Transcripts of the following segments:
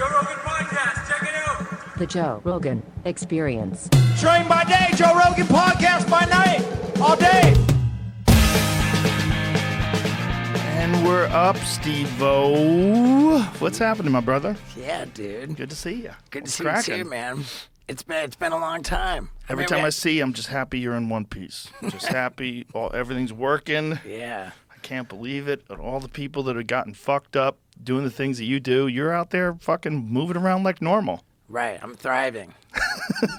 Joe Rogan Podcast. Check it out. The Joe Rogan Experience. Train by day, Joe Rogan Podcast by night, all day. And we're up, Steve-O. What's happening, my brother? Yeah, dude. Good to see you. Good to What's see cracking? you too, man. It's been a long time. Every time I see you, I'm just happy you're in one piece. Just happy. Everything's working. Yeah. I can't believe it. And all the people that have gotten fucked up doing the things that you do, you're out there fucking moving around like normal. Right. I'm thriving.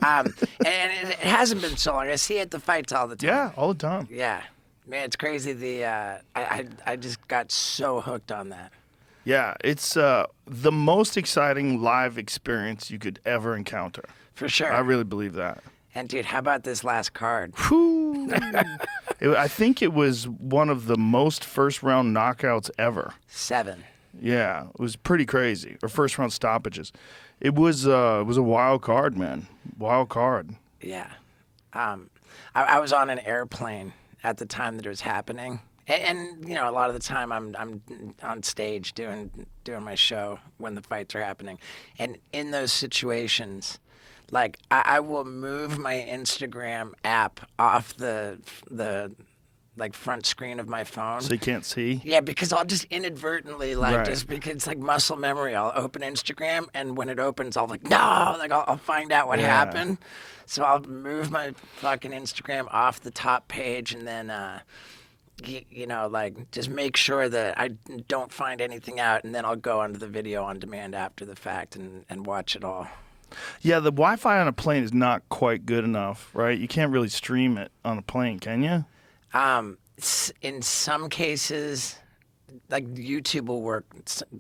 And it hasn't been so long. I see you at the fights all the time. Yeah, all the time. Yeah. Man, it's crazy. I just got so hooked on that. Yeah, it's the most exciting live experience you could ever encounter. For sure. I really believe that. And dude, how about this last card? Whew. I think it was one of the most first-round knockouts ever. 7. Yeah, it was pretty crazy. Or first-round stoppages. It was a wild card, man. Wild card. Yeah. I was on an airplane at the time that it was happening. And you know, a lot of the time I'm on stage doing my show when the fights are happening. And in those situations, like I will move my Instagram app off the like front screen of my phone. So you can't see? Yeah, because I'll just inadvertently, like, Right. just because it's like muscle memory. I'll open Instagram, and when it opens, I'll like, no, like I'll find out what happened. So I'll move my fucking Instagram off the top page, and then, you know, like just make sure that I don't find anything out, and then I'll go onto the video on demand after the fact and watch it all. Yeah, the Wi-Fi on a plane is not quite good enough, right? You can't really stream it on a plane, can you? In some cases, like YouTube will work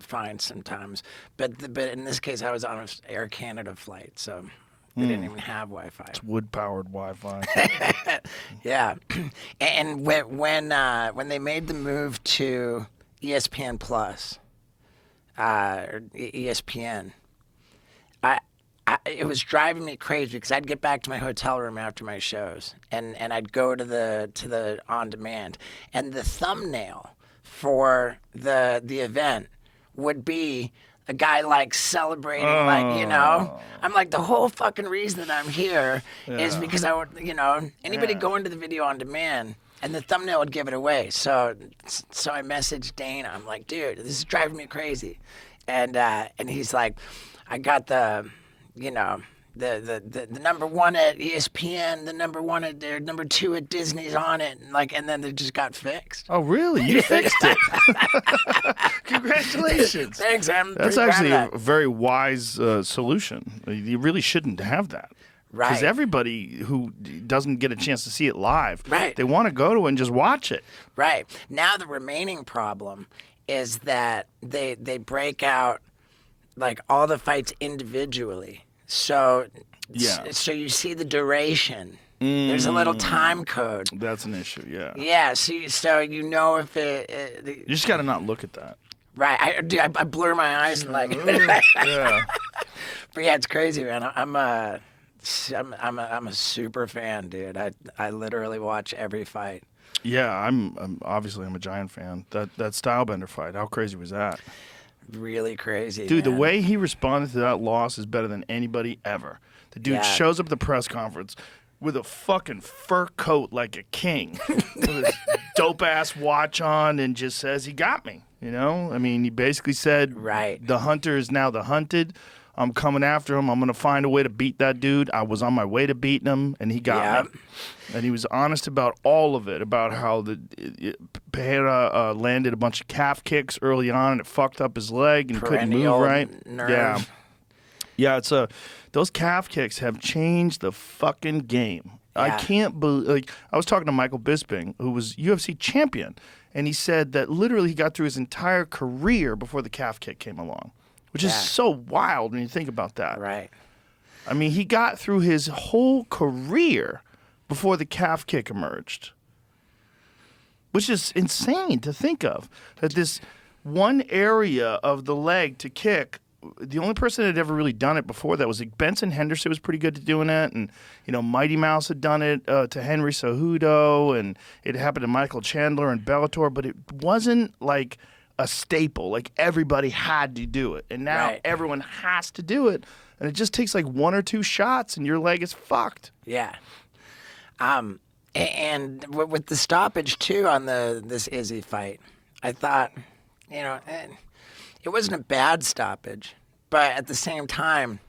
fine sometimes, but in this case, I was on an Air Canada flight, so they didn't even have Wi-Fi. It's wood-powered Wi-Fi. Yeah, and when they made the move to ESPN Plus, or ESPN, it was driving me crazy because I'd get back to my hotel room after my shows, and I'd go to the on demand, and the thumbnail for the event would be a guy like celebrating, like, you know, I'm like, the whole fucking reason that I'm here is because I would, you know, anybody going to the video on demand, and the thumbnail would give it away. So I messaged Dana. I'm like, dude, this is driving me crazy, and he's like, I got the, you know, the number one at ESPN, the number one at there, number 2 at Disney's on it, and then they just got fixed. Oh, really? You fixed it? Congratulations. Thanks, I'm That's pretty proud actually of a very wise solution. You really shouldn't have that. Right. Because everybody who doesn't get a chance to see it live, Right. they want to go to it and just watch it. Right. Now the remaining problem is that they break out like all the fights individually. So so you see the duration. There's a little time code. That's an issue, yeah. Yeah, so you know if it You just got to not look at that. right. I blur my eyes and like Yeah. But yeah, it's crazy, man. I'm a super fan, dude. I literally watch every fight. Yeah, I'm obviously I'm a giant fan. That Stylebender fight, how crazy was that? Really crazy, Dude, man. the way he responded to that loss is better than anybody ever. The dude Yeah. shows up at the press conference with a fucking fur coat like a king, with his dope-ass watch on, and just says, he got me, you know? I mean, he basically said, Right. the hunter is now the hunted. I'm coming after him. I'm going to find a way to beat that dude. I was on my way to beating him, and he got me. And he was honest about all of it, about how Pereira landed a bunch of calf kicks early on, and it fucked up his leg, and he couldn't Perennial move right. nerve. Yeah, it's those calf kicks have changed the fucking game. I Yeah. can't believe. Like, I was talking to Michael Bisping, who was UFC champion, and he said that literally he got through his entire career before the calf kick came along, which is so wild when you think about that. Right. I mean, he got through his whole career before the calf kick emerged, which is insane to think of. That this one area of the leg to kick, the only person that had ever really done it before that was like Benson Henderson was pretty good at doing it, and you know Mighty Mouse had done it to Henry Cejudo, and it happened to Michael Chandler and Bellator, but it wasn't like a staple. Like everybody had to do it, and now Right. everyone has to do it, and it just takes like 1 or 2 shots, and your leg is fucked. Yeah. And with the stoppage too on this Izzy fight, I thought, it wasn't a bad stoppage, but at the same time,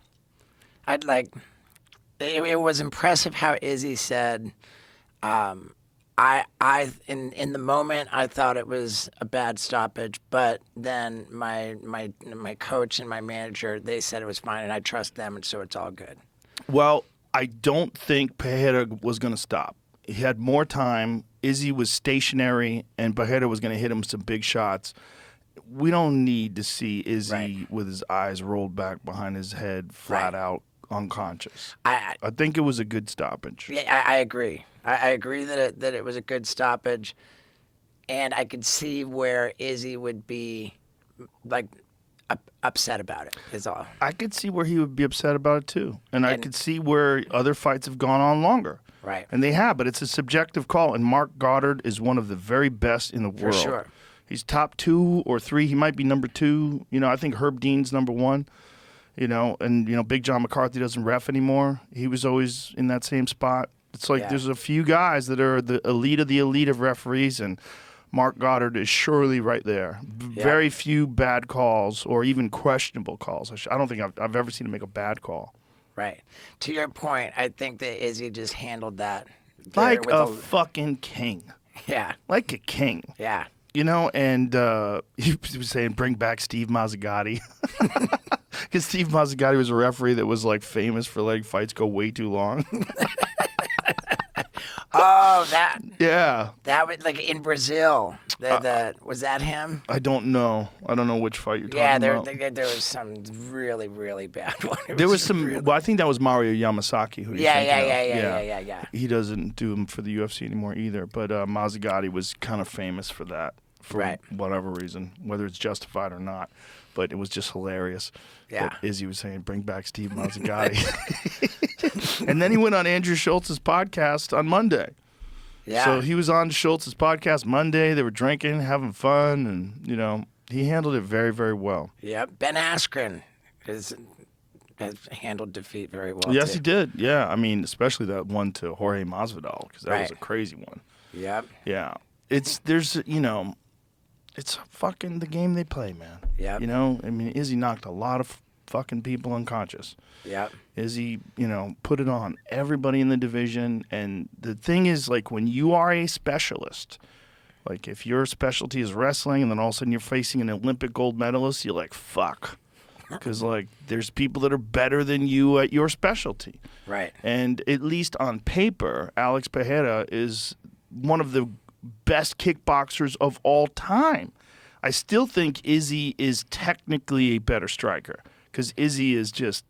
it was impressive how Izzy said, in the moment I thought it was a bad stoppage, but then my coach and my manager, they said it was fine, and I trust them, and so it's all good. Well, I don't think Pereira was going to stop. He had more time. Izzy was stationary, and Pereira was going to hit him some big shots. We don't need to see Izzy with his eyes rolled back behind his head, flat out unconscious. I think it was a good stoppage. Yeah, I agree. I agree that it was a good stoppage, and I could see where Izzy would be like upset about it. Is all. I could see where he would be upset about it too, and I could see where other fights have gone on longer. Right. And they have, but it's a subjective call. And Mark Goddard is one of the very best in the world. For sure. He's top 2 or 3. He might be number 2. I think Herb Dean's number 1. And Big John McCarthy doesn't ref anymore. He was always in that same spot. It's like there's a few guys that are the elite of referees, and Mark Goddard is surely right there. Yeah. Very few bad calls or even questionable calls. I don't think I've ever seen him make a bad call. Right. To your point, I think that Izzy just handled that Like with a fucking king. Yeah. Like a king. Yeah. And he was saying, bring back Steve Mazzagatti. Because Steve Mazzagatti was a referee that was, like, famous for letting fights go way too long. Oh, that. Yeah. That was, like, in Brazil. Was that him? I don't know. I don't know which fight you're talking about. There was some really, really bad one. There was some. Well, I think that was Mario Yamasaki. Who Yeah. He doesn't do them for the UFC anymore either. But Mazzagatti was kind of famous for that, for whatever reason, whether it's justified or not. But it was just hilarious. Yeah. That Izzy was saying, "Bring back Steve Mazzagatti," and then he went on Andrew Schultz's podcast on Monday. Yeah. So he was on Schultz's podcast Monday. They were drinking, having fun, and he handled it very, very well. Yep. Ben Askren has handled defeat very well. Yes, too. he did. Yeah, I mean, especially that one to Jorge Masvidal, because that was a crazy one. Yep. Yeah, it's fucking the game they play, man. Yep. I mean, Izzy knocked a lot of fucking people unconscious. Yep. Izzy, put it on everybody in the division. And the thing is, like, when you are a specialist, like if your specialty is wrestling and then all of a sudden you're facing an Olympic gold medalist, you're like, fuck. Because, like, there's people that are better than you at your specialty. Right. And at least on paper, Alex Pereira is one of the best kickboxers of all time. I still think Izzy is technically a better striker because Izzy is just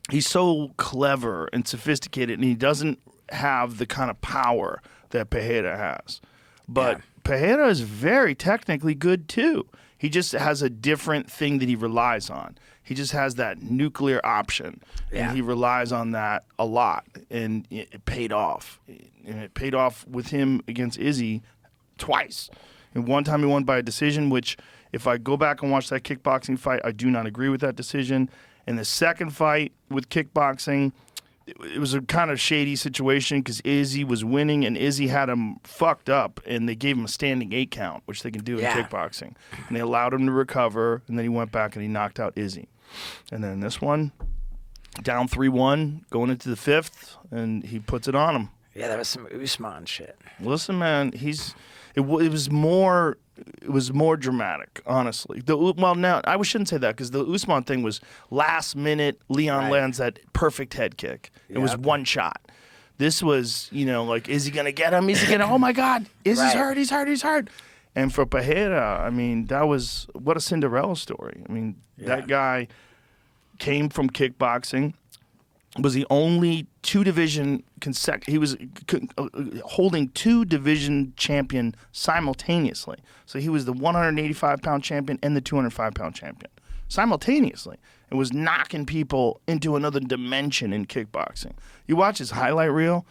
he's so clever and sophisticated, and he doesn't have the kind of power that Pereira has. But Pereira is very technically good too. He just has a different thing that he relies on. He just has that nuclear option, and he relies on that a lot, and it paid off. And it paid off with him against Izzy twice. And one time he won by a decision, which if I go back and watch that kickboxing fight, I do not agree with that decision. And the second fight with kickboxing, it was a kind of shady situation because Izzy was winning and Izzy had him fucked up, and they gave him a standing 8 count, which they can do in kickboxing. And they allowed him to recover, and then he went back and he knocked out Izzy. And then this one, down 3-1, going into the 5th, and he puts it on him. Yeah, that was some Usman shit. Listen, man, it was more dramatic, honestly. Now I shouldn't say that because the Usman thing was last minute. Leon lands that perfect head kick. It was one shot. This was, like, is he gonna get him? Is he gonna? Oh my God! Izzy's hurt. He's hurt. He's hurt. And for Pereira, I mean, that was what a Cinderella story. I mean, that guy came from kickboxing. Was the only he was holding 2 division champion simultaneously. So he was the 185-pound champion and the 205-pound champion simultaneously, and was knocking people into another dimension in kickboxing. You watch his highlight reel,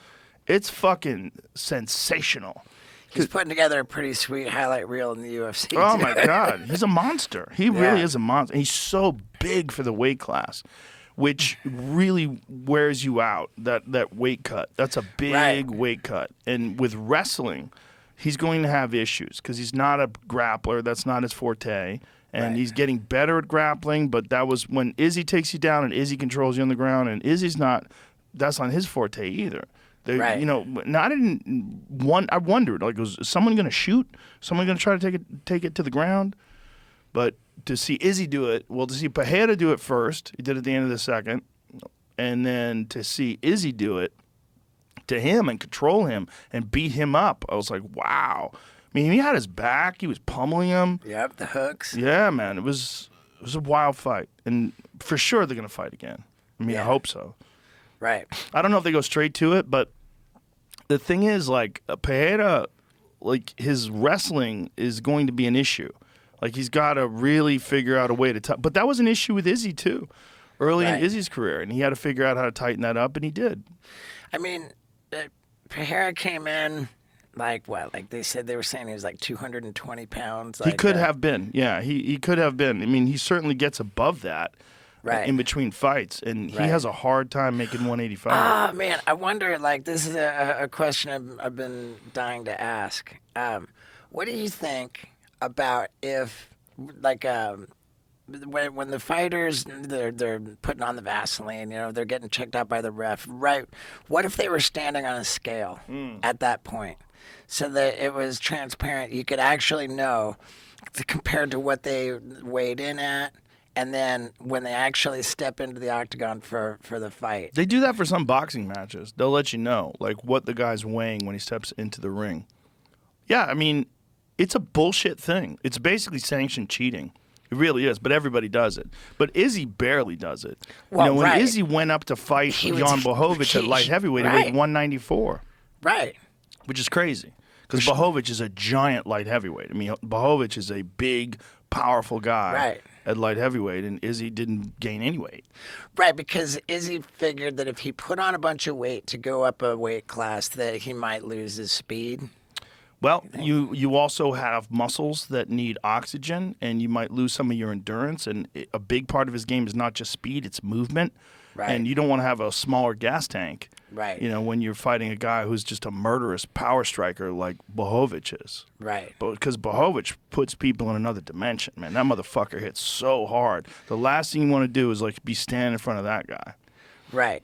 it's fucking sensational. He's putting together a pretty sweet highlight reel in the UFC. Oh too. my God, he's a monster. He really is a monster. And he's so big for the weight class, which really wears you out. That weight cut. That's a big weight cut. And with wrestling, he's going to have issues because he's not a grappler. That's not his forte. And he's getting better at grappling. But that was when Izzy takes you down and Izzy controls you on the ground. And Izzy's not. That's not his forte either. You know, I wondered, like, was someone going to shoot? Someone going to try to take it to the ground? But to see Izzy do it, to see Pereira do it first, he did it at the end of the second, and then to see Izzy do it to him and control him and beat him up, I was like, wow. I mean, he had his back. He was pummeling him. Yep, the hooks. Yeah, man. It was a wild fight. And for sure they're going to fight again. I mean, I hope so. Right. I don't know if they go straight to it, but the thing is, like, Pereira, like, his wrestling is going to be an issue. Like, he's got to really figure out a way to but that was an issue with Izzy, too, early in Izzy's career, and he had to figure out how to tighten that up, and he did. I mean, Pereira came in, like, what? Like, they were saying he was, like, 220 pounds. He could have been. Yeah, he could have been. I mean, he certainly gets above that. Right. In between fights, and he has a hard time making 185. Oh, man, I wonder, like, this is a question I've been dying to ask. What do you think about if, like, when the fighters, they're putting on the Vaseline, you know, they're getting checked out by the ref, right? What if they were standing on a scale at that point so that it was transparent? You could actually know compared to what they weighed in at. And then when they actually step into the octagon for the fight. They do that for some boxing matches. They'll let you know, like, what the guy's weighing when he steps into the ring. Yeah, I mean, it's a bullshit thing. It's basically sanctioned cheating. It really is, but everybody does it. But Izzy barely does it. Well, you know, when Izzy went up to fight Jan Blachowicz at light heavyweight, he weighed 194. Right. Which is crazy. Because Blachowicz is a giant light heavyweight. I mean, Blachowicz is a big, powerful guy at light heavyweight, and Izzy didn't gain any weight. Right, because Izzy figured that if he put on a bunch of weight to go up a weight class, that he might lose his speed. Well, you also have muscles that need oxygen, and you might lose some of your endurance. And a big part of his game is not just speed; it's movement. Right. And you don't want to have a smaller gas tank. Right. You know, when you're fighting a guy who's just a murderous power striker like Blachowicz is. Right. Because Blachowicz puts people in another dimension, man. That motherfucker hits so hard. The last thing you want to do is, like, be standing in front of that guy. Right.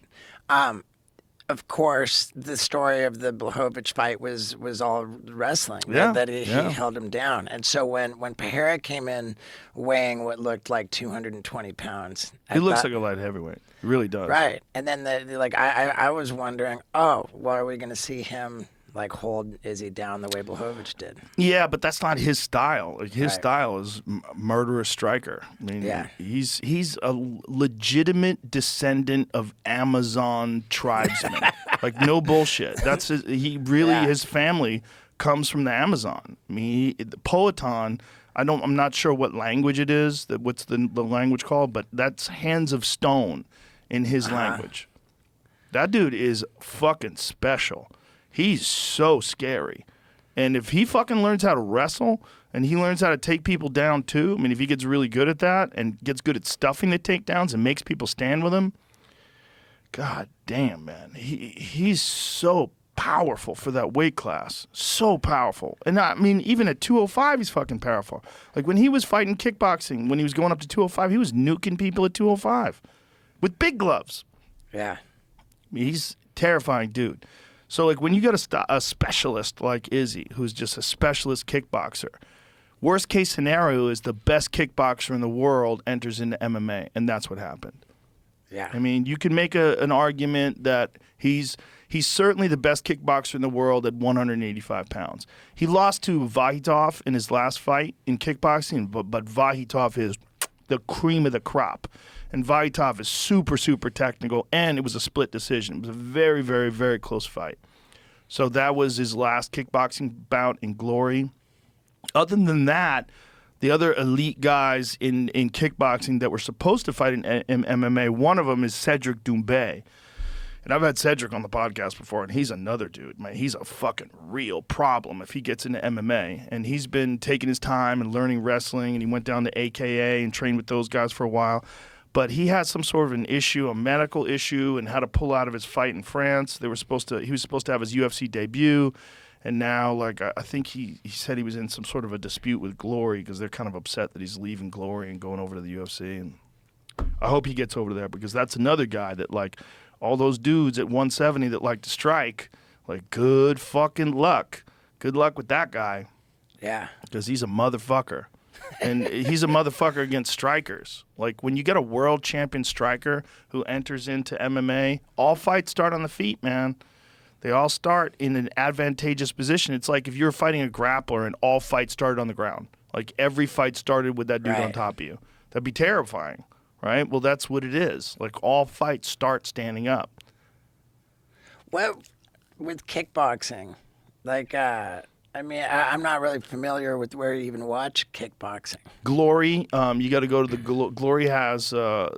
Of course, the story of the Blachowicz fight was all wrestling. That he held him down. And so when Pereira came in weighing what looked like 220 pounds. He looks like a light heavyweight. He really does. Right. And then, I was wondering, well, are we going to see him, like, hold Izzy down the way Blachowicz did? Yeah, but that's not his style. Like, his style is murderous striker. I mean, he's a legitimate descendant of Amazon tribesmen. Like, no bullshit. That's his family comes from the Amazon. I mean, the Powhatan, I'm not sure what language it is. What's the language called? But that's hands of stone in his language. That dude is fucking special. He's so scary. And if he fucking learns how to wrestle and he learns how to take people down too, I mean, if he gets really good at that and gets good at stuffing the takedowns and makes people stand with him, god damn, man. He's so powerful for that weight class. So powerful. And I mean, even at 205, he's fucking powerful. Like, when he was fighting kickboxing, when he was going up to 205, he was nuking people at 205 with big gloves. Yeah. I mean, he's a terrifying dude. So, like, when you got a specialist like Izzy, who's just a specialist kickboxer, worst case scenario is the best kickboxer in the world enters into MMA, and that's what happened. Yeah. I mean, you can make an argument that he's certainly the best kickboxer in the world at 185 pounds. He lost to Vahitov in his last fight in kickboxing, but Vahitov is the cream of the crop. And Vahitov is super, super technical, and it was a split decision. It was a very, very, very close fight. So that was his last kickboxing bout in glory. Other than that, the other elite guys in kickboxing that were supposed to fight in MMA, one of them is Cedric Doumbé. And I've had Cedric on the podcast before, and he's another dude, man. He's a fucking real problem if he gets into MMA. And he's been taking his time and learning wrestling, and he went down to AKA and trained with those guys for a while. But he had some sort of an issue, a medical issue, and had to pull out of his fight in France. He was supposed to have his UFC debut, and now, like, I think he said he was in some sort of a dispute with Glory because they're kind of upset that he's leaving Glory and going over to the UFC. And I hope he gets over there because that's another guy that, like, all those dudes at 170 that like to strike, like, good fucking luck. Good luck with that guy. Yeah. Because he's a motherfucker. And he's a motherfucker against strikers. Like, when you get a world champion striker who enters into MMA, all fights start on the feet, man. They all start in an advantageous position. It's like if you were fighting a grappler and all fights started on the ground. Like, every fight started with that dude on top of you. That'd be terrifying. Right? Well, that's what it is. Like, all fights start standing up. Well, with kickboxing, like, I'm not really familiar with where you even watch kickboxing. Glory, you got to go to the Glory has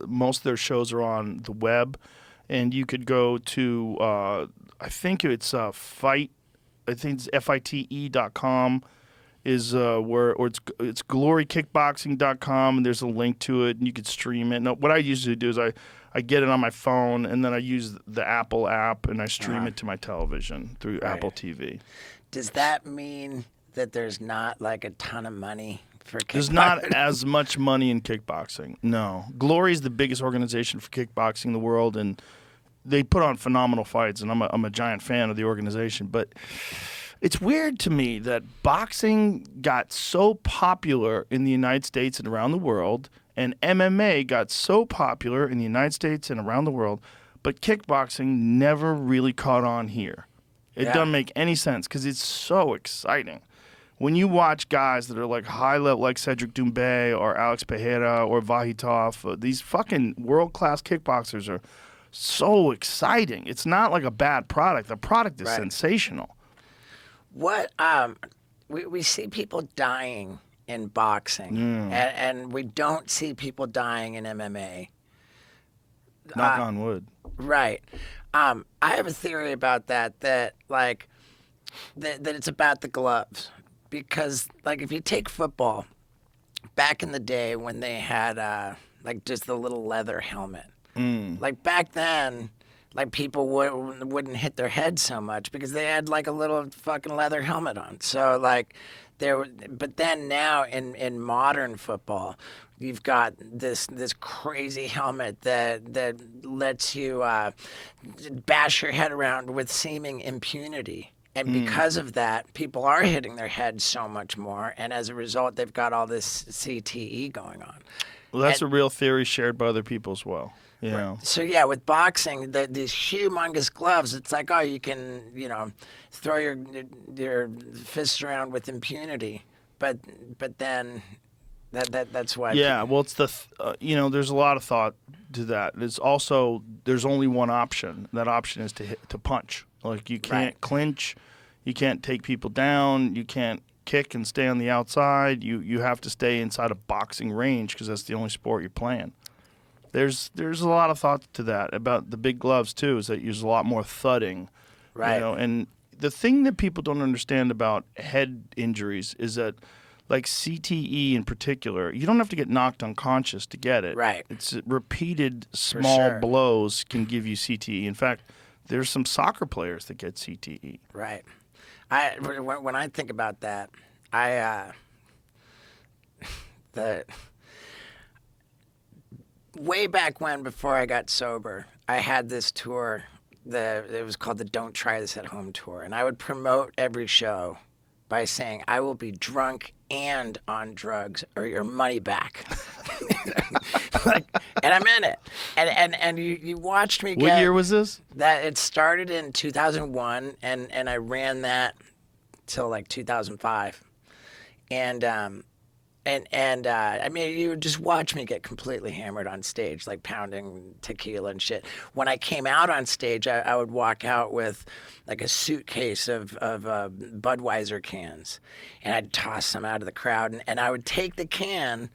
most of their shows are on the web, and you could go to I think it's fight. I think it's FITE.com. Is where it's glorykickboxing.com, and there's a link to it, and you could stream it. What I usually do is I get it on my phone, and then I use the Apple app, and I stream it to my television through Apple TV. Does that mean that there's not, like, a ton of money for kickboxing? There's not as much money in kickboxing. No. Glory is the biggest organization for kickboxing in the world, and they put on phenomenal fights, and I'm a giant fan of the organization, but it's weird to me that boxing got so popular in the United States and around the world, and MMA got so popular in the United States and around the world, but kickboxing never really caught on here. It doesn't make any sense because it's so exciting. When you watch guys that are like high level, like Cedric Doumbé or Alex Pereira or Vahitov, these fucking world-class kickboxers are so exciting. It's not like a bad product. The product is sensational. What we see people dying in boxing, and we don't see people dying in MMA. Knock on wood. Right. I have a theory about that like that it's about the gloves, because, like, if you take football, back in the day when they had like just the little leather helmet, like back then. Like, people wouldn't hit their head so much because they had, like, a little fucking leather helmet on. So, like, but then now in modern football, you've got this crazy helmet that lets you bash your head around with seeming impunity. And because of that, people are hitting their heads so much more. And as a result, they've got all this CTE going on. Well, that's a real theory shared by other people as well. Yeah. Right. So, yeah, with boxing, these humongous gloves, it's like, oh, you can, throw your fists around with impunity. But then that's why. Yeah, well, it's there's a lot of thought to that. It's also, there's only one option. That option is to punch. Like, you can't clinch. You can't take people down. You can't kick and stay on the outside. You have to stay inside a boxing range because that's the only sport you're playing. There's a lot of thought to that about the big gloves too. Is that there's a lot more thudding, right? And the thing that people don't understand about head injuries is that, like CTE in particular, you don't have to get knocked unconscious to get it. Right. It's repeated small blows can give you CTE. In fact, there's some soccer players that get CTE. Right. When I think about that, way back when, before I got sober, I had this tour. It was called the Don't Try This at Home tour. And I would promote every show by saying, I will be drunk and on drugs or your money back. And I'm in it. And you watched me get... What year was this? That it started in 2001, and I ran that till like 2005. And I mean, you would just watch me get completely hammered on stage, like pounding tequila and shit. When I came out on stage, I would walk out with like a suitcase of Budweiser cans, and I'd toss them out of the crowd, and I would take the can.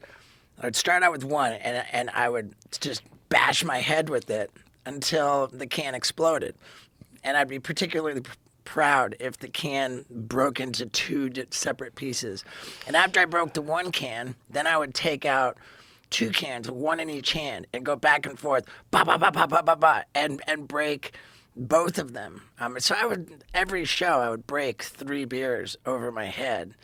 I'd start out with one, and I would just bash my head with it until the can exploded. And I'd be particularly proud if the can broke into two separate pieces. And after I broke the one can, then I would take out two cans, one in each hand, and go back and forth, ba ba ba ba ba ba ba, and break both of them. So every show I would break 3 beers over my head,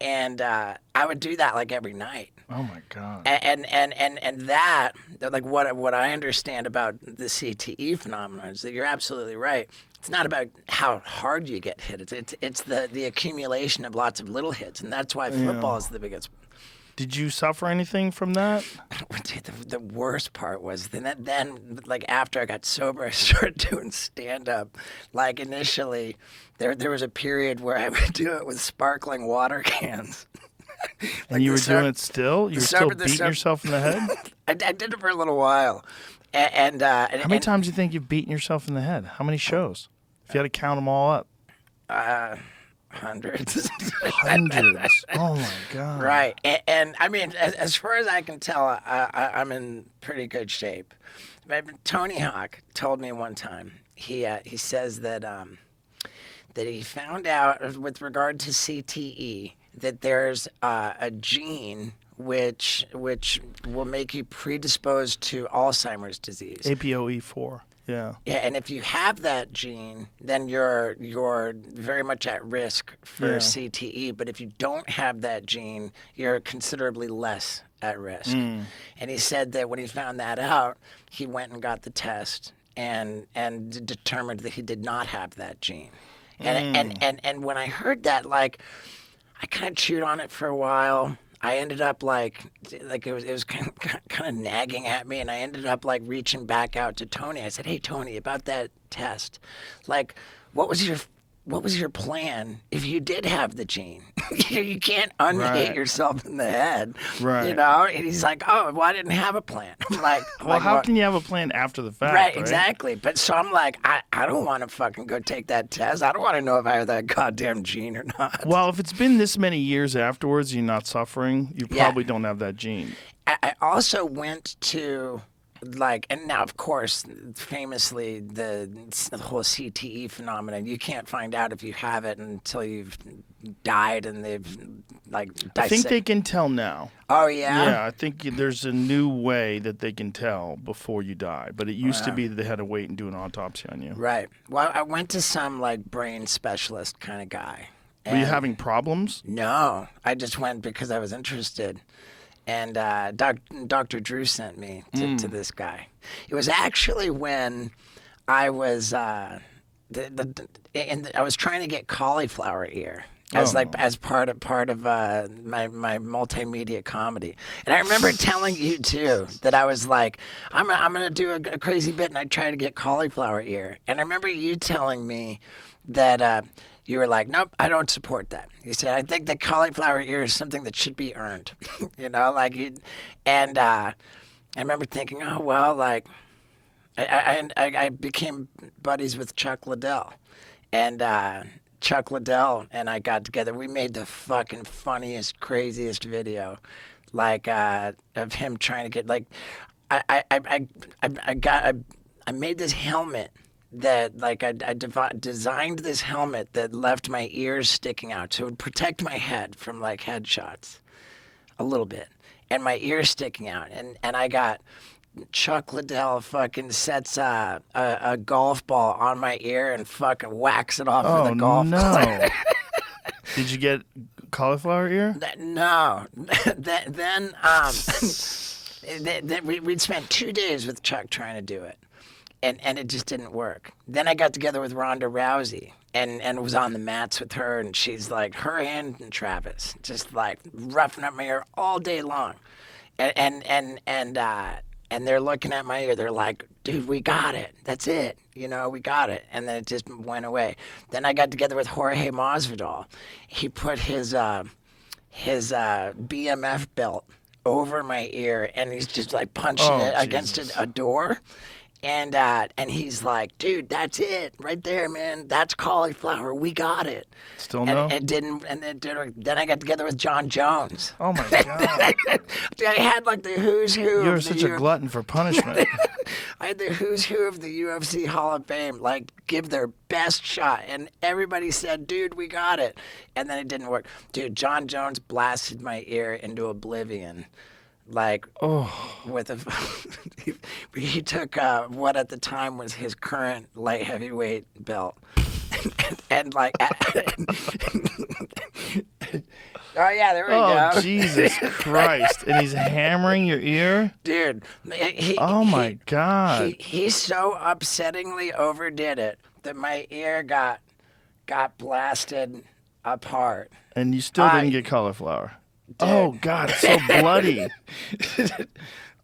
and I would do that like every night. Oh my God. And that, like what I understand about the CTE phenomenon is that you're absolutely right. It's not about how hard you get hit. It's the accumulation of lots of little hits, and that's why football is the biggest. Did you suffer anything from that? Dude, the worst part was then like after I got sober, I started doing stand up. Like initially, there was a period where I would do it with sparkling water cans. And you were doing it still? You were still beating yourself in the head? I did it for a little while. And how many times do you think you've beaten yourself in the head? How many shows? If you had to count them all up. Hundreds. Hundreds. Oh my God. Right. And I mean, as far as I can tell, I'm in pretty good shape. Tony Hawk told me one time, he says that he found out with regard to CTE that there's a gene which will make you predisposed to Alzheimer's disease. APOE4. Yeah. Yeah, and if you have that gene, then you're very much at risk for CTE. But if you don't have that gene, you're considerably less at risk. And he said that when he found that out, he went and got the test and determined that he did not have that gene. And when I heard that, like, I kind of chewed on it for a while. I ended up like it was kind of nagging at me, and I ended up like reaching back out to Tony. I said, "Hey Tony, about that test, like, what was your plan if you did have the gene? You can't unhit yourself in the head, right? You know?" And he's like, "Oh, well, I didn't have a plan." I'm like, well, how can you have a plan after the fact? Right, exactly. But so I'm like, I don't want to fucking go take that test. I don't want to know if I have that goddamn gene or not. Well, if it's been this many years afterwards, you're not suffering, you probably don't have that gene. I also went to, like, and now, of course, famously, the whole CTE phenomenon, you can't find out if you have it until you've died and they've, like, I think they can tell now. Oh, yeah? Yeah, I think there's a new way that they can tell before you die. But it used to be that they had to wait and do an autopsy on you. Right. Well, I went to some, like, brain specialist kind of guy. Were you having problems? No. I just went because I was interested. And Dr. Drew sent me to this guy. It was actually when I was I was trying to get cauliflower ear as part of my multimedia comedy. And I remember telling you too that I was like, I'm gonna do a crazy bit, and I tried to get cauliflower ear. And I remember you telling me that. You were like, nope, I don't support that. You said, I think that cauliflower ear is something that should be earned, you know, like, and I remember thinking, oh, well, like, I became buddies with Chuck Liddell, and Chuck Liddell and I got together. We made the fucking funniest, craziest video, like, of him trying to get, like, I made this helmet that, like, I designed this helmet that left my ears sticking out, so it would protect my head from, like, headshots a little bit, and my ears sticking out. And I got Chuck Liddell fucking sets a golf ball on my ear and fucking whacks it off with a golf club. Did you get cauliflower ear? No. Then we'd spent 2 days with Chuck trying to do it. And it just didn't work. Then I got together with Ronda Rousey and was on the mats with her, and she's like, her and Travis, just like roughing up my ear all day long. And they're looking at my ear. They're like, dude, we got it. That's it. You know, we got it. And then it just went away. Then I got together with Jorge Masvidal. He put his BMF belt over my ear, and he's just like punching it against a door. And he's like, dude, that's it right there, man. That's cauliflower. We got it. Still no? Then I got together with John Jones. Oh my God. I had like the who's who. You're of the such a glutton for punishment. I had the who's who of the UFC Hall of Fame, like, give their best shot. And everybody said, dude, we got it. And then it didn't work. Dude, John Jones blasted my ear into oblivion. Like, with a, he took what at the time was his current light heavyweight belt, and like, oh yeah, there we go. Oh Jesus Christ! And he's hammering your ear, dude. My God. He so upsettingly overdid it that my ear got blasted apart. And you still didn't get cauliflower. Dude. Oh God, it's so bloody.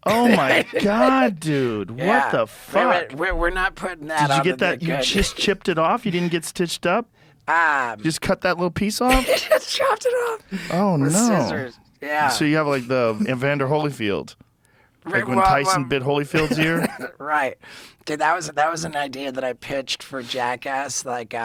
Oh my God, dude! Yeah. What the fuck? We're not putting that. Did you get that? You just chipped it off. You didn't get stitched up. You just cut that little piece off. Just chopped it off. Oh with no! Scissors. Yeah. So you have like the Evander Holyfield, like when Tyson bit Holyfield's ear. Right. Dude, that was an idea that I pitched for Jackass like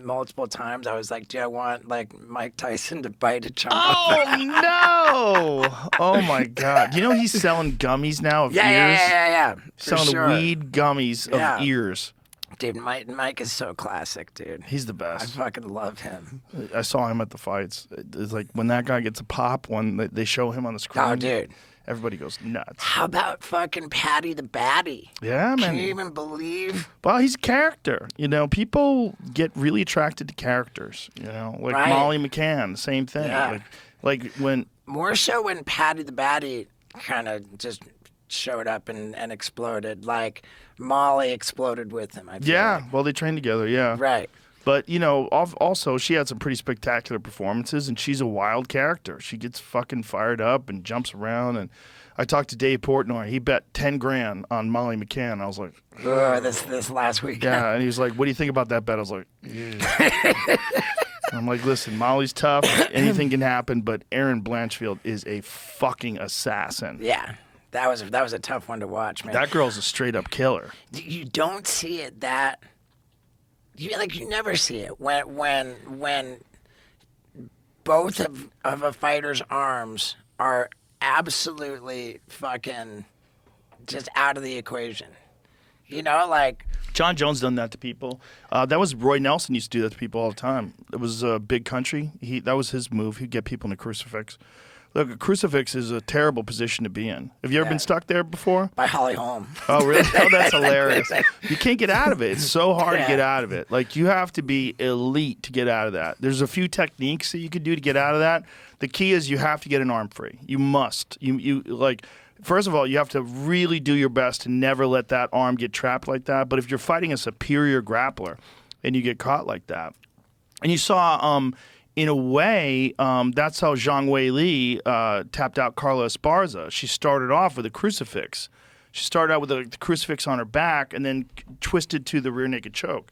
multiple times. I was like, do I want like Mike Tyson to bite a chunk off? Oh no! Oh my God! You know he's selling gummies now of ears. Yeah. Selling weed gummies of ears. Dude, Mike is so classic, dude. He's the I best. fucking love him. I saw him at the fights. It's like when that guy gets a pop, when they show him on the screen. Oh, dude. Everybody goes nuts. How about fucking Patty the Batty? Yeah, man. Can you even believe? Well, he's a character. You know, people get really attracted to characters. You know, like Right. Molly McCann, same thing. Yeah. Like when More so when Patty the Batty kind of just showed up and exploded. Like Molly exploded with him. I feel like. well, they trained together. Yeah, Right. But you know, also she had some pretty spectacular performances, and she's a wild character. She gets fucking fired up and jumps around. And I talked to Dave Portnoy. He bet 10 grand on Molly McCann. I was like, this last week. yeah. And he was like, "What do you think about that bet?" I was like, yeah. I'm like, listen, Molly's tough. Anything can happen, but Erin Blanchfield is a fucking assassin. Yeah. That was a tough one to watch, man. That girl's a straight up killer. You don't see it that. You never see it when both of a fighter's arms are absolutely fucking just out of the equation. You know, like John Jones done that to people. That was Roy Nelson used to do that to people all the time. It was Big Country. That was his move. He'd get people in a crucifix. Look, a crucifix is a terrible position to be in. Have you ever been stuck there before? by Holly Holm. Oh, really? Oh, that's hilarious. You can't get out of it. It's so hard to get out of it. Like, you have to be elite to get out of that. There's a few techniques that you could do to get out of that. The key is you have to get an arm free. You must. You like, first of all, you have to really do your best to never let that arm get trapped like that. But if you're fighting a superior grappler and you get caught like that, and you saw, in a way, that's how Zhang Weili tapped out Carla Esparza. She started off with a crucifix. She started out with a crucifix on her back and then twisted to the rear naked choke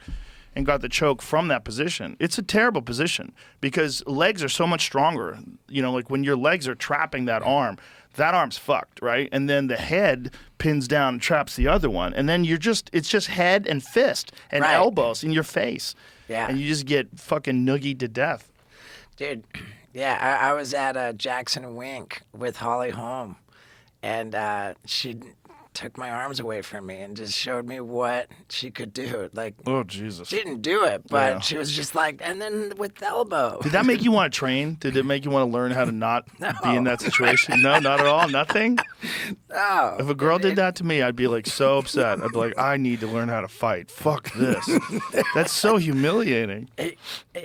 and got the choke from that position. It's a terrible position because legs are so much stronger. You know, like when your legs are trapping that arm's fucked, right? And then the head pins down and traps the other one. And then it's just head and fist and elbows in your face. Yeah. And you just get fucking noogied to death. Dude, yeah, I was at Jackson Wink with Holly Holm, and she took my arms away from me and just showed me what she could do. Like, oh, Jesus. She didn't do it, but she was just like, and then with the elbow. Did that make you want to train? Did it make you want to learn how to not be in that situation? No, not at all? Nothing? No. If a girl did that to me, I'd be like so upset. I'd be like, I need to learn how to fight. Fuck this. That's so humiliating.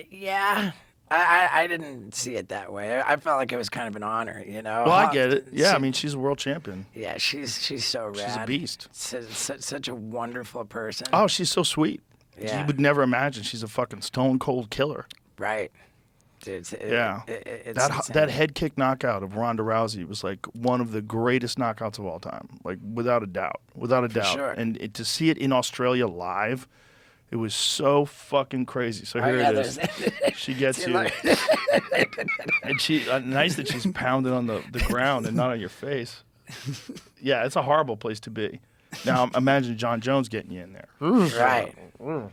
Yeah. I didn't see it that way. I felt like it was kind of an honor, you know. Well, I get it. Yeah, I mean, she's a world champion. Yeah, she's so rad. She's a beast. Such a wonderful person. Oh, she's so sweet. Yeah. You would never imagine she's a fucking stone cold killer. Right. Dude, It's that head kick knockout of Ronda Rousey was like one of the greatest knockouts of all time, like without a doubt, Sure. And to see it in Australia live. It was so fucking crazy. So here it is. She gets you. And she nice that she's pounding on the ground and not on your face. Yeah, it's a horrible place to be. Now imagine John Jones getting you in there. Right. You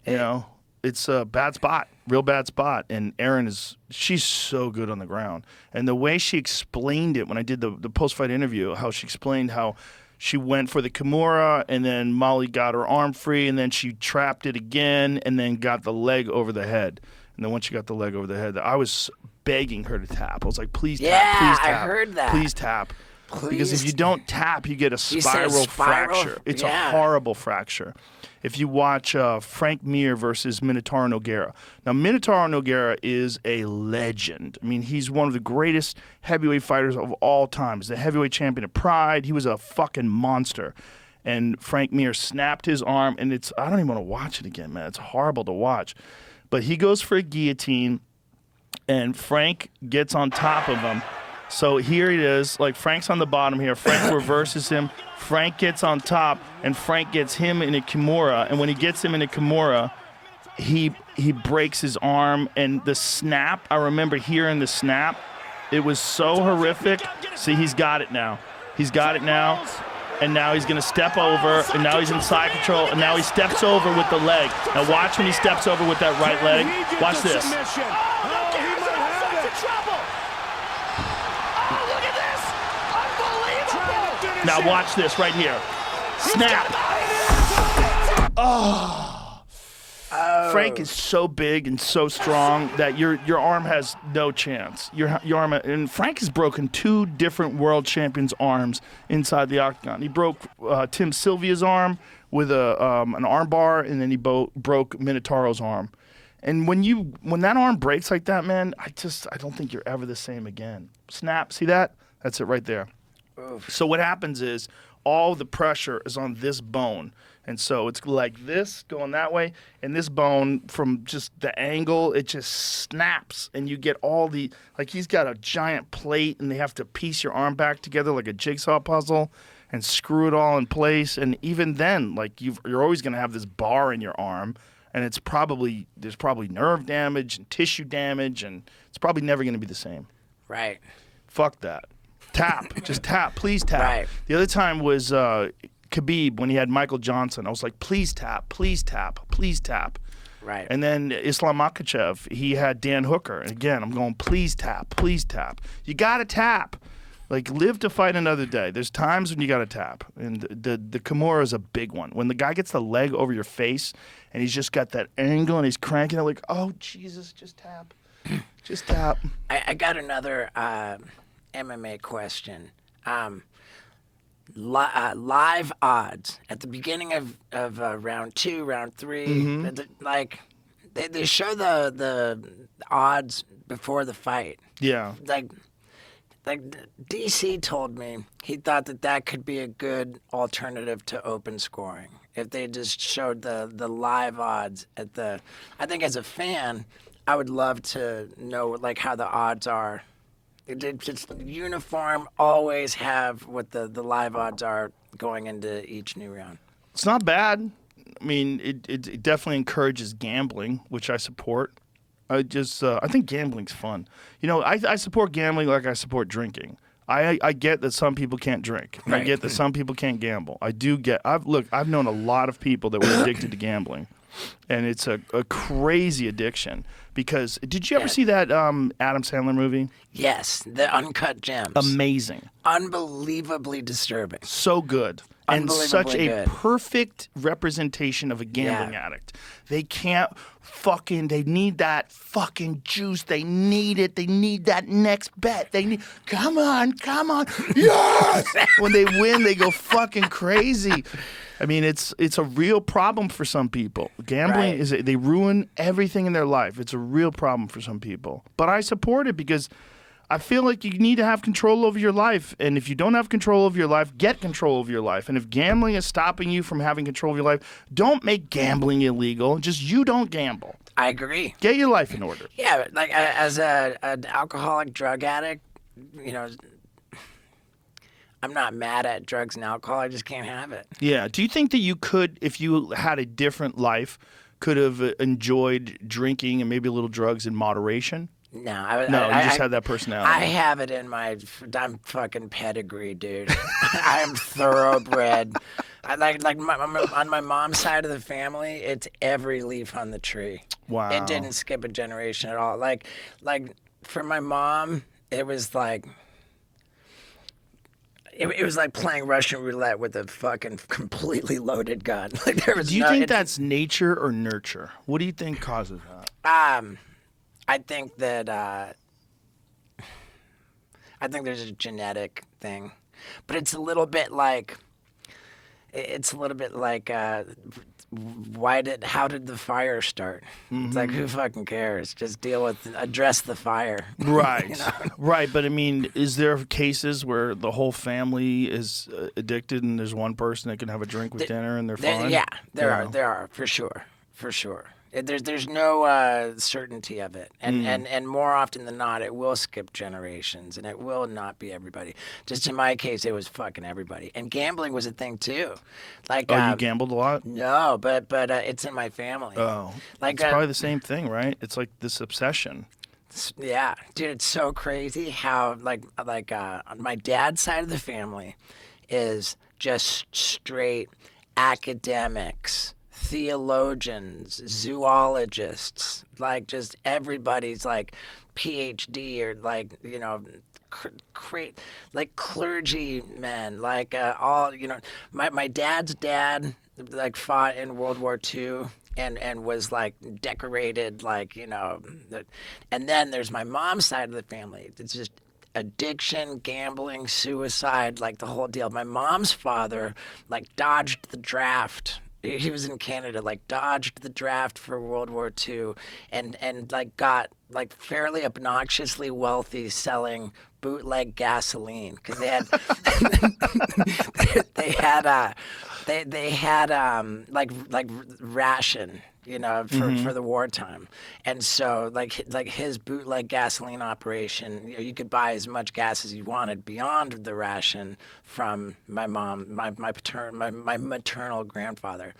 know, it's a bad spot, real bad spot. And Erin she's so good on the ground. And the way she explained it when I did the post-fight interview, how she explained how she went for the Kimura and then Molly got her arm free and then she trapped it again and then got the leg over the head. And then once she got the leg over the head, I was begging her to tap. I was like, please tap, please tap. I heard that. Please tap. Because if you don't tap, you get a spiral fracture. It's a horrible fracture. If you watch Frank Mir versus Minotauro Nogueira. Now, Minotauro Nogueira is a legend. I mean, he's one of the greatest heavyweight fighters of all time. He's the heavyweight champion of Pride. He was a fucking monster. And Frank Mir snapped his arm, and I don't even want to watch it again, man. It's horrible to watch. But he goes for a guillotine, and Frank gets on top of him. So here it is, like Frank's on the bottom here. Frank reverses him. Frank gets on top, and Frank gets him in a Kimura. And when he gets him in a Kimura, he breaks his arm. And the snap, I remember hearing the snap. It was so horrific. See, he's got it now. He's got it now. And now he's going to step over, and now he's in side control, and now he steps over with the leg. Now watch when he steps over with that right leg. Watch this. Now watch this right here. Snap. Oh. Frank is so big and so strong that your arm has no chance. Your arm, and Frank has broken 2 different world champions' arms inside the octagon. He broke Tim Sylvia's arm with an arm bar, and then he broke Minotauro's arm. And when that arm breaks like that, man, I don't think you're ever the same again. Snap. See that? That's it right there. So what happens is all the pressure is on this bone. And so it's like this going that way, and this bone from just the angle, it just snaps, and you get all like he's got a giant plate, and they have to piece your arm back together like a jigsaw puzzle and screw it all in place. And even then, like you're always going to have this bar in your arm, and there's probably nerve damage and tissue damage, and it's probably never going to be the same. Right. Fuck that. Tap. Just tap. Please tap. Right. The other time was Khabib when he had Michael Johnson. I was like, please tap. Please tap. Please tap. Right. And then Islam Makhachev, he had Dan Hooker. And again, I'm going, please tap. Please tap. You got to tap. Like, live to fight another day. There's times when you got to tap. And the Kimura is a big one. When the guy gets the leg over your face and he's just got that angle and he's cranking it like, oh, Jesus, just tap. Just tap. I got another MMA question. Live odds at the beginning of round 2, round 3. Like they show the odds before the fight. Yeah. Like DC told me he thought that could be a good alternative to open scoring if they just showed the live odds at the. I think as a fan, I would love to know like how the odds are. It's uniform, always have what the live odds are going into each new round. It's not bad. I mean, it definitely encourages gambling, which I support. I think gambling's fun. You know, I support gambling like I support drinking. I get that some people can't drink. And I get that some people can't gamble. I do get. I've known a lot of people that were addicted to gambling, and it's a crazy addiction. Because did you ever see that Adam Sandler movie? Yes, the Uncut Gems. Amazing. Unbelievably disturbing. So good. And such a good. perfect representation of a gambling addict. They they need that fucking juice. They need it. They need that next bet. Come on. Yes! When they win, they go fucking crazy. I mean, it's a real problem for some people. Gambling they ruin everything in their life. It's a real problem for some people. But I support it because I feel like you need to have control over your life. And if you don't have control over your life, get control over your life. And if gambling is stopping you from having control of your life, don't make gambling illegal. Just you don't gamble. I agree. Get your life in order. Yeah, like as an alcoholic drug addict, you know, I'm not mad at drugs and alcohol. I just can't have it. Yeah. Do you think that you could, if you had a different life, could have enjoyed drinking and maybe a little drugs in moderation? No, No, you just had that personality. I have it in my I'm fucking pedigree, dude. I am thoroughbred. I on my mom's side of the family, it's every leaf on the tree. Wow. It didn't skip a generation at all. Like for my mom, it was like it was like playing Russian roulette with a fucking completely loaded gun. Like there was. Do you think that's nature or nurture? What do you think causes that? I think that I think there's a genetic thing, but it's a little bit like how did the fire start? It's like, who fucking cares? Just address the fire. Right, You know? right. But I mean, is there cases where the whole family is addicted and there's one person that can have a drink with dinner and they're fine? Yeah, there are for sure. There's no certainty of it, and more often than not, it will skip generations, and it will not be everybody. Just in my case, it was fucking everybody, and gambling was a thing too. Like, you gambled a lot? No, but it's in my family. Oh, like it's probably the same thing, right? It's like this obsession. Yeah, dude, it's so crazy how on my dad's side of the family is just straight academics, theologians, zoologists, like just everybody's like PhD or like, you know, like clergymen, like all, you know, my dad's dad like fought in World War II and was like decorated, like, you know, and then there's my mom's side of the family. It's just addiction, gambling, suicide, like the whole deal. My mom's father like dodged the draft. He was in Canada, like dodged the draft for World War II, and like got like fairly obnoxiously wealthy selling bootleg gasoline because they had they had like ration, you know, for the wartime, and so like his bootleg gasoline operation, you know, you could buy as much gas as you wanted beyond the ration from my mom, my maternal grandfather,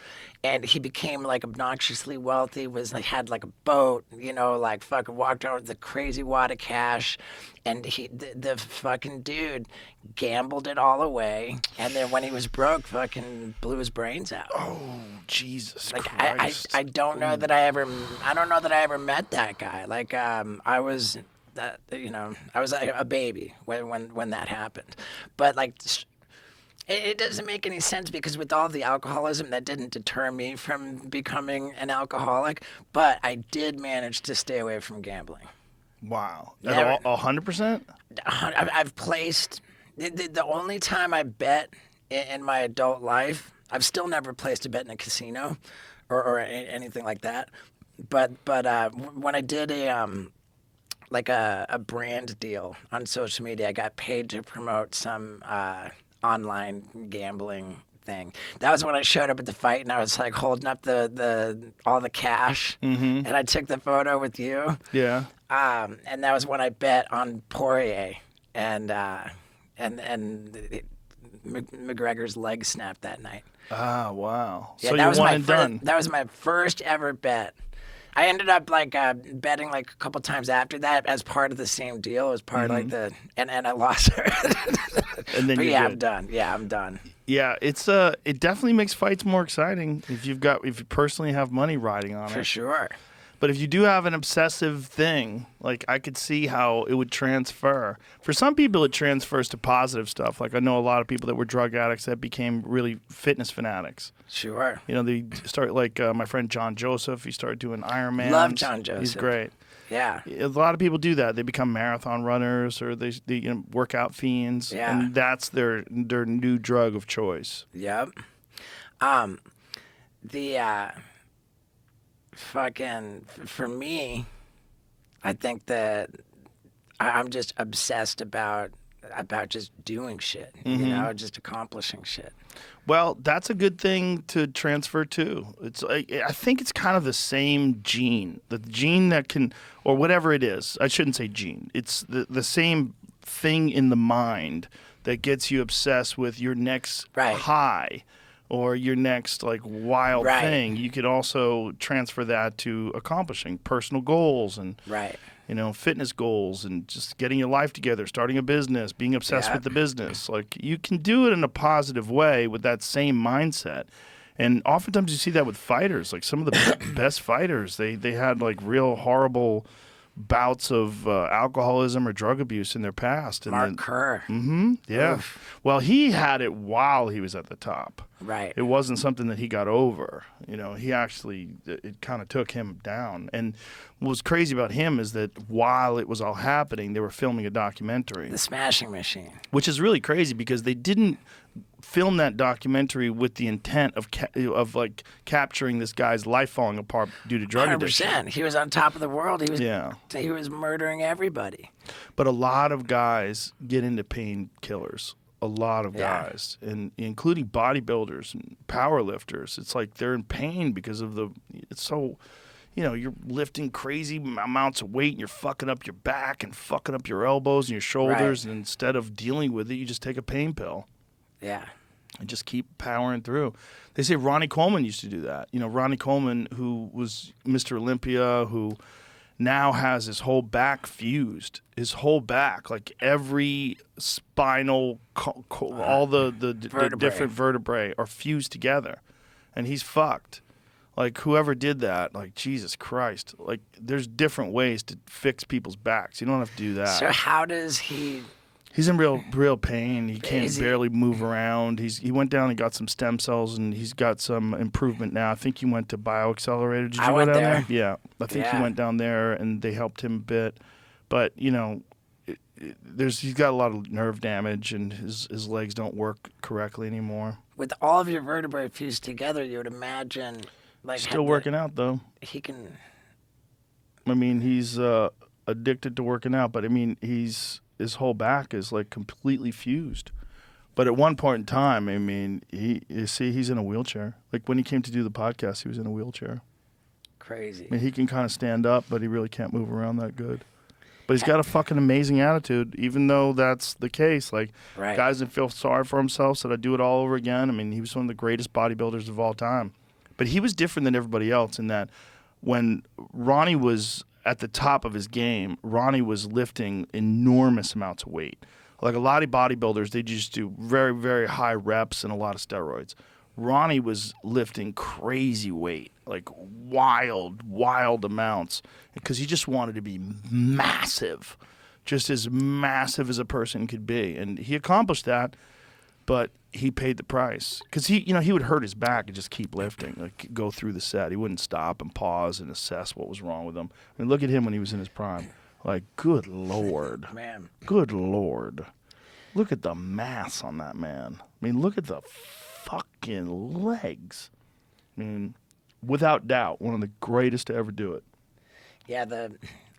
and he became like obnoxiously wealthy. Was like had like a boat, you know, like fucking walked out with a crazy wad of cash, and the fucking dude gambled it all away, and then when he was broke, fucking blew his brains out. Oh, Jesus like Christ! I don't know that I don't know that I ever met that guy. Like I was that, you know, I was a baby when that happened, but like. It doesn't make any sense because with all the alcoholism, that didn't deter me from becoming an alcoholic, but I did manage to stay away from gambling. Wow, Never- 100%. I've placed the only time I bet in my adult life. I've still never placed a bet in a casino, or anything like that. But when I did a brand deal on social media, I got paid to promote some online gambling thing. That was when I showed up at the fight and I was like holding up all the cash, and I took the photo with you. Yeah. And that was when I bet on Poirier, and McGregor's leg snapped that night. Ah, wow. Yeah, So that you was won my and done. That was my first ever bet. I ended up like betting like a couple times after that as part of the same deal, as part of like and I lost her. And then but you're yeah, good. I'm done. Yeah, I'm done. Yeah, it's it definitely makes fights more exciting if you personally have money riding on For it. sure. But if you do have an obsessive thing, like I could see how it would transfer. For some people, it transfers to positive stuff. Like I know a lot of people that were drug addicts that became really fitness fanatics. Sure. You know, they start like my friend John Joseph. He started doing Ironman. Love John Joseph. He's great. Yeah. A lot of people do that. They become marathon runners or they you know, workout fiends. Yeah. And that's their new drug of choice. Yep. Fucking for me, I think that I'm just obsessed about just doing shit, you know, just accomplishing shit. Well, that's a good thing to transfer too. It's I think it's kind of the same gene, the gene that can, or whatever it is. I shouldn't say gene. It's the same thing in the mind that gets you obsessed with your next Right. high, or your next like wild Right. thing. You could also transfer that to accomplishing personal goals and Right. fitness goals and just getting your life together, starting a business, being obsessed with the business. Like you can do it in a positive way with that same mindset. And oftentimes you see that with fighters. Like some of the best fighters, they had like real horrible bouts of alcoholism or drug abuse in their past. And Mark Kerr. yeah. Well, he had it while he was at the top. Right. It wasn't something that he got over. He actually, it kind of took him down. And what was crazy about him is that while it was all happening, they were filming a documentary, The Smashing Machine. which is really crazy because they didn't film that documentary with the intent of capturing this guy's life falling apart due to drug addiction. 100%. He was on top of the world. Yeah. He was murdering everybody. But a lot of guys get into painkillers. A lot of guys, and including bodybuilders and power lifters. It's like they're in pain because of it's so, you're lifting crazy amounts of weight and you're fucking up your back and fucking up your elbows and your shoulders. Right. And instead of dealing with it, you just take a pain pill Yeah. and just keep powering through. They say Ronnie Coleman used to do that. Ronnie Coleman, who was Mr. Olympia, who now has his whole back fused. His whole back, like every spinal, all the different vertebrae are fused together. And he's fucked. Like, whoever did that, like, Jesus Christ. Like, there's different ways to fix people's backs. You don't have to do that. So how does he... He's in real pain. He can't Is he- barely move around. He went down and got some stem cells, and he's got some improvement now. I think he went to BioAccelerator. Did you I go went down there. Yeah, I think he Yeah. went down there, and they helped him a bit. But he's got a lot of nerve damage, and his legs don't work correctly anymore. With all of your vertebrae fused together, you would imagine... like Still working out though. He can... I mean, he's addicted to working out, but I mean, his whole back is like completely fused. But at one point in time, I mean, he's in a wheelchair. Like when he came to do the podcast, he was in a wheelchair. Crazy. I mean, he can kind of stand up, but he really can't move around that good. But he's got a fucking amazing attitude, even though that's the case. Like, Right. guys that feel sorry for himself said, I'd do it all over again. I mean, he was one of the greatest bodybuilders of all time. But he was different than everybody else in that when Ronnie was at the top of his game, Ronnie was lifting enormous amounts of weight. Like a lot of bodybuilders, they just do very, very high reps and a lot of steroids. Ronnie was lifting crazy weight, like wild amounts, because he just wanted to be massive, just as massive as a person could be. And he accomplished that, but he paid the price because he would hurt his back and just keep lifting, like go through the set. He wouldn't stop and pause and assess what was wrong with him. I mean, look at him when he was in his prime. Like, good Lord. Man. Good Lord. Look at the mass on that man. I mean, look at the fucking legs. I mean, without doubt, one of the greatest to ever do it. Yeah,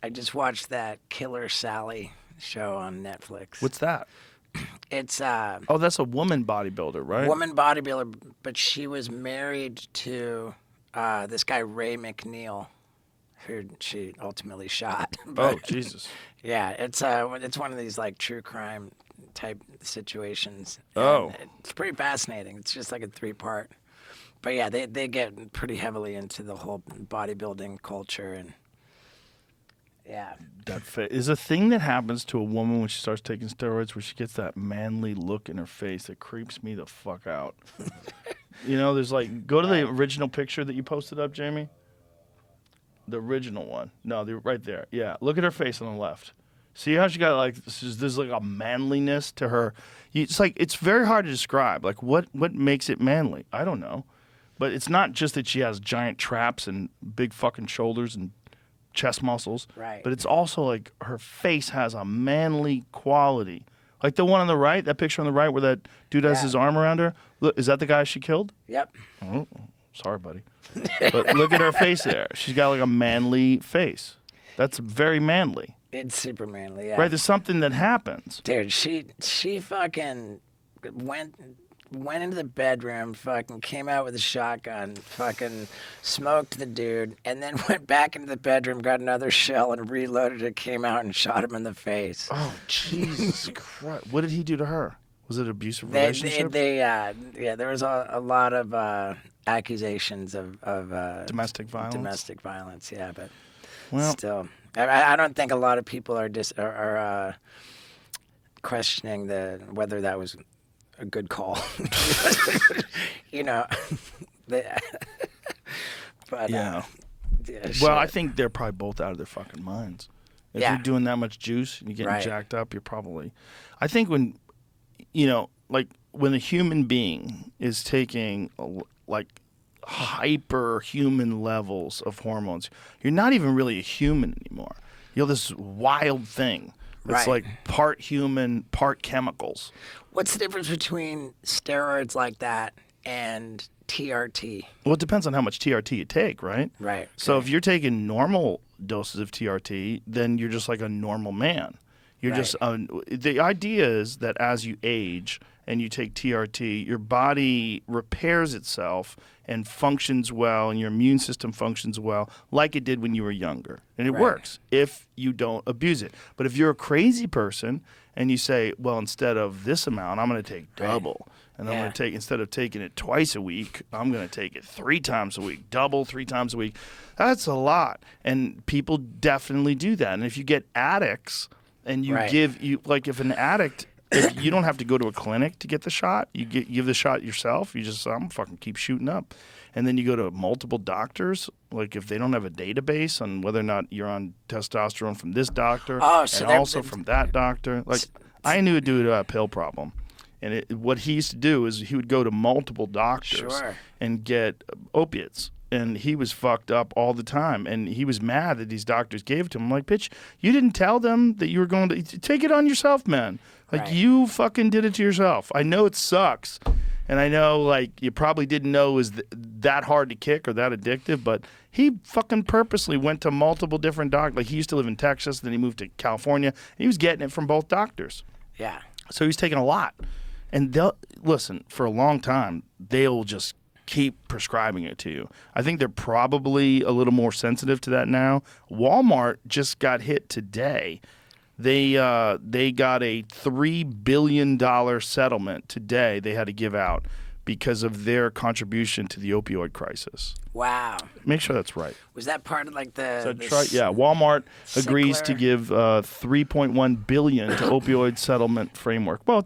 I just watched that Killer Sally show on Netflix. What's that? It's Oh, that's a woman bodybuilder, right? woman bodybuilder, but she was married to this guy Ray McNeil, who she ultimately shot. Oh, But, Jesus. yeah, it's one of these like true crime type situations. Oh. And it's pretty fascinating. It's just like a 3-part. But yeah, they get pretty heavily into the whole bodybuilding culture and yeah. That is a thing that happens to a woman when she starts taking steroids, where she gets that manly look in her face that creeps me the fuck out. There's like, go to the original picture that you posted up, Jamie. The original one. No, right there. Yeah, look at her face on the left. See how she got like there's like a manliness to her. It's like it's very hard to describe. Like what makes it manly? I don't know, but it's not just that she has giant traps and big fucking shoulders and chest muscles. Right. But it's also like her face has a manly quality. Like the one on the right, that picture on the right where that dude has his arm around her. Look, is that the guy she killed? Yep. Oh, sorry, buddy. But look at her face there. She's got like a manly face. That's very manly. It's super manly, yeah. Right? There's something that happens. Dude, she fucking went into the bedroom, fucking came out with a shotgun, fucking smoked the dude, and then went back into the bedroom, got another shell, and reloaded it, came out and shot him in the face. Oh, Jesus Christ. What did he do to her? Was it an abusive They, relationship? there was a lot of accusations of Domestic violence? Domestic violence, yeah, but Well, still, I don't think a lot of people are questioning whether that was a good call. You know, but yeah. yeah, Well, shit. I think they're probably both out of their fucking minds. If Yeah. you're doing that much juice and you're getting Right. jacked up, you're probably. I think when, like when a human being is taking like hyper human levels of hormones, you're not even really a human anymore. You're this wild thing. It's Right. like part human, part chemicals. What's the difference between steroids like that and TRT? Well, it depends on how much TRT you take, right? Right. So okay. if you're taking normal doses of TRT, then you're just like a normal man. You're Right. just the idea is that as you age and you take TRT, your body repairs itself and functions well, and your immune system functions well, like it did when you were younger. And it Right. works if you don't abuse it. But if you're a crazy person and you say, well, instead of this amount, I'm going to take double. And I'm Yeah. going to take, instead of taking it twice a week, I'm going to take it 3 times a week, double 3 times a week. That's a lot. And people definitely do that. And if you get addicts and you Right. if an addict, if you don't have to go to a clinic to get the shot, you give the shot yourself. You just, I'm fucking keep shooting up. And then you go to multiple doctors, like if they don't have a database on whether or not you're on testosterone from this doctor Oh, so and they're- also from that doctor. Like I knew a dude who had a pill problem. And what he used to do is he would go to multiple doctors Sure. and get opiates. And he was fucked up all the time. And he was mad that these doctors gave it to him. I'm like, bitch, you didn't tell them that you were going to take it on yourself, man. Like, Right. you fucking did it to yourself. I know it sucks. And I know, like, you probably didn't know it was that hard to kick or that addictive. But he fucking purposely went to multiple different doctors. Like, he used to live in Texas. Then he moved to California. And he was getting it from both doctors. Yeah. So he's taking a lot. And they'll listen, for a long time, they'll just keep prescribing it to you. I think they're probably a little more sensitive to that now. Walmart just got hit today. They got a $3 billion settlement today they had to give out because of their contribution to the opioid crisis. Wow. Make sure that's right. Was that part of like the? So the Walmart agrees to Sickler? give $3.1 billion to opioid settlement framework. Well,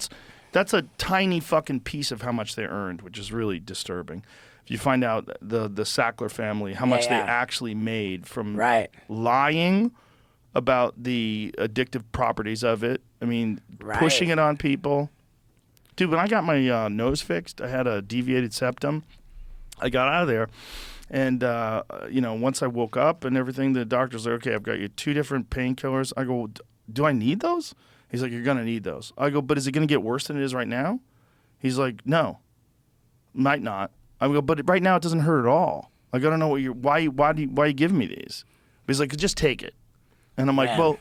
that's a tiny fucking piece of how much they earned, which is really disturbing. If you find out the Sackler family, how much they yeah. actually made from Right. lying about the addictive properties of it. I mean, Right. pushing it on people. Dude, when I got my nose fixed, I had a deviated septum. I got out of there. And, once I woke up and everything, the doctor's like, okay, I've got you 2 different painkillers. I go, do I need those? He's like, you're going to need those. I go, but is it going to get worse than it is right now? He's like, no, might not. I go, but right now it doesn't hurt at all. Like, I don't know why are you giving me these? But he's like, just take it. And I'm like, Man. well,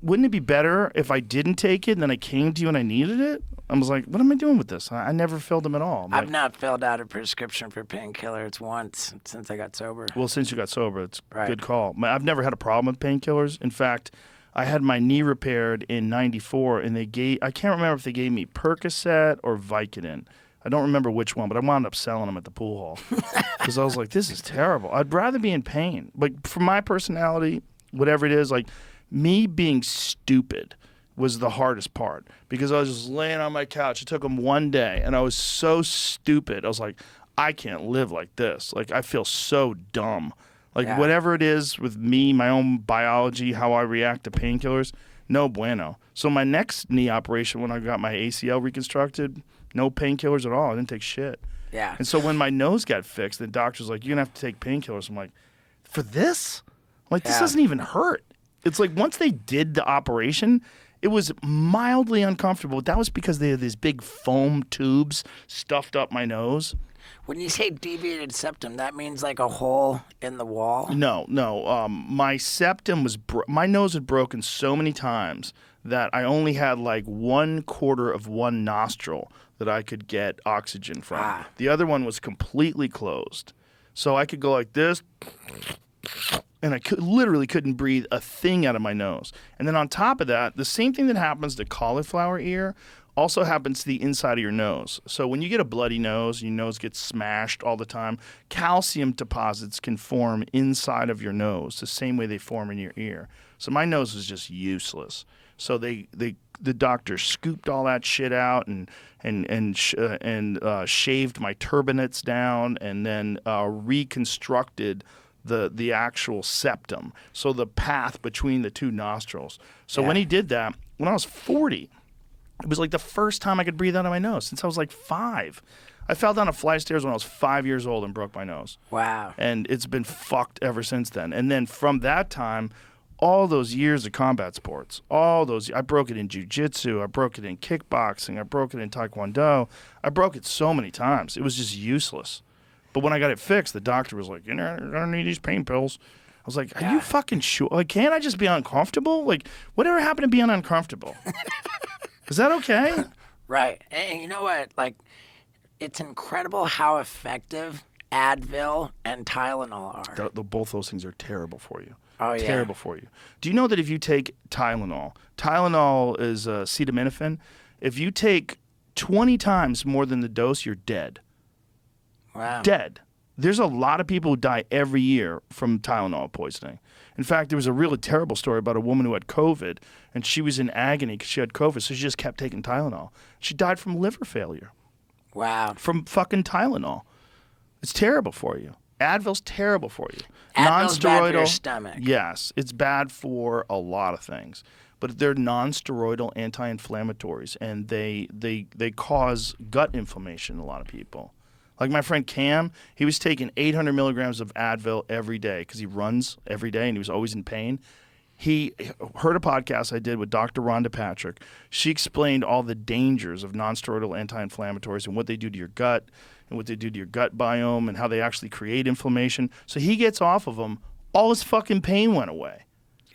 wouldn't it be better if I didn't take it and then I came to you and I needed it? I was like, what am I doing with this? I never filled them at all. I'm I've like, not filled out a prescription for painkillers once since I got sober. well, since you got sober, it's a Right. good call. I've never had a problem with painkillers. In fact, I had my knee repaired in '94, and I can't remember if they gave me Percocet or Vicodin. I don't remember which one, but I wound up selling them at the pool hall because I was like, this is terrible. I'd rather be in pain. Like, for my personality, whatever it is, like, me being stupid was the hardest part because I was just laying on my couch. It took them one day, and I was so stupid. I was like, I can't live like this. Like, I feel so dumb. Like, Yeah. whatever it is with me, my own biology, how I react to painkillers, no bueno. So my next knee operation, when I got my ACL reconstructed, no painkillers at all. I didn't take shit. Yeah. And so when my nose got fixed, the doctor's like, you're going to have to take painkillers. I'm like, for this? I'm like, this Yeah. doesn't even hurt. It's like once they did the operation, it was mildly uncomfortable. That was because they had these big foam tubes stuffed up my nose. When you say deviated septum, that means like a hole in the wall? No. My septum was my nose had broken so many times that I only had like 1/4 of one nostril that I could get oxygen from. Ah. The other one was completely closed. So I could go like this, and I literally couldn't breathe a thing out of my nose. And then on top of that, the same thing that happens to cauliflower ear also happens to the inside of your nose. So when you get a bloody nose, your nose gets smashed all the time, calcium deposits can form inside of your nose the same way they form in your ear. So my nose was just useless. So the doctor scooped all that shit out and shaved my turbinates down and then reconstructed the actual septum, so the path between the two nostrils. So when he did that, when I was 40, it was like the first time I could breathe out of my nose since I was like 5. I fell down a flight of stairs when I was 5 years old and broke my nose. Wow. And it's been fucked ever since then. And then from that time, all those years of combat sports, I broke it in jiu-jitsu, I broke it in kickboxing, I broke it in taekwondo. I broke it so many times. It was just useless. But when I got it fixed, the doctor was like, you're gonna need these pain pills. I was like, are you fucking sure? Like, can't I just be uncomfortable? Like, whatever happened to being uncomfortable? Is that okay? Right. And you know what? Like, it's incredible how effective Advil and Tylenol are. Both those things are terrible for you. Oh, yeah. Terrible for you. Do you know that if you take Tylenol is acetaminophen. If you take 20 times more than the dose, you're dead. Wow. Dead. There's a lot of people who die every year from Tylenol poisoning. In fact, there was a really terrible story about a woman who had COVID, and she was in agony because she had COVID, so she just kept taking Tylenol. She died from liver failure. Wow. From fucking Tylenol. It's terrible for you. Advil's terrible for you. Advil's bad for your stomach. Yes, it's bad for a lot of things. But they're non-steroidal anti-inflammatories, and they cause gut inflammation in a lot of people. Like my friend Cam, he was taking 800 milligrams of Advil every day because he runs every day and he was always in pain. He heard a podcast I did with Dr. Rhonda Patrick. She explained all the dangers of non-steroidal anti-inflammatories and what they do to your gut and what they do to your gut biome and how they actually create inflammation. So he gets off of them, all his fucking pain went away.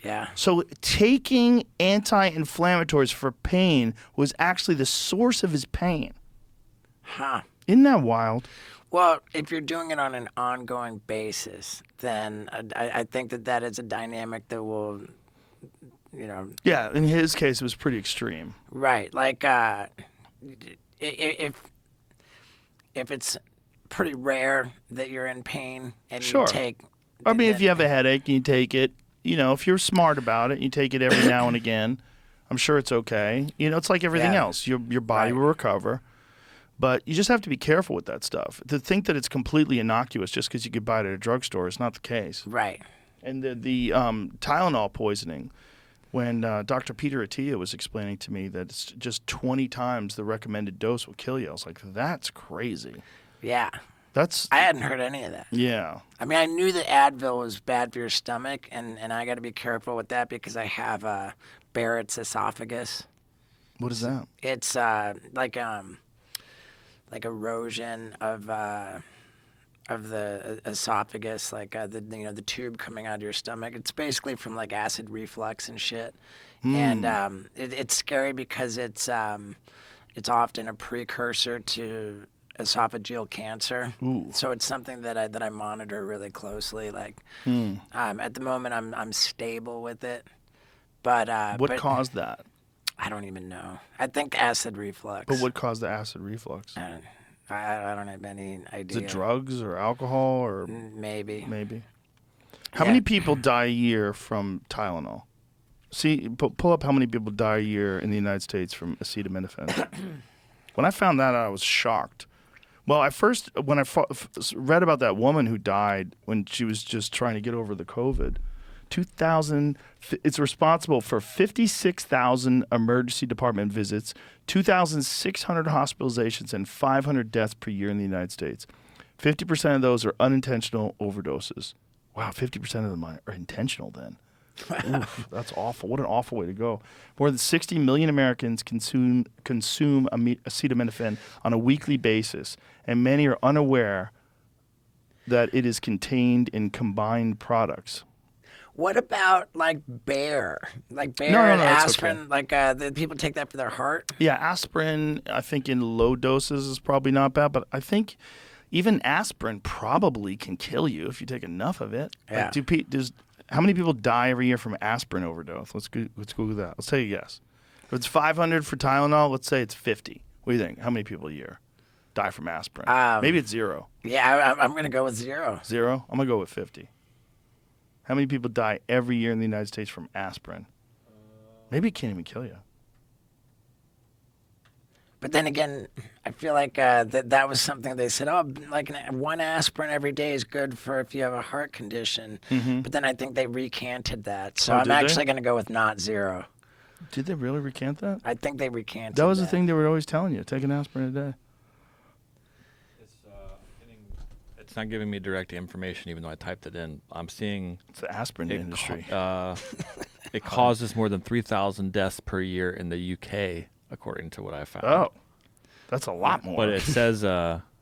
Yeah. So taking anti-inflammatories for pain was actually the source of his pain. Huh. Isn't that wild? Well, if you're doing it on an ongoing basis, then I think that is a dynamic that will, Yeah, in his case, it was pretty extreme. Right. Like, if it's pretty rare that you're in pain and Sure. you take... I mean, if you have a headache and you take it, if you're smart about it, you take it every now and again, I'm sure it's okay. It's like everything else. Your body will recover. But you just have to be careful with that stuff. To think that it's completely innocuous just because you could buy it at a drugstore is not the case. Right. And the Tylenol poisoning, when Dr. Peter Attia was explaining to me that it's just 20 times the recommended dose will kill you, I was like, that's crazy. Yeah. I hadn't heard any of that. Yeah. I mean, I knew that Advil was bad for your stomach, and I got to be careful with that because I have Barrett's esophagus. What is that? It's like erosion of the esophagus, like the tube coming out of your stomach. It's basically from like acid reflux and shit. And it's scary because it's often a precursor to esophageal cancer. Ooh. So it's something that I monitor really closely. Like at the moment I'm stable with it, but what caused that? I don't even know. I think acid reflux. But what caused the acid reflux? I don't have any idea. Is it drugs or alcohol or maybe? How many people die a year from Tylenol? See, pull up how many people die a year in the United States from acetaminophen. When I found that out, I was shocked. Well, when I read about that woman who died when she was just trying to get over the COVID, it's responsible for 56,000 emergency department visits, 2,600 hospitalizations, and 500 deaths per year in the United States. 50% of those are unintentional overdoses. Wow, 50% of them are intentional then. Oof, that's awful. What an awful way to go. More than 60 million Americans consume acetaminophen on a weekly basis, and many are unaware that it is contained in combined products. What about like Bayer? Like Bayer No, and that's aspirin? okay. Like the people take that for their heart? Yeah, aspirin, I think in low doses is probably not bad, but I think even aspirin probably can kill you if you take enough of it. Yeah. Like, how many people die every year from aspirin overdose? Let's Google that. Let's take a guess. If it's 500 for Tylenol, let's say it's 50. What do you think? How many people a year die from aspirin? Maybe it's 0. Yeah, I'm going to go with 0. 0? I'm going to go with 50. How many people die every year in the United States from aspirin? Maybe it can't even kill you. But then again, I feel like that was something they said, like one aspirin every day is good for if you have a heart condition. But then I think they recanted that. So I'm actually going to go with not 0. Did they really recant that? I think they recanted That was the thing they were always telling you. Take an aspirin a day. It's not giving me direct information, even though I typed it in. I'm seeing It's the aspirin industry. it causes more than 3,000 deaths per year in the UK, according to what I found. Oh, that's a lot more. But it says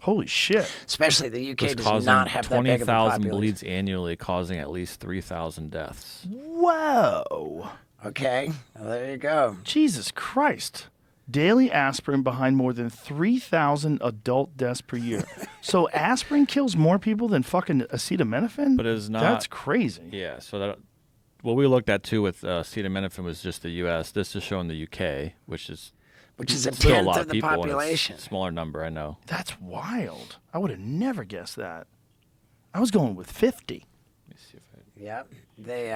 Holy shit. Especially the UK it's does causing not have that big of a 20,000 population. bleeds annually, causing at least 3,000 deaths. Whoa. Okay, well, there you go. Jesus Christ. Daily aspirin behind more than 3,000 adult deaths per year. So aspirin kills more people than fucking acetaminophen? But it's not. That's crazy. Yeah, so that what we looked at too with acetaminophen was just the U.S. This is showing the U.K., which is a still a tenth lot of of the people, and it's population. a smaller number, I know. That's wild. I would have never guessed that. I was going with 50. Let me see if I... Yep, they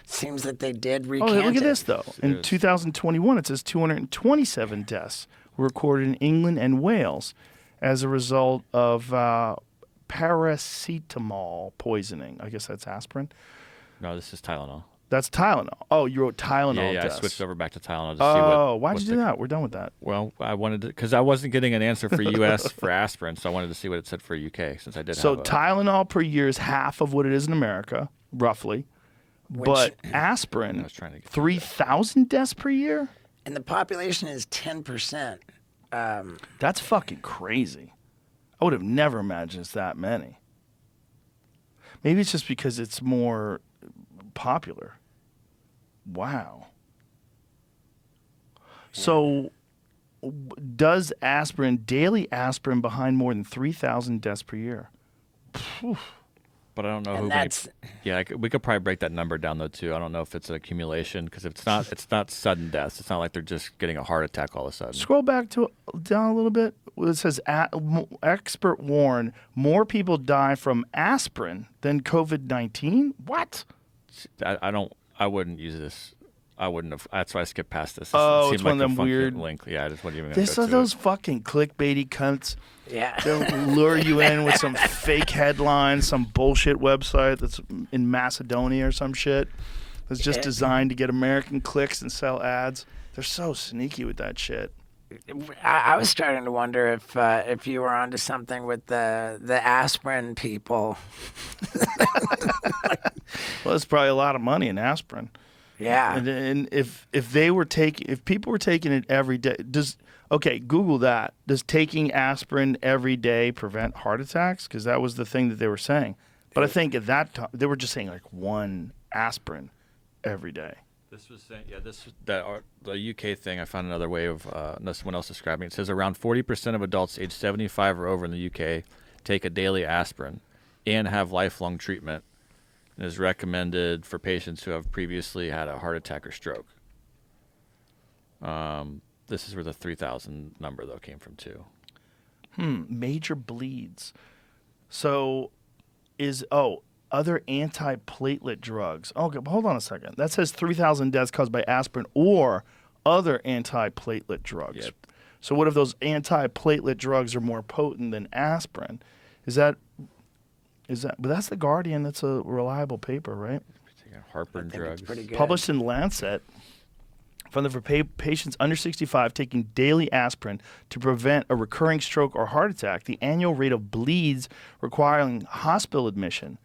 seems that they did Oh, recant look at it. this, though. In Yes. 2021, it says 227 deaths were recorded in England and Wales as a result of paracetamol poisoning. I guess that's aspirin. No, this is Tylenol. That's Tylenol. Oh, you wrote Tylenol Yeah, deaths. I switched over back to Tylenol to see what... Oh, why'd what you do that? We're done with that. Well, I wanted to... Because I wasn't getting an answer for U.S. for aspirin, so I wanted to see what it said for U.K., since I did So have a... Tylenol per year is half of what it is in America, roughly. But aspirin, I was trying to get 3,000 deaths per year? And the population is 10%. That's fucking crazy. I would have never imagined it's that many. Maybe it's just because it's more popular. Wow. So does daily aspirin behind more than 3,000 deaths per year? Phew. But I don't know And who that's- Yeah, we could probably break that number down, though, too. I don't know if it's an accumulation, because it's not sudden deaths. It's not like they're just getting a heart attack all of a sudden. Scroll back down a little bit. It says, expert warn, more people die from aspirin than COVID-19? What? I wouldn't use this. I wouldn't have. That's why I skipped past this. Oh, seemed it's one of like a them funky weird- link. Yeah, I just wasn't even. This are those fucking clickbaity cunts. Yeah. They'll lure you in with some fake headline, some bullshit website that's in Macedonia or some shit that's just Yeah. designed to get American clicks and sell ads. They're so sneaky with that shit. I was starting to wonder if you were onto something with the aspirin people. Well, it's probably a lot of money in aspirin. Yeah. And if people were taking it every day, Google that. Does taking aspirin every day prevent heart attacks? Because that was the thing that they were saying. But I think at that time they were just saying like one aspirin every day. This was saying, the UK thing. I found another way of someone else describing it. It says around 40% of adults aged 75 or over in the UK take a daily aspirin and have lifelong treatment. And is recommended for patients who have previously had a heart attack or stroke. This is where the 3,000 number though came from too. Major bleeds. So other antiplatelet drugs. Okay, hold on a second. That says 3,000 deaths caused by aspirin or other antiplatelet drugs. Yep. So what if those antiplatelet drugs are more potent than aspirin? But that's the Guardian. That's a reliable paper, right? Heartburn I think drugs. it's pretty good. Published in Lancet. Found that for patients under 65 taking daily aspirin to prevent a recurring stroke or heart attack, the annual rate of bleeds requiring hospital admission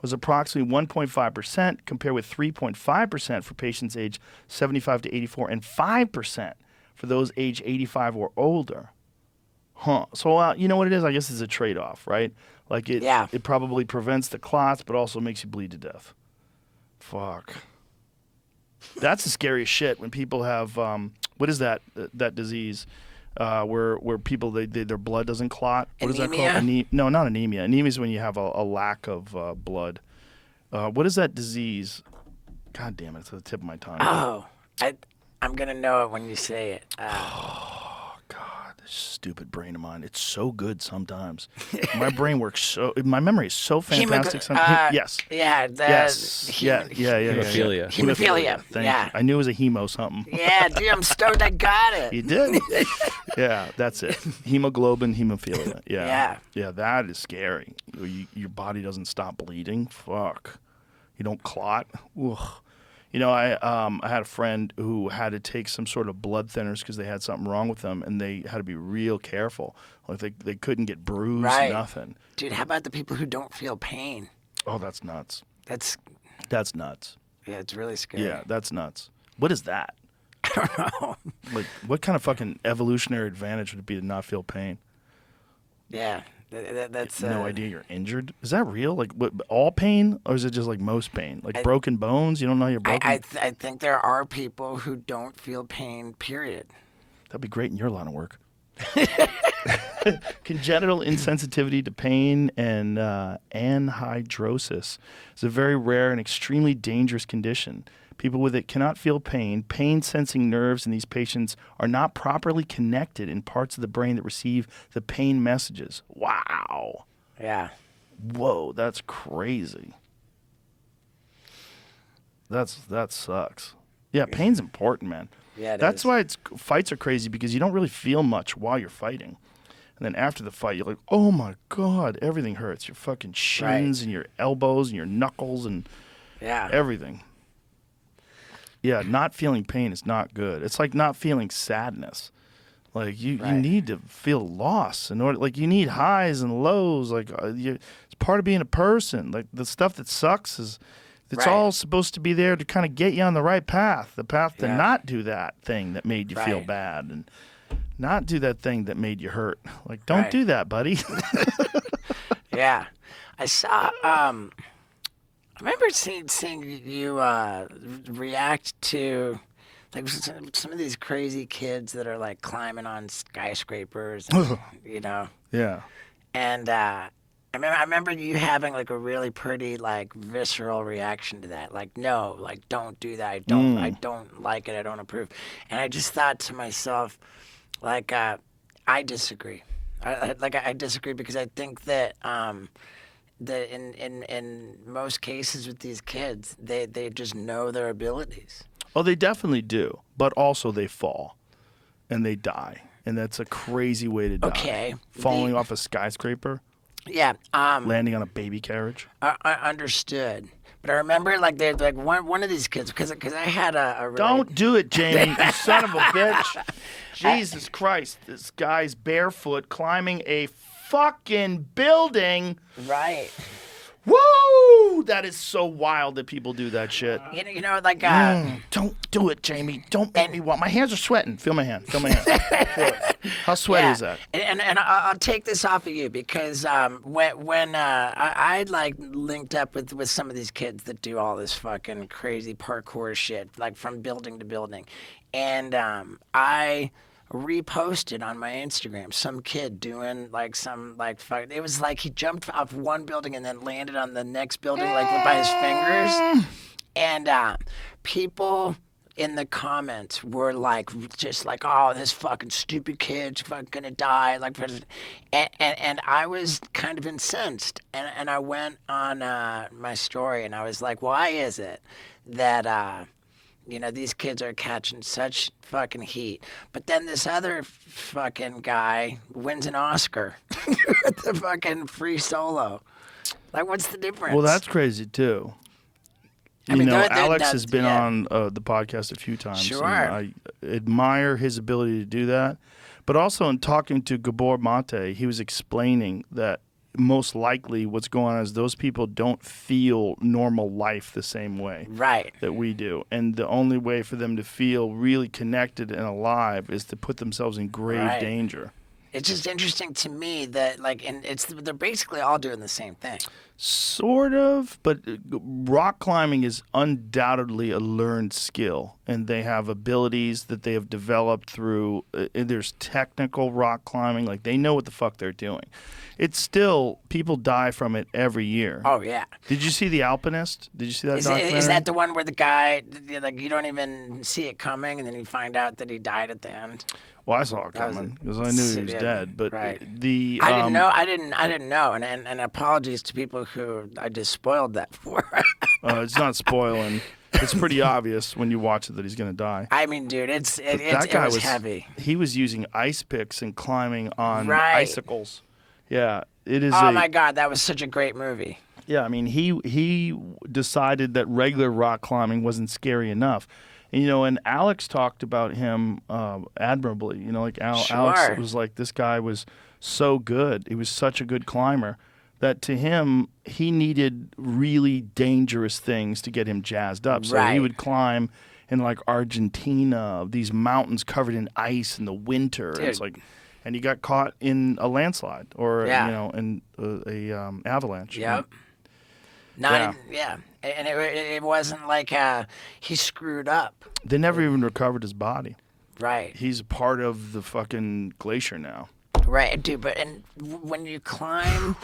was approximately 1.5%, compared with 3.5% for patients aged 75 to 84 and 5% for those aged 85 or older. So you know what it is? I guess it's a trade-off, right? Like it probably prevents the clots, but also makes you bleed to death. Fuck. That's the scariest shit when people have what is that disease where people their blood doesn't clot? What is that called? No, not anemia. Anemia is when you have a lack of blood. What is that disease? God damn it! It's at the tip of my tongue. Oh, I'm gonna know it when you say it. God, this stupid brain of mine. It's so good sometimes. My brain works so. My memory is so fantastic. Yes. Yeah. Yes. Yeah. Hemophilia. Hemophilia. Thank Yeah. you. I knew it was a hemo something. Yeah, dude, I'm stoked I got it. You did? Yeah, that's it. Hemoglobin, hemophilia. Yeah. Yeah. Yeah, that is scary. Your body doesn't stop bleeding. Fuck. You don't clot. Ugh. You know, I had a friend who had to take some sort of blood thinners because they had something wrong with them, and they had to be real careful. Like they couldn't get bruised, Right. nothing. Dude, how about the people who don't feel pain? Oh, that's nuts. That's nuts. yeah, it's really scary. Yeah, that's nuts. What is that? I don't know. Like, what kind of fucking evolutionary advantage would it be to not feel pain? Yeah, that's No idea you're injured. Is that real? Like, what, all pain, or is it just like most pain? Like broken bones? You don't know you're broken? I think there are people who don't feel pain. Period. That'd be great in your line of work. Congenital insensitivity to pain and anhidrosis is a very rare and extremely dangerous condition. People with it cannot feel pain. Pain-sensing nerves in these patients are not properly connected in parts of the brain that receive the pain messages. Wow. Yeah. Whoa, that's crazy. That sucks. Yeah, pain's important, man. Yeah, it That's is. why fights are crazy, because you don't really feel much while you're fighting. And then after the fight, you're like, oh my God, everything hurts. Your fucking shins and your elbows and your knuckles and Yeah. everything. Yeah, not feeling pain is not good. It's like not feeling sadness. Like you need to feel loss in order. Like you need highs and lows. Like it's part of being a person. Like the stuff that sucks is, it's all supposed to be there to kind of get you on the right path. The path to not do that thing that made you feel bad and not do that thing that made you hurt. Like don't do that, buddy. Yeah. I saw. I remember seeing you react to like some of these crazy kids that are like climbing on skyscrapers, you know. Yeah. And I remember you having like a really pretty like visceral reaction to that. Like, no, like don't do that. I don't like it. I don't approve. And I just thought to myself, like, I disagree. I disagree because I think that that in most cases with these kids, they just know their abilities. Oh, they definitely do, but also they fall and they die, and that's a crazy way to die. Okay. Falling off a skyscraper, Yeah. landing on a baby carriage. I understood. But I remember like they like one of these kids because I had a really, Don't do it, Jamie, you son of a bitch. Jesus Christ, this guy's barefoot climbing a fucking building. right. Woo! That is so wild that people do that shit. You know like Don't do it, Jamie. Don't make me want. My hands are sweating. Feel my hand. Feel it. How sweaty is that? And I'll take this off of you because when I like linked up with some of these kids that do all this fucking crazy parkour shit, like from building to building, and I reposted on my Instagram some kid doing like some like fuck. It was like he jumped off one building and then landed on the next building like by his fingers, and people in the comments were like, just like, oh, this fucking stupid kid's fucking gonna die. Like, and I was kind of incensed. And I went on my story and I was like, why is it that, you know, these kids are catching such fucking heat? But then this other fucking guy wins an Oscar with the fucking free solo. Like, what's the difference? Well, that's crazy too. I mean, Alex has been on the podcast a few times. Sure. And I admire his ability to do that. But also in talking to Gabor Mate, he was explaining that most likely what's going on is those people don't feel normal life the same way that we do. And the only way for them to feel really connected and alive is to put themselves in grave danger. It's just interesting to me that and they're basically all doing the same thing. Sort of, but rock climbing is undoubtedly a learned skill, and they have abilities that they have developed through. There's technical rock climbing, like they know what the fuck they're doing. It's still, people die from it every year. Oh yeah. Did you see The Alpinist? Did you see that documentary? Is that the one where the guy you don't even see it coming, and then you find out that he died at the end? Well, I saw it coming because I knew he was dead. But right. the I didn't know. I didn't know. And apologies to people who I just spoiled that for. It's not spoiling. It's pretty obvious when you watch it that he's going to die. I mean, dude, it was heavy. He was using ice picks and climbing on Right. icicles. Yeah, it is. Oh my God, that was such a great movie. Yeah, I mean, he decided that regular rock climbing wasn't scary enough. And, and Alex talked about him admirably. Alex was like, this guy was so good. He was such a good climber that to him, he needed really dangerous things to get him jazzed up. So he would climb in like Argentina, these mountains covered in ice in the winter. Dude. It's like, and he got caught in a landslide or in a avalanche. Yep. And it wasn't like he screwed up. They never even recovered his body. Right. He's part of the fucking glacier now. Right, dude. And when you climb,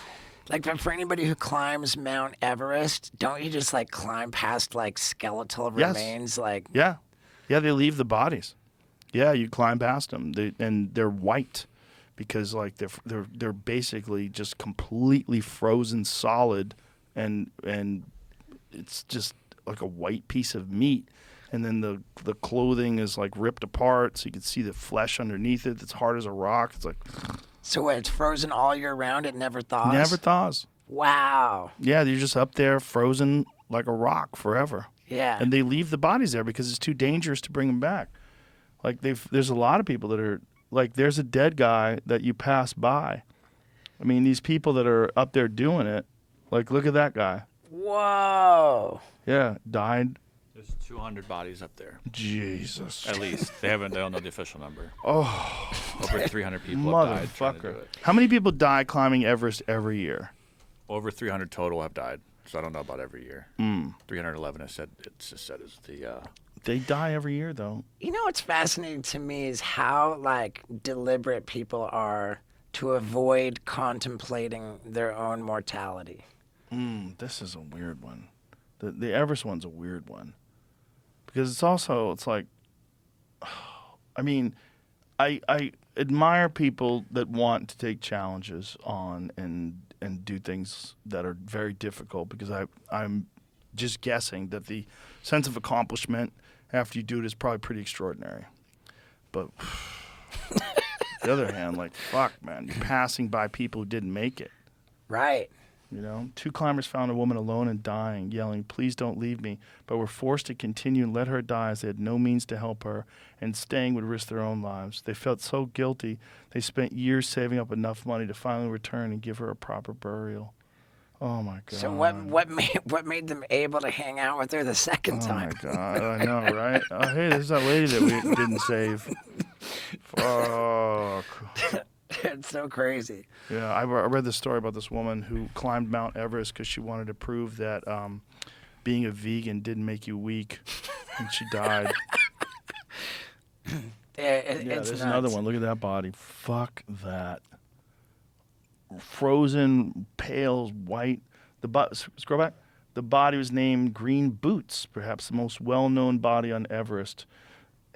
for anybody who climbs Mount Everest, don't you just climb past skeletal remains? Yeah, they leave the bodies. Yeah, you climb past them, and they're white because they're basically just completely frozen solid, and it's just like a white piece of meat. And then the clothing is ripped apart, so you can see the flesh underneath it. It's hard as a rock. It's like, so what, it's frozen all year round. It never thaws. Never thaws. Wow. Yeah, you're just up there frozen like a rock forever. Yeah. And they leave the bodies there because it's too dangerous to bring them back. There's a lot of people that are there's a dead guy that you pass by. I mean, these people that are up there doing it, look at that guy. Whoa. Yeah, died. There's 200 bodies up there. Jesus. At least. They don't know the official number. Oh. Over 300 people have died trying to do Motherfucker. it. How many people die climbing Everest every year? Over 300 total have died. So I don't know about every year. 311 is said is the They die every year, though. You know what's fascinating to me is how deliberate people are to avoid contemplating their own mortality. This is a weird one. The Everest one's a weird one. Because it's like, I mean, I admire people that want to take challenges on and do things that are very difficult, because I'm just guessing that the sense of accomplishment after you do it is probably pretty extraordinary. But on the other hand, fuck, man, you're passing by people who didn't make it. Right. 2 climbers found a woman alone and dying, yelling, "Please don't leave me," but were forced to continue and let her die as they had no means to help her, and staying would risk their own lives. They felt so guilty, they spent years saving up enough money to finally return and give her a proper burial. Oh, my God. So what made them able to hang out with her the second time? Oh, my God. I know, right? Oh, hey, there's that lady that we didn't save. Fuck. It's so crazy. Yeah, I read this story about this woman who climbed Mount Everest because she wanted to prove that being a vegan didn't make you weak, and she died. It's there's nuts. another one. Look at that body. Fuck that. Frozen, pale, white. Scroll back. The body was named Green Boots, perhaps the most well-known body on Everest.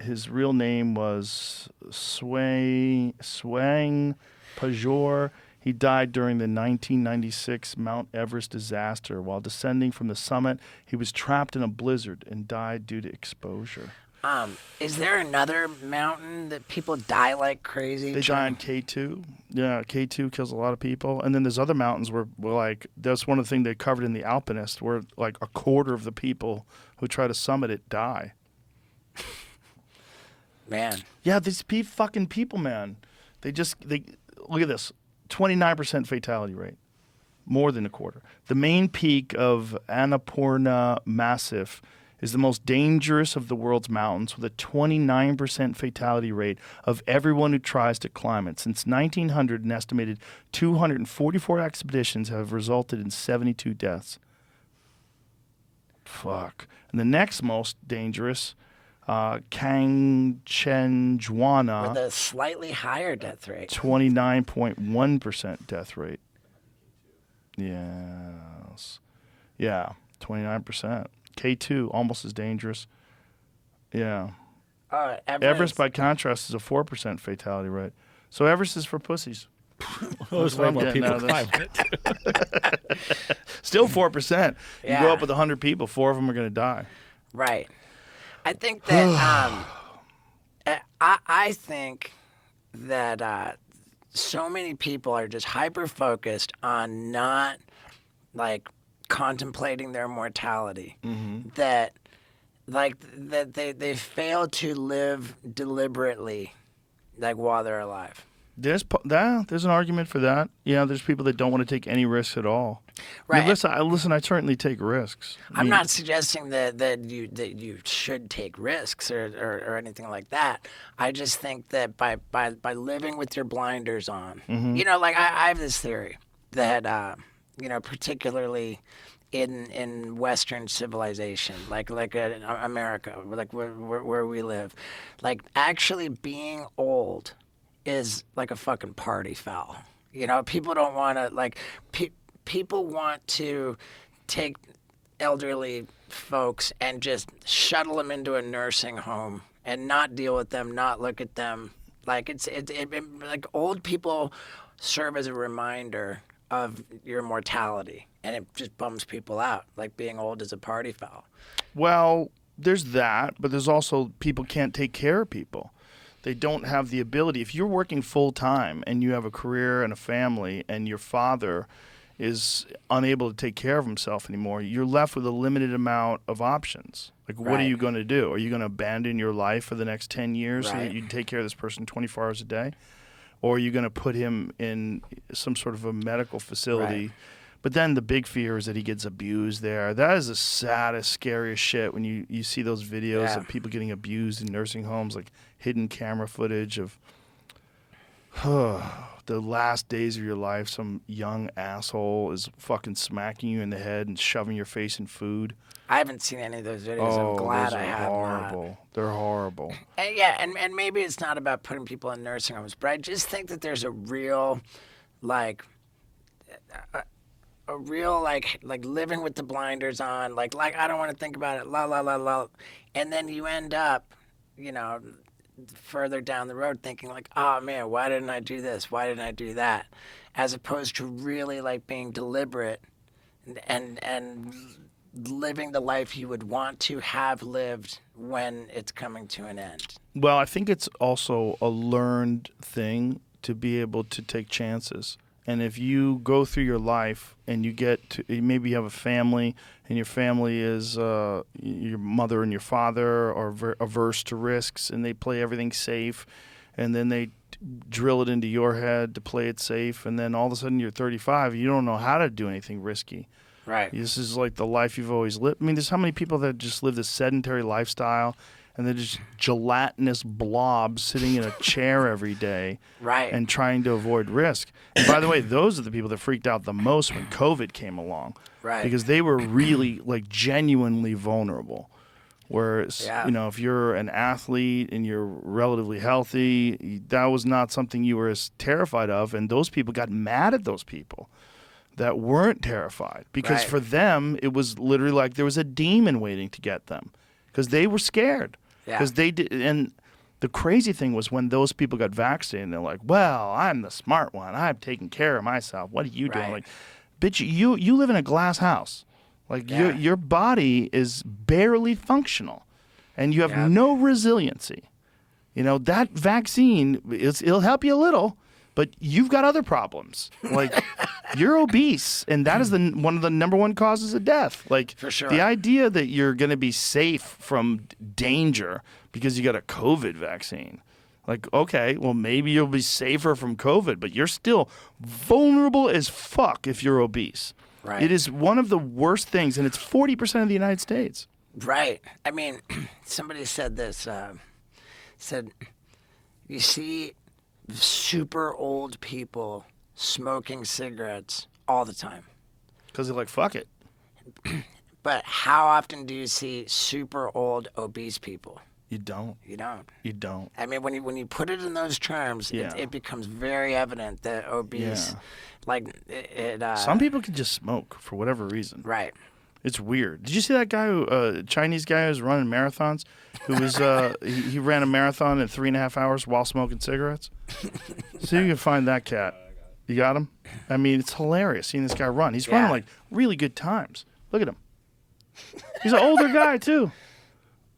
His real name was Swang Pajor. He died during the 1996 Mount Everest disaster. While descending from the summit, he was trapped in a blizzard and died due to exposure. Is there another mountain that people die like crazy? They die on K2. Yeah, K2 kills a lot of people. And then there's other mountains where that's one of the things they covered in The Alpinist, where a quarter of the people who try to summit it die. Man. Yeah, these fucking people, man. They look at this. 29% fatality rate. More than a quarter. The main peak of Annapurna Massif is the most dangerous of the world's mountains with a 29% fatality rate of everyone who tries to climb it. Since 1900, an estimated 244 expeditions have resulted in 72 deaths. Fuck. And the next most dangerous, Kangchenjunga, With a slightly higher death rate. 29.1% death rate. Yes. Yeah, 29%. K2, almost as dangerous. Yeah. Everest, by contrast, is a 4% fatality rate. So Everest is for pussies. There's way more people climbing it. Still 4%. You go Yeah. up with 100 people, 4 of them are going to die. Right. I think that I think that so many people are just hyper focused on not like contemplating their mortality that they fail to live deliberately like while they're alive. There's an argument for that. Yeah, there's people that don't want to take any risks at all. Right. I mean, listen, I certainly take risks. I'm not suggesting that you should take risks or anything like that. I just think that by living with your blinders on, you know, like I have this theory that you know, particularly in Western civilization, like America, like where we live, like actually being old is like a fucking party foul. You know, people don't want to like. People want to take elderly folks and just shuttle them into a nursing home and not deal with them, not look at them. Like like old people serve as a reminder of your mortality, and it just bums people out. Like being old is a party foul. Well, there's that, but there's also people can't take care of people. They don't have the ability. If you're working full time and you have a career and a family and your father is unable to take care of himself anymore, you're left with a limited amount of options. Like, what are you going to do? Are you going to abandon your life for the next 10 years so that you take care of this person 24 hours a day? Or are you going to put him in some sort of a medical facility? Right. But then the big fear is that he gets abused there. That is the saddest, scariest shit when you see those videos of people getting abused in nursing homes, like hidden camera footage of the last days of your life. Some young asshole is fucking smacking you in the head and shoving your face in food. I haven't seen any of those videos. I'm glad I have horrible. not. They're horrible. And yeah, and maybe it's not about putting people in nursing homes, but I just think that there's a real, like living with the blinders on, like I don't want to think about it, la la la la, and then you end up, you know, further down the road thinking like, oh man, why didn't I do this? Why didn't I do that? As opposed to really like being deliberate and living the life you would want to have lived when it's coming to an end. Well, I think it's also a learned thing to be able to take chances. And if you go through your life and you get to, maybe you have a family and your family is your mother and your father are averse to risks and they play everything safe, and then they drill it into your head to play it safe, and then all of a sudden you're 35, you don't know how to do anything risky. Right. This is like the life you've always lived. I mean, there's how many people that just live this sedentary lifestyle and they're just gelatinous blobs sitting in a chair every day and trying to avoid risk. And by the way, those are the people that freaked out the most when COVID came along. Right. Because they were really, like, genuinely vulnerable. Whereas, you know, if you're an athlete and you're relatively healthy, that was not something you were as terrified of. And those people got mad at those people that weren't terrified. Because for them, it was literally like there was a demon waiting to get them. Because they were scared. Because they did, and the crazy thing was when those people got vaccinated, they're like, "Well, I'm the smart one. I'm taking care of myself. What are you doing?" Like, bitch, you live in a glass house. Like your body is barely functional, and you have no resiliency. You know that vaccine it'll help you a little, but you've got other problems. Like you're obese, and that is one of the number one causes of death. Like for sure. The idea that you're going to be safe from danger because you got a COVID vaccine. Like, okay, well, maybe you'll be safer from COVID, but you're still vulnerable as fuck if you're obese. Right. It is one of the worst things, and it's 40% of the United States. Right. I mean, somebody said this. Said, you see super old people smoking cigarettes all the time. Because they're like, fuck it. But how often do you see super old obese people? You don't. You don't. You don't. I mean, when you put it in those terms, Yeah. it becomes very evident that obese, Yeah. like it. Some people can just smoke for whatever reason. Right. It's weird. Did you see that guy who, Chinese guy who's running marathons? Who was, he ran a marathon in 3.5 hours while smoking cigarettes? See if you can find that cat. You got him? I mean, it's hilarious seeing this guy run. He's running like really good times. Look at him. He's an older guy too.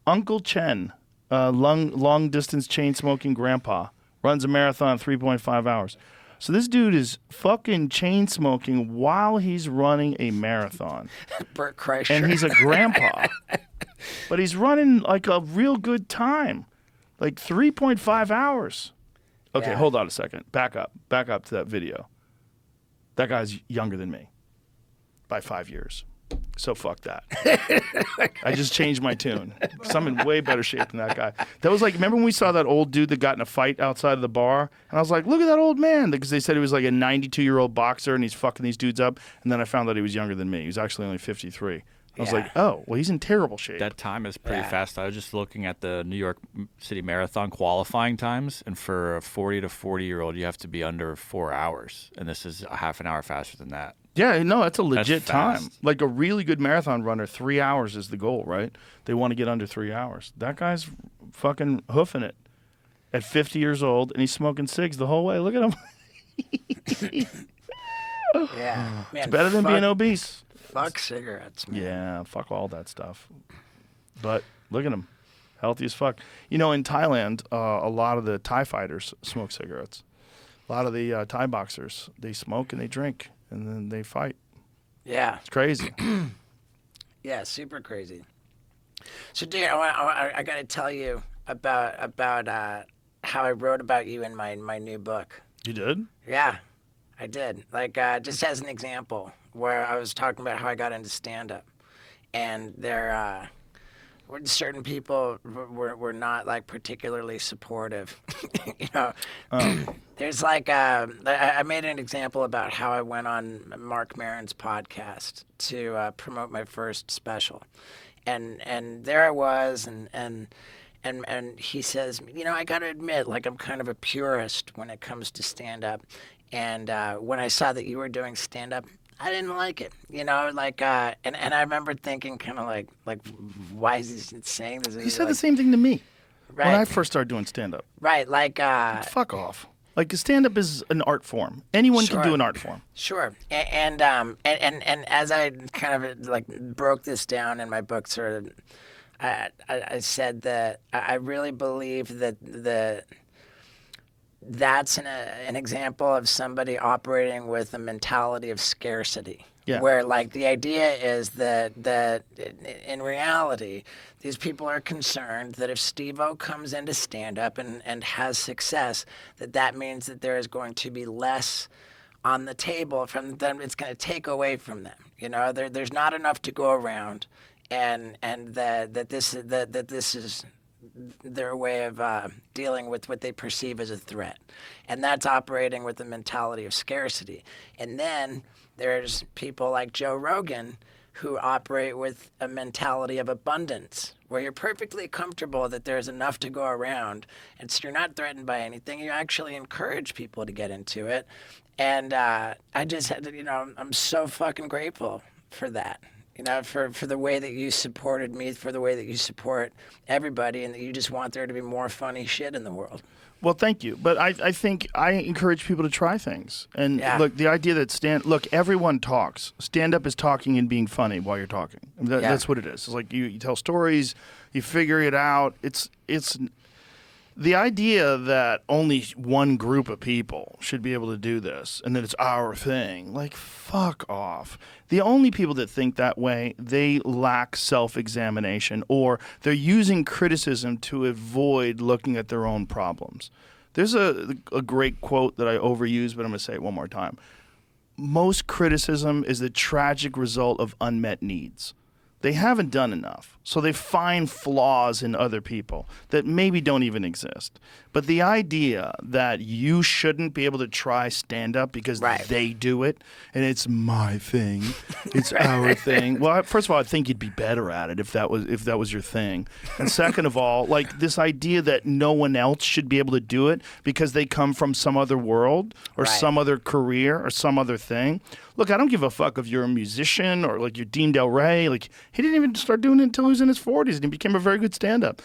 Uncle Chen, long distance chain smoking grandpa, runs a marathon in 3.5 hours. So this dude is fucking chain smoking while he's running a marathon. Bert Kreischer. And he's a grandpa. But he's running like a real good time. Like 3.5 hours. Okay, Yeah. hold on a second. Back up to that video. That guy's younger than me by 5 years. So fuck that. I just changed my tune. I'm in way better shape than that guy. That was like, remember when we saw that old dude that got in a fight outside of the bar? And I was like, look at that old man. Because they said he was like a 92-year-old boxer and he's fucking these dudes up. And then I found out he was younger than me. He was actually only 53. I was like, oh, well, he's in terrible shape. That time is pretty fast. I was just looking at the New York City Marathon qualifying times, and for a 40 to 40-year-old, you have to be under 4 hours, and this is a half an hour faster than that. Yeah, no, that's a legit time. fast. Like a really good marathon runner, 3 hours is the goal, right? They want to get under 3 hours. That guy's fucking hoofing it at 50 years old, and he's smoking cigs the whole way. Look at him. Yeah. Man, It's better than being obese. Fuck cigarettes, man. Yeah, fuck all that stuff. But look at him. Healthy as fuck. You know, in Thailand, a lot of the Thai fighters smoke cigarettes. A lot of the Thai boxers, they smoke and they drink, and then they fight. Yeah. It's crazy. Yeah, super crazy. So, dude, I got to tell you about how I wrote about you in my new book. You did? Yeah, I did. Like, just as an example, where I was talking about how I got into stand-up, and there were certain people were not like particularly supportive. You know, there's like I made an example about how I went on Mark Maron's podcast to promote my first special, and there I was, and he says, you know, I got to admit, like, I'm kind of a purist when it comes to stand-up. And when I saw that you were doing stand-up, I didn't like it, you know, like, and I remember thinking kind of like, why is he saying this? He said the same thing to me Right. when I first started doing stand-up. Right, like, Fuck off. Like, stand-up is an art form. Anyone can do an art form. Sure, and as I kind of like broke this down in my book, sort of, I said that I really believe that that's an example of somebody operating with a mentality of scarcity. Yeah. Where like the idea is that in reality, these people are concerned that if Steve-O comes into stand-up and has success, that means that there is going to be less on the table from them. It's going to take away from them. You know, there's not enough to go around, and that this is their way of dealing with what they perceive as a threat. And that's operating with the mentality of scarcity. And then there's people like Joe Rogan who operate with a mentality of abundance, where you're perfectly comfortable that there's enough to go around, and so you're not threatened by anything. You actually encourage people to get into it. And I just had to, you know, I'm so fucking grateful for that. You know, for the way that you supported me, for the way that you support everybody, and that you just want there to be more funny shit in the world. Well, thank you. But I think I encourage people to try things. And look, the idea that look, everyone talks. Stand-up is talking and being funny while you're talking. That's what it is. It's like you tell stories, you figure it out. It's the idea that only one group of people should be able to do this and that it's our thing. Like, fuck off. The only people that think that way, they lack self-examination, or they're using criticism to avoid looking at their own problems. There's a great quote that I overuse, but I'm going to say it one more time. Most criticism is the tragic result of unmet needs. They haven't done enough. So they find flaws in other people that maybe don't even exist. But the idea that you shouldn't be able to try stand-up because they do it and it's my thing, it's our thing. Well, first of all, I think you'd be better at it if that was your thing. And second of all, like this idea that no one else should be able to do it because they come from some other world or some other career or some other thing. Look, I don't give a fuck if you're a musician or like you're Dean Del Rey. Like he didn't even start doing it until he was in his 40s and he became a very good stand-up.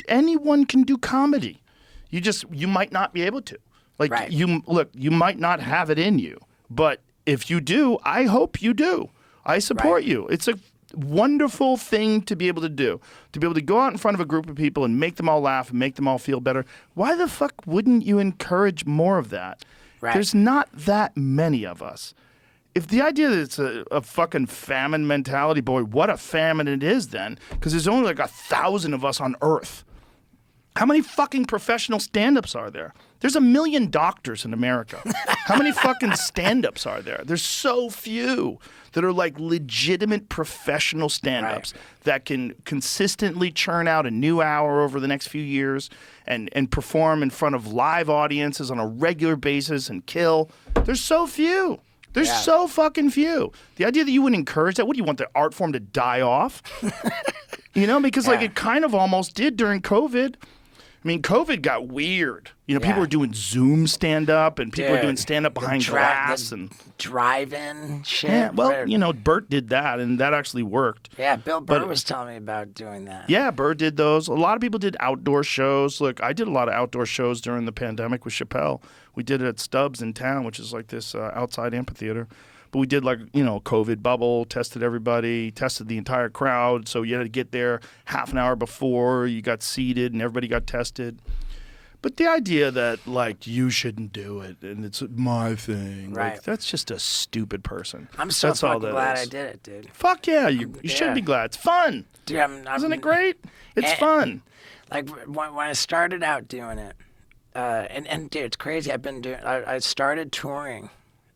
Anyone can do comedy. You might not be able to. Like you might not have it in you, but if you do, I hope you do. I support you. It's a wonderful thing to be able to do. To be able to go out in front of a group of people and make them all laugh and make them all feel better. Why the fuck wouldn't you encourage more of that? Right. There's not that many of us. If the idea that it's a fucking famine mentality, boy, what a famine it is then. Because there's only like 1,000 of us on Earth. How many fucking professional stand-ups are there? There's 1 million doctors in America. How many fucking stand-ups are there? There's so few that are like legitimate professional stand-ups that can consistently churn out a new hour over the next few years and perform in front of live audiences on a regular basis and kill. There's so few. There's so fucking few. The idea that you would encourage that, what do you want, the art form to die off? You know, because like it kind of almost did during COVID. I mean, COVID got weird. You know, people were doing Zoom stand-up and people were doing stand-up behind glass and drive-in shit. Yeah, well, you know, Bert did that and that actually worked. Yeah, Bill Burr was telling me about doing that. Yeah, Burr did those. A lot of people did outdoor shows. Look, I did a lot of outdoor shows during the pandemic with Chappelle. We did it at Stubbs in town, which is like this outside amphitheater. But we did like, you know, COVID bubble, tested everybody, tested the entire crowd. So you had to get there half an hour before you got seated and everybody got tested. But the idea that like you shouldn't do it and it's my thing, like, that's just a stupid person. I'm so fucking glad I did it, dude. Fuck yeah, you should be glad. It's fun. Dude, Isn't it great? It's fun. Like when I started out doing it, and dude, it's crazy. I started touring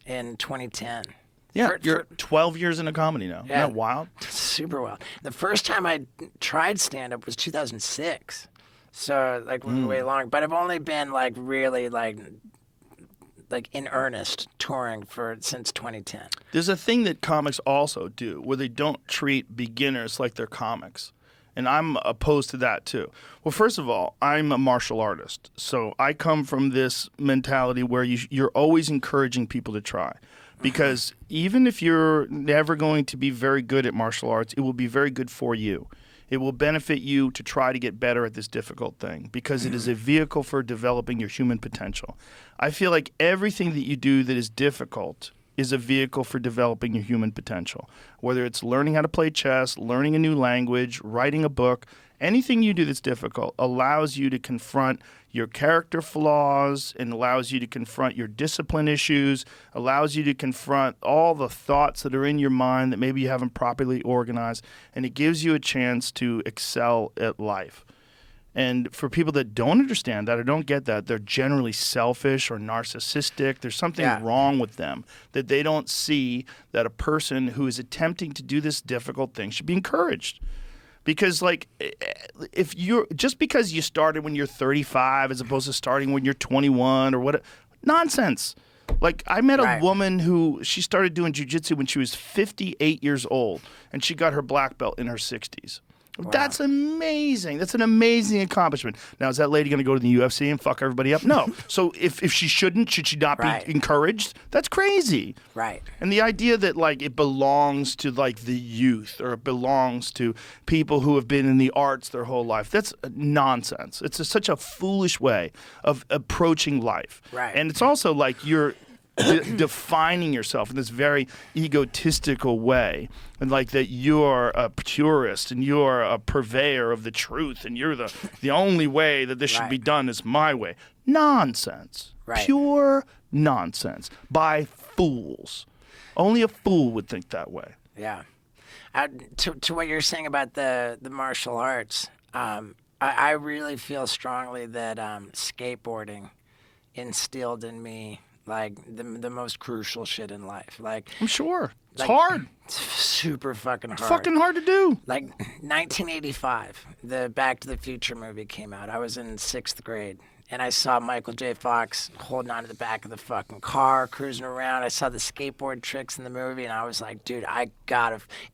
in 2010. Yeah, you're 12 years into comedy now. Isn't that wild? Super wild. The first time I tried stand-up was 2006. So, like, way long. But I've only been, like, really, like in earnest touring since 2010. There's a thing that comics also do where they don't treat beginners like they're comics. And I'm opposed to that, too. Well, first of all, I'm a martial artist. So I come from this mentality where you're always encouraging people to try. Because even if you're never going to be very good at martial arts, it will be very good for you. It will benefit you to try to get better at this difficult thing because it is a vehicle for developing your human potential. I feel like everything that you do that is difficult is a vehicle for developing your human potential. Whether it's learning how to play chess, learning a new language, writing a book, anything you do that's difficult allows you to confront your character flaws and allows you to confront your discipline issues, allows you to confront all the thoughts that are in your mind that maybe you haven't properly organized, and it gives you a chance to excel at life. And for people that don't understand that or don't get that, they're generally selfish or narcissistic. There's something wrong with them, that they don't see that a person who is attempting to do this difficult thing should be encouraged. Because, like, if you're just because you started when you're 35 as opposed to starting when you're 21 or what, nonsense. Like, I met a woman who she started doing jiu-jitsu when she was 58 years old, and she got her black belt in her 60s. Wow. That's amazing. That's an amazing accomplishment. Now, is that lady going to go to the UFC and fuck everybody up? No. So if she shouldn't, should she not be encouraged? That's crazy. Right. And the idea that, like, it belongs to, like, the youth or it belongs to people who have been in the arts their whole life, that's nonsense. It's such a foolish way of approaching life. Right. And it's also like you're defining yourself in this very egotistical way, and like that you're a purist and you're a purveyor of the truth and you're the only way that this should be done is my way. Nonsense. Pure nonsense by fools. Only a fool would think that way. Yeah. To what you're saying about the martial arts, I really feel strongly that skateboarding instilled in me like the most crucial shit in life. Like, I'm sure it's hard. super fucking hard. It's fucking hard to do. Like 1985, the Back to the Future movie came out. I was in 6th grade. And I saw Michael J. Fox holding onto the back of the fucking car, cruising around. I saw the skateboard tricks in the movie, and I was like, dude,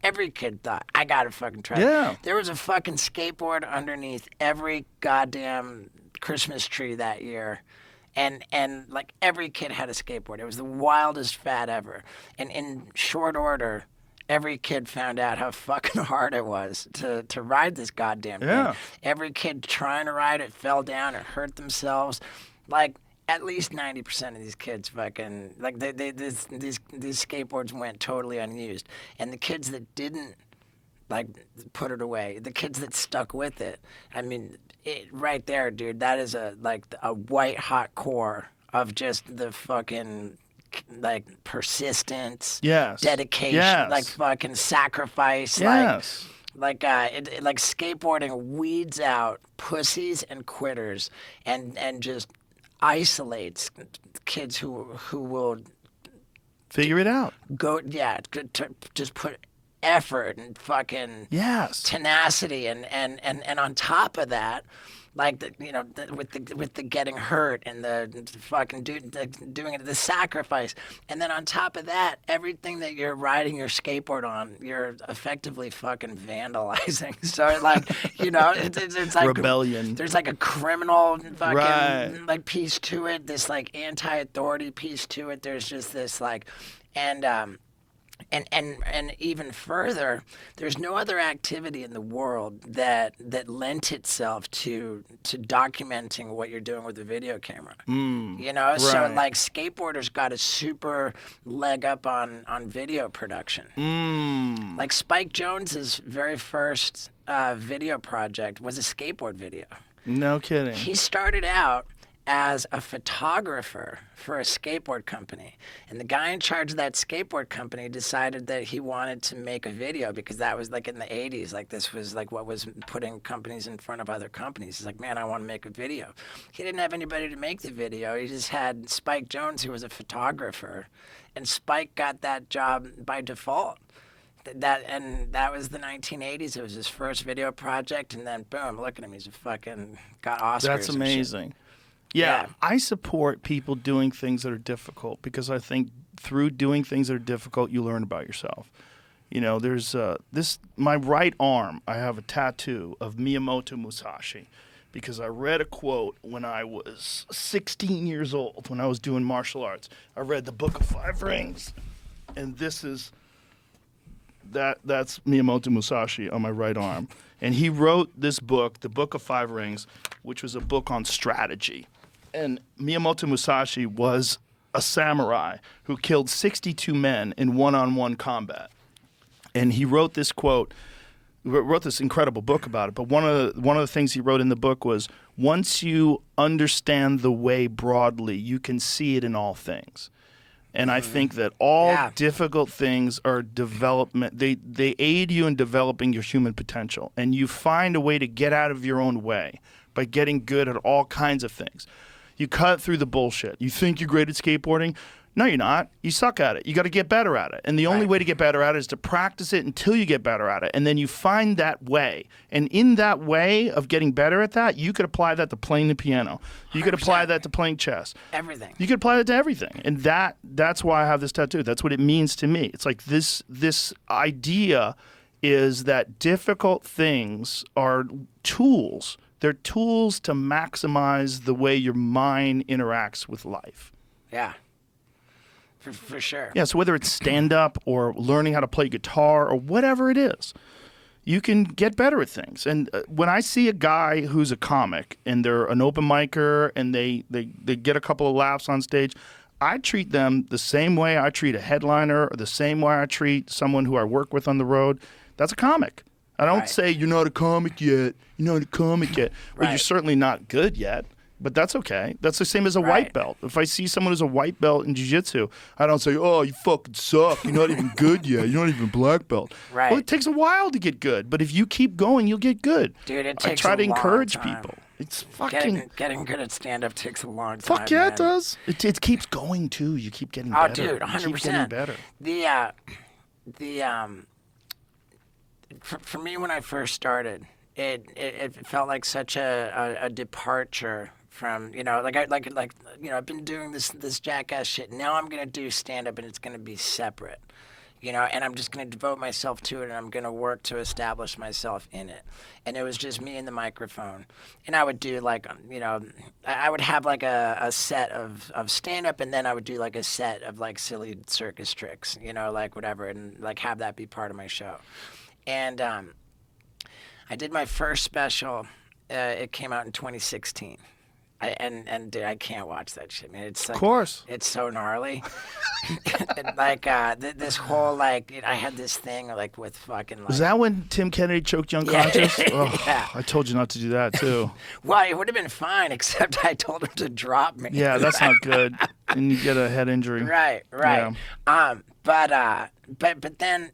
every kid thought, I gotta fucking try it. There was a fucking skateboard underneath every goddamn Christmas tree that year. And like every kid had a skateboard. It was the wildest fad ever. And in short order, every kid found out how fucking hard it was to ride this goddamn thing. Every kid trying to ride it fell down or hurt themselves. Like, at least 90% of these kids fucking, like, these skateboards went totally unused. And the kids that didn't, like, put it away, the kids that stuck with it, I mean, right there, dude, that is a white hot core of just the fucking, like, persistence, dedication, like fucking sacrifice, like skateboarding weeds out pussies and quitters, and just isolates kids who will figure it out. Just put effort and fucking tenacity, and on top of that, like with the getting hurt and the fucking doing it, the sacrifice, and then on top of that, everything that you're riding your skateboard on, you're effectively fucking vandalizing. So like, it's like rebellion. There's like a criminal fucking like piece to it, this like anti-authority piece to it. There's just this like, and even further, there's no other activity in the world that lent itself to documenting what you're doing with a video camera. So like skateboarders got a super leg up on video production. Like Spike Jonze's very first video project was a skateboard video. No kidding. He started out as a photographer for a skateboard company. And the guy in charge of that skateboard company decided that he wanted to make a video, because that was like in the 80s. Like, this was like what was putting companies in front of other companies. He's like, man, I want to make a video. He didn't have anybody to make the video. He just had Spike Jonze, who was a photographer. And Spike got that job by default. That was the 1980s. It was his first video project, and then boom, look at him. He's got Oscars. That's amazing. Yeah, I support people doing things that are difficult, because I think through doing things that are difficult, you learn about yourself. There's my right arm, I have a tattoo of Miyamoto Musashi, because I read a quote when I was 16 years old, when I was doing martial arts. I read the Book of Five Rings, and that's Miyamoto Musashi on my right arm. And he wrote this book, the Book of Five Rings, which was a book on strategy. And Miyamoto Musashi was a samurai who killed 62 men in one-on-one combat. And he wrote this quote, wrote this incredible book about it. But one of the things he wrote in the book was, once you understand the way broadly, you can see it in all things. And I think that all difficult things are development. They aid you in developing your human potential. And you find a way to get out of your own way by getting good at all kinds of things. You cut through the bullshit. You think you're great at skateboarding? No, you're not. You suck at it. You got to get better at it. And the only way to get better at it is to practice it until you get better at it. And then you find that way. And in that way of getting better at that, you could apply that to playing the piano. You could apply that to playing chess. Everything. You could apply that to everything. And that's why I have this tattoo. That's what it means to me. It's like this idea is that difficult things are tools. They're tools to maximize the way your mind interacts with life. Yeah, for sure. Yeah, so whether it's stand-up or learning how to play guitar or whatever it is, you can get better at things. And when I see a guy who's a comic and they're an open micer and they get a couple of laughs on stage, I treat them the same way I treat a headliner or the same way I treat someone who I work with on the road. That's a comic. I don't say, you're not a comic yet. You're not a comic yet. Well, you're certainly not good yet, but that's okay. That's the same as a white belt. If I see someone who's a white belt in jiu-jitsu, I don't say, oh, you fucking suck. You're not even good yet. You're not even black belt. Right. Well, it takes a while to get good, but if you keep going, you'll get good. Dude, it takes I try a to long encourage time. people. It's fucking... Getting good at stand-up takes a long time. Fuck yeah, it does. It keeps going, too. You keep getting better. Oh, dude, 100%. You keep getting better. for me, when I first started, it felt like such a departure from, I've been doing this jackass shit. Now I'm gonna do stand up, and it's gonna be separate. And I'm just going to devote myself to it, and I'm going to work to establish myself in it. And it was just me and the microphone. And I would do I would have like a set of stand-up, and then I would do like a set of like silly circus tricks, like whatever, and like have that be part of my show. And I did my first special. It came out in 2016. Dude, I can't watch that shit, man. It's like, Of course. it's so gnarly. This whole I had this thing like with fucking. Was that when Tim Kennedy choked you unconscious? Yeah. I told you not to do that too. Well, it would have been fine, except I told him to drop me. Yeah, that's not good. And you get a head injury. Right. Yeah. But then.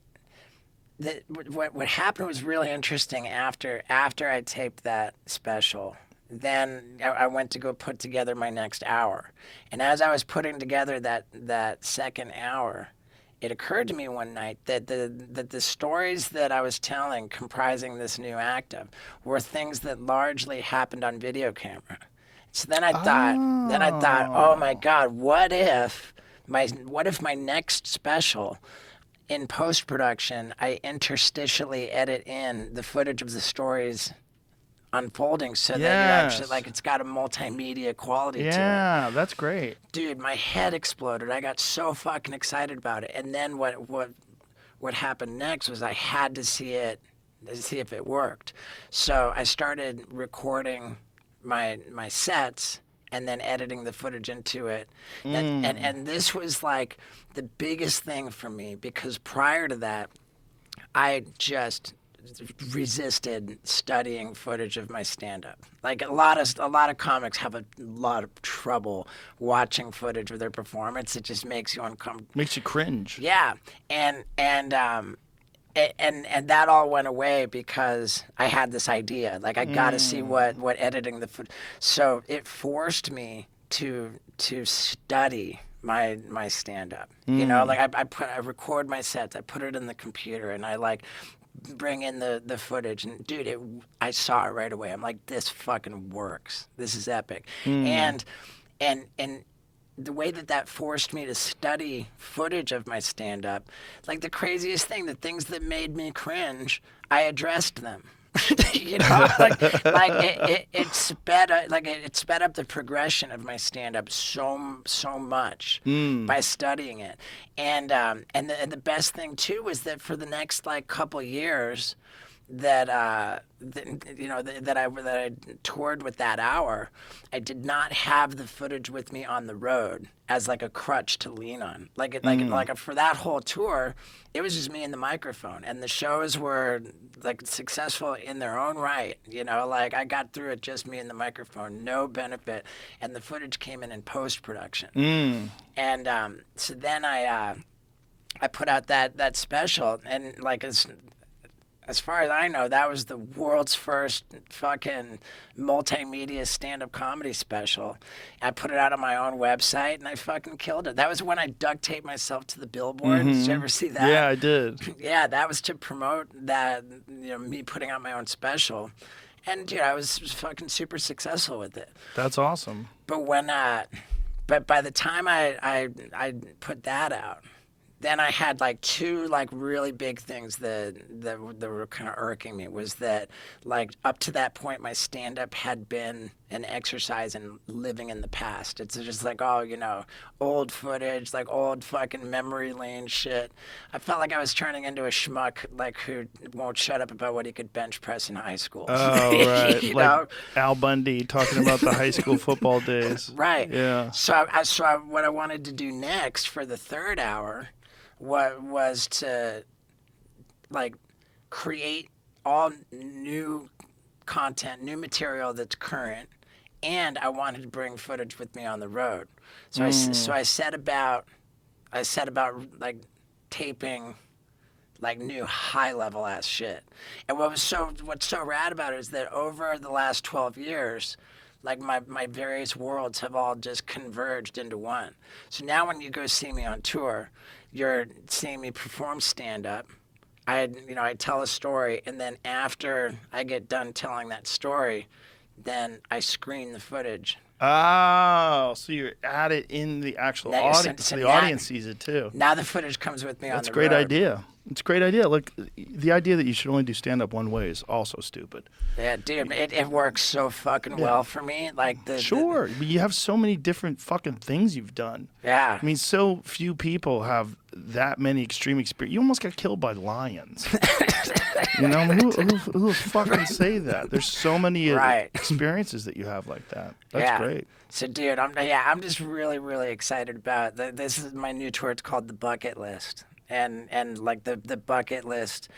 What happened was really interesting after I taped that special. Then I went to go put together my next hour. And as I was putting together that second hour, it occurred to me one night that the stories that I was telling comprising this new act of were things that largely happened on video camera. So then I thought, oh my God, what if my next special, in post-production, I interstitially edit in the footage of the stories unfolding so that you actually, it's got a multimedia quality to it. Yeah, that's great. Dude, my head exploded. I got so fucking excited about it. And then what happened next was I had to see it to see if it worked. So I started recording my sets and then editing the footage into it. And this was like the biggest thing for me, because prior to that, I just resisted studying footage of my stand-up. Like a lot of comics have a lot of trouble watching footage of their performance. It just makes you uncomfortable. Makes you cringe. Yeah, and that all went away because I had this idea. Like I got to see what editing the footage. So it forced me to study my stand-up. I record my sets. I put it in the computer, and I bring in the footage, and dude, I saw it right away. I'm like, this fucking works. This is epic. And the way that forced me to study footage of my stand-up, like the craziest thing, the things that made me cringe, I addressed them. It sped up the progression of my stand-up so much by studying it, and the best thing too was that for the next couple years that I toured with that hour, I did not have the footage with me on the road as a crutch to lean on. For that whole tour, it was just me and the microphone, and the shows were successful in their own right. I got through it just me and the microphone, no benefit, and the footage came in post-production. And so then I put out that special, and as far as I know, that was the world's first fucking multimedia stand-up comedy special. I put it out on my own website, and I fucking killed it. That was when I duct taped myself to the billboard. Did you ever see that? Yeah, I did. Yeah, that was to promote that, me putting out my own special. And, dude, I was fucking super successful with it. That's awesome. But but by the time I put that out, then I had two really big things that were kind of irking me. Was that up to that point my stand-up had been an exercise in living in the past. It's just old footage, old fucking memory lane shit. I felt like I was turning into a schmuck who won't shut up about what he could bench press in high school. Oh, right. Al Bundy talking about the high school football days. Right. Yeah. So what I wanted to do next for the third hour was to create all new content, new material that's current, and I wanted to bring footage with me on the road. So I set about taping new high level ass shit. And what's so rad about it is that over the last 12 years, my various worlds have all just converged into one. So now when you go see me on tour, you're seeing me perform stand-up. I tell a story, and then after I get done telling that story, then I screen the footage. Oh, so you're at it in the actual Now- audience. so the now- audience sees it too. Now the footage comes with me on That's the a great road. idea. It's a great idea. Look, the idea that you should only do stand-up one way is also stupid. Yeah, dude, it works so fucking well for me. Like Sure, but you have so many different fucking things you've done. Yeah. I mean, so few people have that many extreme experiences. You almost got killed by lions. You know, who fucking say that? There's so many Right. experiences that you have like that. That's great. So, dude, I'm just really, really excited about this. Is my new tour. It's called The Bucket List, and like the bucket list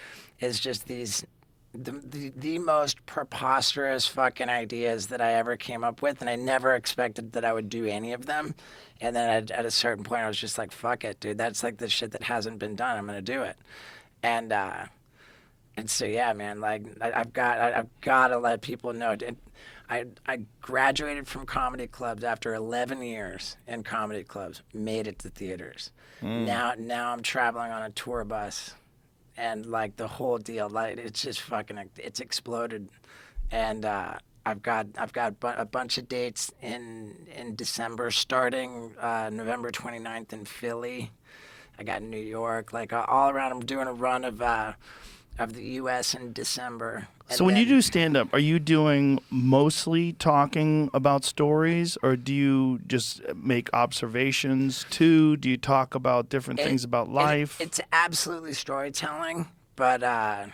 is just the most preposterous fucking ideas that I ever came up with, and I never expected that I would do any of them. And then at a certain point, I was just like, "Fuck it, dude. That's like the shit that hasn't been done. I'm gonna do it." And so yeah, man, like I've got to let people know. I graduated from comedy clubs after 11 years in comedy clubs. Made it to theaters. Now I'm traveling on a tour bus, and like the whole deal, like it's just fucking, it's exploded. And I've got a bunch of dates in December, starting November 29th in Philly. I got New York, like all around. I'm doing a run of the U.S. in December. So when you do stand-up, are you doing mostly talking about stories, or do you just make observations too? Do you talk about different things about life? It's absolutely storytelling, but I'm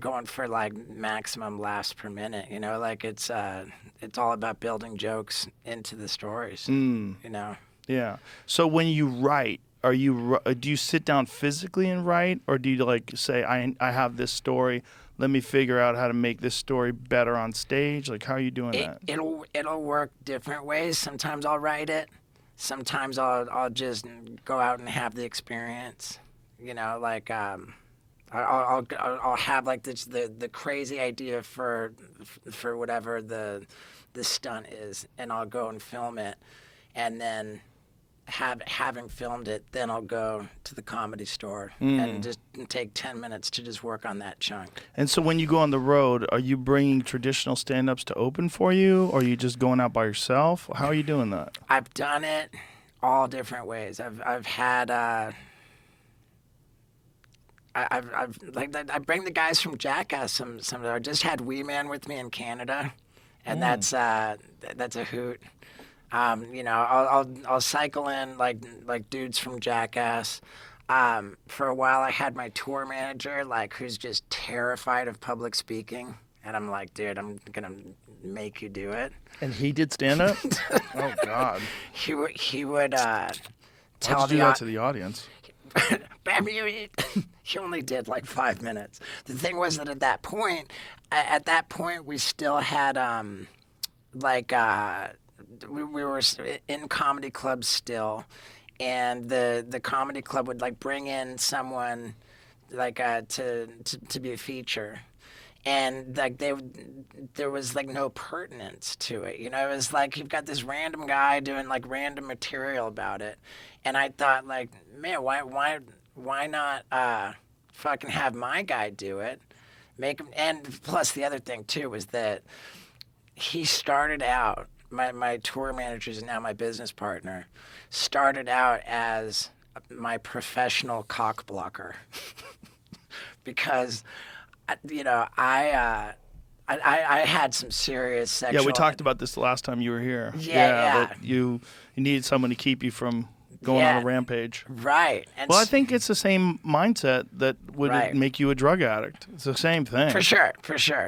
going for like maximum laughs per minute. You know, like it's all about building jokes into the stories. You know. Yeah. So when you write, do you sit down physically and write, or do you like say, I have this story, let me figure out how to make this story better on stage? Like, how are you doing that? It'll work different ways. Sometimes I'll write it. Sometimes I'll just go out and have the experience. You know, like I'll have like the crazy idea for whatever the stunt is, and I'll go and film it, and then having filmed it, then I'll go to the Comedy Store and just take 10 minutes to just work on that chunk. And so when you go on the road, are you bringing traditional stand-ups to open for you, or are you just going out by yourself? How are you doing that? I've done it all different ways. I've had I bring the guys from Jackass some. I just had Wee Man with me in Canada, and that's a hoot. You know, I'll cycle in like dudes from Jackass. For a while, I had my tour manager, like, who's just terrified of public speaking, and I'm like, dude, I'm gonna make you do it. And he did stand-up? Oh, God. He would tell Why'd you do that to the audience? He only did like 5 minutes. The thing was that at that point, we still had we were in comedy clubs still, and the comedy club would like bring in someone like to be a feature, and like there was like no pertinence to it. You know, it was like you've got this random guy doing like random material about it, and I thought like, man, why not fucking have my guy do it, make him. And plus the other thing too was that he started out. My tour manager is now my business partner. Started out as my professional cock blocker because, you know, I had some serious sexual. Yeah, we talked about this the last time you were here. Yeah. That you needed someone to keep you from going on a rampage. Right. And Well, I think it's the same mindset that would make you a drug addict. It's the same thing. For sure.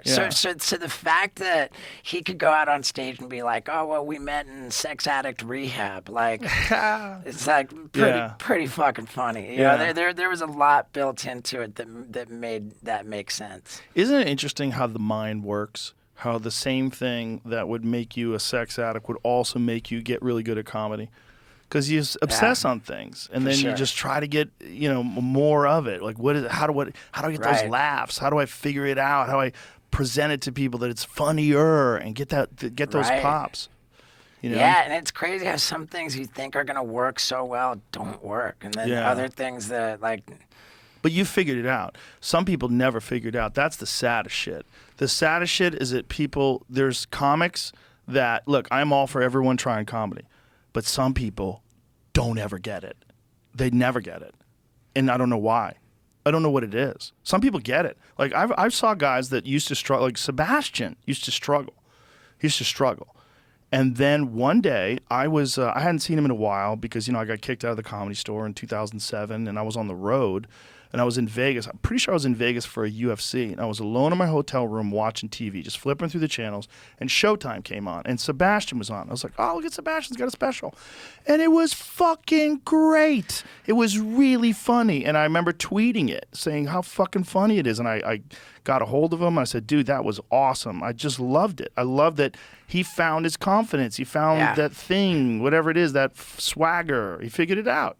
Yeah. So the fact that he could go out on stage and be like, "Oh well, we met in sex addict rehab," like it's like pretty fucking funny. You know, there was a lot built into it that made that make sense. Isn't it interesting how the mind works? How the same thing that would make you a sex addict would also make you get really good at comedy. Because you obsess on things, and then you just try to get more of it. Like, how do I get those laughs? How do I figure it out? How do I present it to people that it's funnier and get those pops? You know? Yeah, and it's crazy how some things you think are gonna work so well don't work, and then other things that like But you figured it out. Some people never figured out. That's the saddest shit. The saddest shit is that there's comics that, look, I'm all for everyone trying comedy, but some people don't ever get it. They never get it. And I don't know why. I don't know what it is. Some people get it. Like, I saw guys that used to struggle, like Sebastian used to struggle. He used to struggle. And then one day, I hadn't seen him in a while because, I got kicked out of the Comedy Store in 2007, and I was on the road, and I was in Vegas. I'm pretty sure I was in Vegas for a UFC, and I was alone in my hotel room watching TV, just flipping through the channels, and Showtime came on, and Sebastian was on. I was like, oh, look at Sebastian's got a special. And it was fucking great. It was really funny, and I remember tweeting it, saying how fucking funny it is, and I got a hold of him. I said, dude, that was awesome. I just loved it. I love that he found his confidence. He found that thing, whatever it is, that swagger. He figured it out.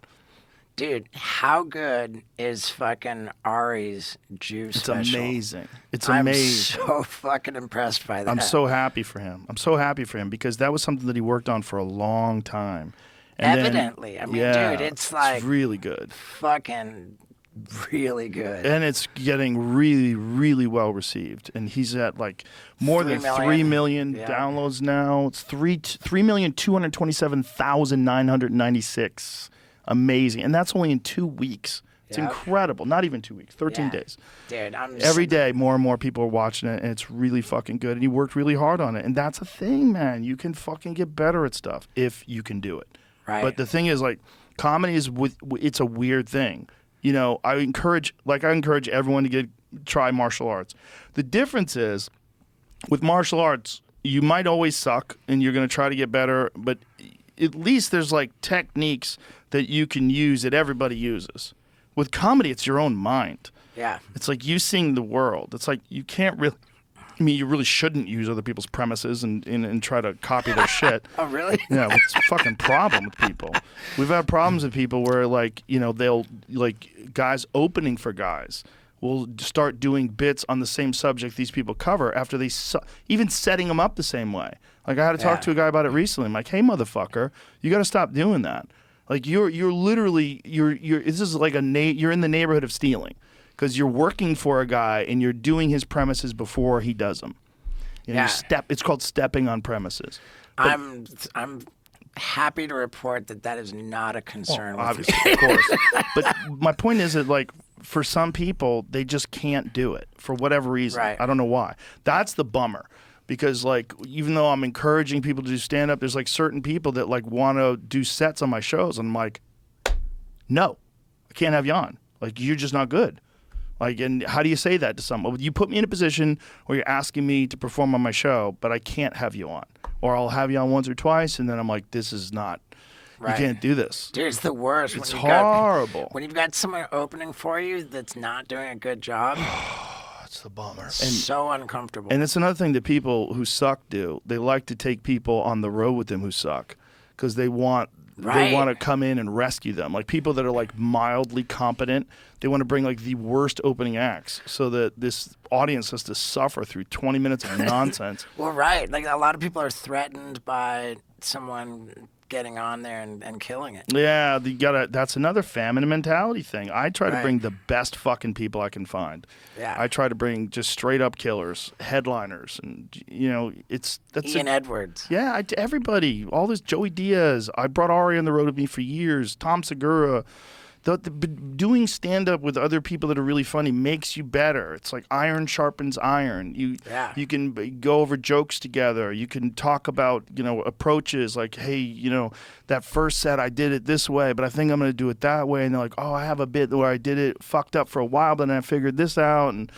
Dude, how good is fucking Ari's juice special? It's amazing. It's amazing. I'm so fucking impressed by that. I'm so happy for him. I'm so happy for him because that was something that he worked on for a long time. And Evidently. Then, dude, it's like... It's really good. Fucking really good. And it's getting really, really well received. And he's at like more than 3 million downloads now. It's 3,227,996. Amazing. And that's only in 2 weeks. It's incredible. Not even 2 weeks, 13 days. Dude, every day more and more people are watching it, and it's really fucking good. And he worked really hard on it. And that's a thing, man. You can fucking get better at stuff if you can do it. Right. But the thing is, like, comedy it's a weird thing. I encourage everyone to try martial arts. The difference is, with martial arts, you might always suck, and you're going to try to get better, but at least there's like techniques that you can use that everybody uses. With comedy, it's your own mind. Yeah. It's like you seeing the world. It's like you can't really... you really shouldn't use other people's premises and try to copy their shit. Oh, really? Yeah, it's a fucking problem with people. We've had problems with people where, like, they'll, like, guys opening for guys will start doing bits on the same subject these people cover after they... even setting them up the same way. Like, I had to talk to a guy about it recently. I'm like, hey, motherfucker, you got to stop doing that. Like, you're literally... this is like you're in the neighborhood of stealing. Because you're working for a guy and you're doing his premises before he does them. It's called stepping on premises. But, I'm happy to report that is not a concern. Obviously, of course. But my point is that, like, for some people, they just can't do it for whatever reason. Right. I don't know why. That's the bummer. Because, like, even though I'm encouraging people to do stand-up, there's, like, certain people that, like, want to do sets on my shows. And I'm like, no, I can't have you on. Like, you're just not good. Like, and how do you say that to someone? You put me in a position where you're asking me to perform on my show, but I can't have you on. Or I'll have you on once or twice, and then I'm like, this is not, you can't do this. Dude, it's the worst. It's horrible. When you've got someone opening for you that's not doing a good job. It's the bummer. So uncomfortable. And it's another thing that people who suck do. They like to take people on the road with them who suck because they want... They want to come in and rescue them. Like, people that are, like, mildly competent, they want to bring, like, the worst opening acts so that this audience has to suffer through 20 minutes of nonsense. Well, right. Like, a lot of people are threatened by someone getting on there and killing it. Yeah, that's another famine mentality thing. I try to bring the best fucking people I can find. Yeah. I try to bring just straight up killers, headliners, and that's Ian Edwards. Yeah, everybody, all this Joey Diaz. I brought Ari on the road with me for years. Tom Segura. Doing stand-up with other people that are really funny makes you better. It's like iron sharpens iron. You can go over jokes together. You can talk about, approaches like, hey, that first set I did it this way, but I think I'm going to do it that way. And they're like, oh, I have a bit where I did it fucked up for a while, but then I figured this out. And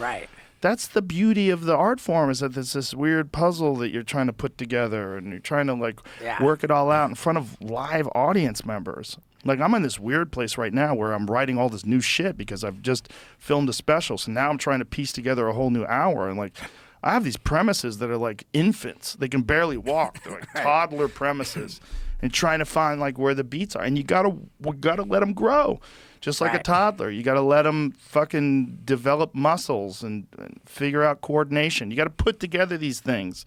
that's the beauty of the art form, is that there's this weird puzzle that you're trying to put together, and you're trying to, like, work it all out in front of live audience members. Like, I'm in this weird place right now where I'm writing all this new shit because I've just filmed a special. So now I'm trying to piece together a whole new hour. And, like, I have these premises that are like infants. They can barely walk. They're like toddler premises. And trying to find, like, where the beats are. And we gotta let them grow. Just like a toddler. You got to let them fucking develop muscles and figure out coordination. You got to put together these things.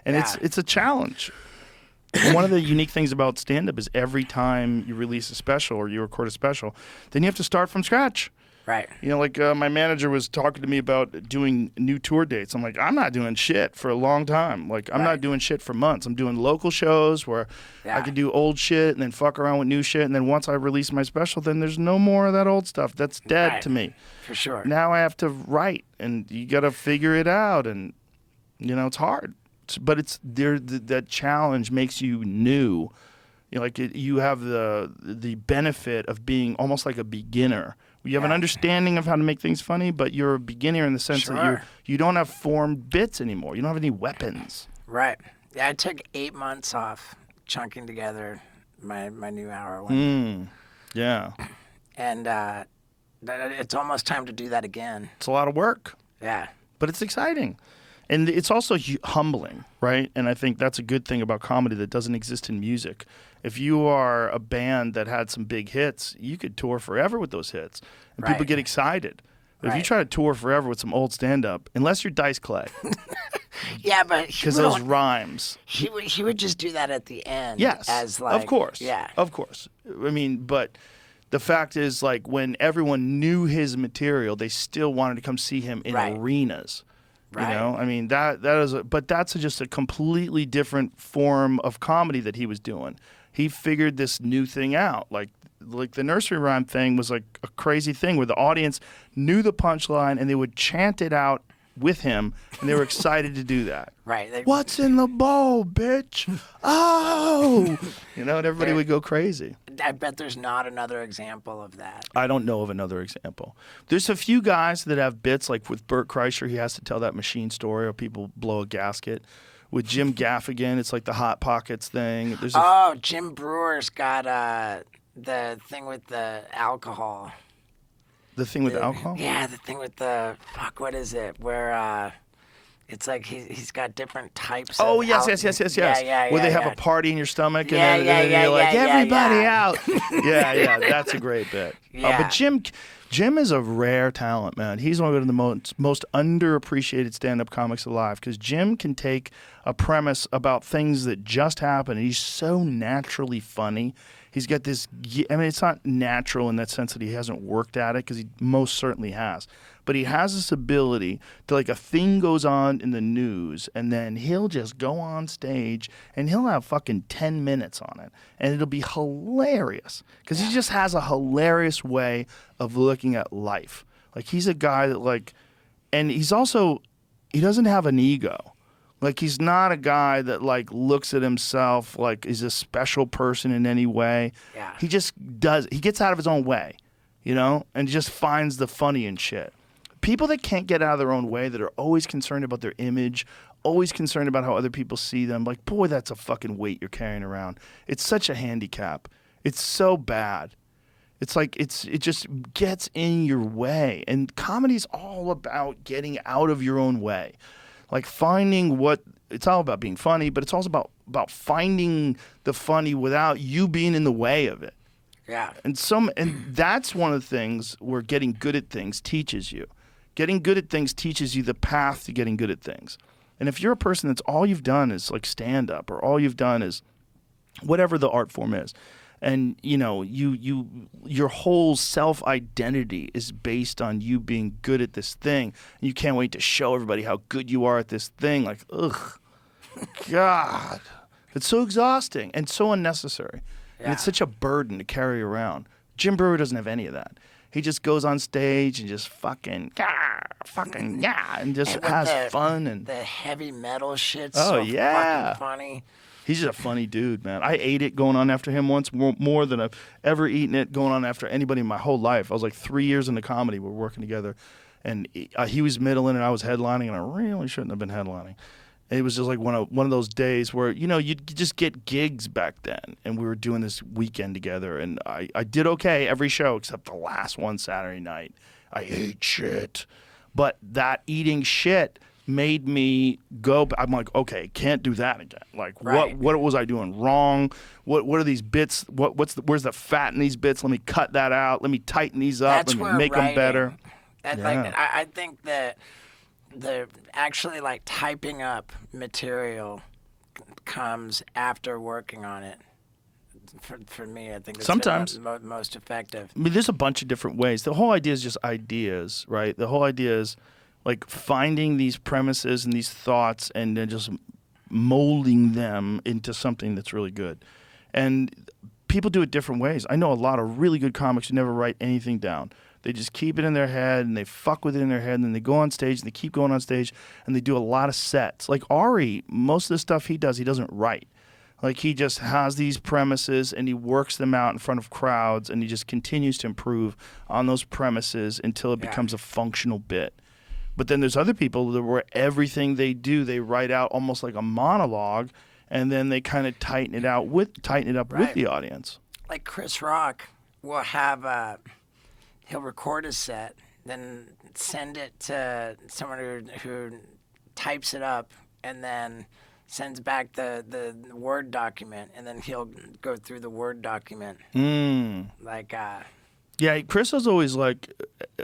And it's a challenge. And one of the unique things about stand-up is every time you release a special or you record a special, then you have to start from scratch. Right. You know, like my manager was talking to me about doing new tour dates. I'm like, I'm not doing shit for a long time. Like, I'm not doing shit for months. I'm doing local shows where I can do old shit and then fuck around with new shit. And then once I release my special, then there's no more of that old stuff. That's dead to me. For sure. Now I have to write, and you got to figure it out. And, you know, it's hard. But it's there. That challenge makes you new. You know, like you have the benefit of being almost like a beginner. You have an understanding of how to make things funny, but you're a beginner in the sense that you don't have formed bits anymore. You don't have any weapons. Right. Yeah, I took 8 months off chunking together my new hour one. Yeah. And it's almost time to do that again. It's a lot of work. Yeah. But it's exciting. And it's also humbling, right? And I think that's a good thing about comedy that doesn't exist in music. If you are a band that had some big hits, you could tour forever with those hits. And people get excited. But if you try to tour forever with some old stand-up, unless you're Dice Clay. Yeah, but because those rhymes. He would just do that at the end. Yes, as like, of course. Yeah. Of course. I mean, but the fact is, like, when everyone knew his material, they still wanted to come see him in arenas. Right. You know, I mean, that is, but that's just a completely different form of comedy that he was doing. He figured this new thing out. Like the nursery rhyme thing was like a crazy thing where the audience knew the punchline and they would chant it out with him, and they were excited to do that. Right. What's in the bowl, bitch? Oh! You know, and everybody would go crazy. I bet there's not another example of that. I don't know of another example. There's a few guys that have bits, like with Bert Kreischer, he has to tell that machine story or people blow a gasket. With Jim Gaffigan, it's like the Hot Pockets thing. There's Jim Brewer's got the thing with the alcohol. The thing with the alcohol? Yeah, the thing with the what is it? Where it's like he's got different types. Oh, of yes. Yeah. Where they have a party in your stomach and Yeah, you're like, everybody yeah. out. Yeah, that's a great bit. Yeah. But Jim is a rare talent, man. He's one of the most underappreciated stand-up comics alive because Jim can take a premise about things that just happen, and he's so naturally funny. He's got this, I mean, it's not natural in that sense that he hasn't worked at it, because he most certainly has. But he has this ability to, like, a thing goes on in the news, and then he'll just go on stage, and he'll have fucking 10 minutes on it. And it'll be hilarious, because he just has a hilarious way of looking at life. Like, he's a guy that, like, and he's also, he doesn't have an ego. Like, he's not a guy that, like, looks at himself like is a special person in any way. Yeah. He just he gets out of his own way, you know, and just finds the funny in shit. People that can't get out of their own way, that are always concerned about their image, always concerned about how other people see them, like, boy, that's a fucking weight you're carrying around. It's such a handicap. It's so bad. It's like it just gets in your way. And comedy's all about getting out of your own way. Like finding it's all about being funny, but it's also about finding the funny without you being in the way of it. Yeah. And that's one of the things where getting good at things teaches you. Getting good at things teaches you the path to getting good at things. And if you're a person that's all you've done is like stand up, or all you've done is whatever the art form is, and you know, your whole self-identity is based on you being good at this thing, and you can't wait to show everybody how good you are at this thing, like, ugh, God, it's so exhausting and so unnecessary. And it's such a burden to carry around. Jim Brewer doesn't have any of that. He just goes on stage and just fucking and just has fun. And the heavy metal shit's fucking funny. He's just a funny dude, man. I ate it going on after him once, more than I've ever eaten it going on after anybody in my whole life. I was like 3 years into comedy. We were working together. And he was middling and I was headlining, and I really shouldn't have been headlining. It was just like one of those days where, you know, you'd just get gigs back then. And we were doing this weekend together. And I did okay every show except the last one Saturday night. I ate shit. But that eating shit made me go. I'm like, okay, can't do that again. Like, what was I doing wrong? What are these bits? Where's the fat in these bits? Let me cut that out. Let me tighten these up. Let me make them better. Like, I think that the actually like typing up material comes after working on it. For me, I think it's Sometimes. been most effective. I mean, there's a bunch of different ways. The whole idea is just ideas, right? The whole idea is like finding these premises and these thoughts and then just molding them into something that's really good. And people do it different ways. I know a lot of really good comics who never write anything down. They just keep it in their head and they fuck with it in their head and then they go on stage and they keep going on stage and they do a lot of sets. Like Ari, most of the stuff he doesn't write. Like he just has these premises and he works them out in front of crowds and he just continues to improve on those premises until it becomes a functional bit. But then there's other people where everything they do, they write out almost like a monologue and then they kind of tighten it up with the audience. Like Chris Rock will have he'll record his set, then send it to someone who types it up and then sends back the Word document, and then he'll go through the Word document. Like, yeah, Chris is always like,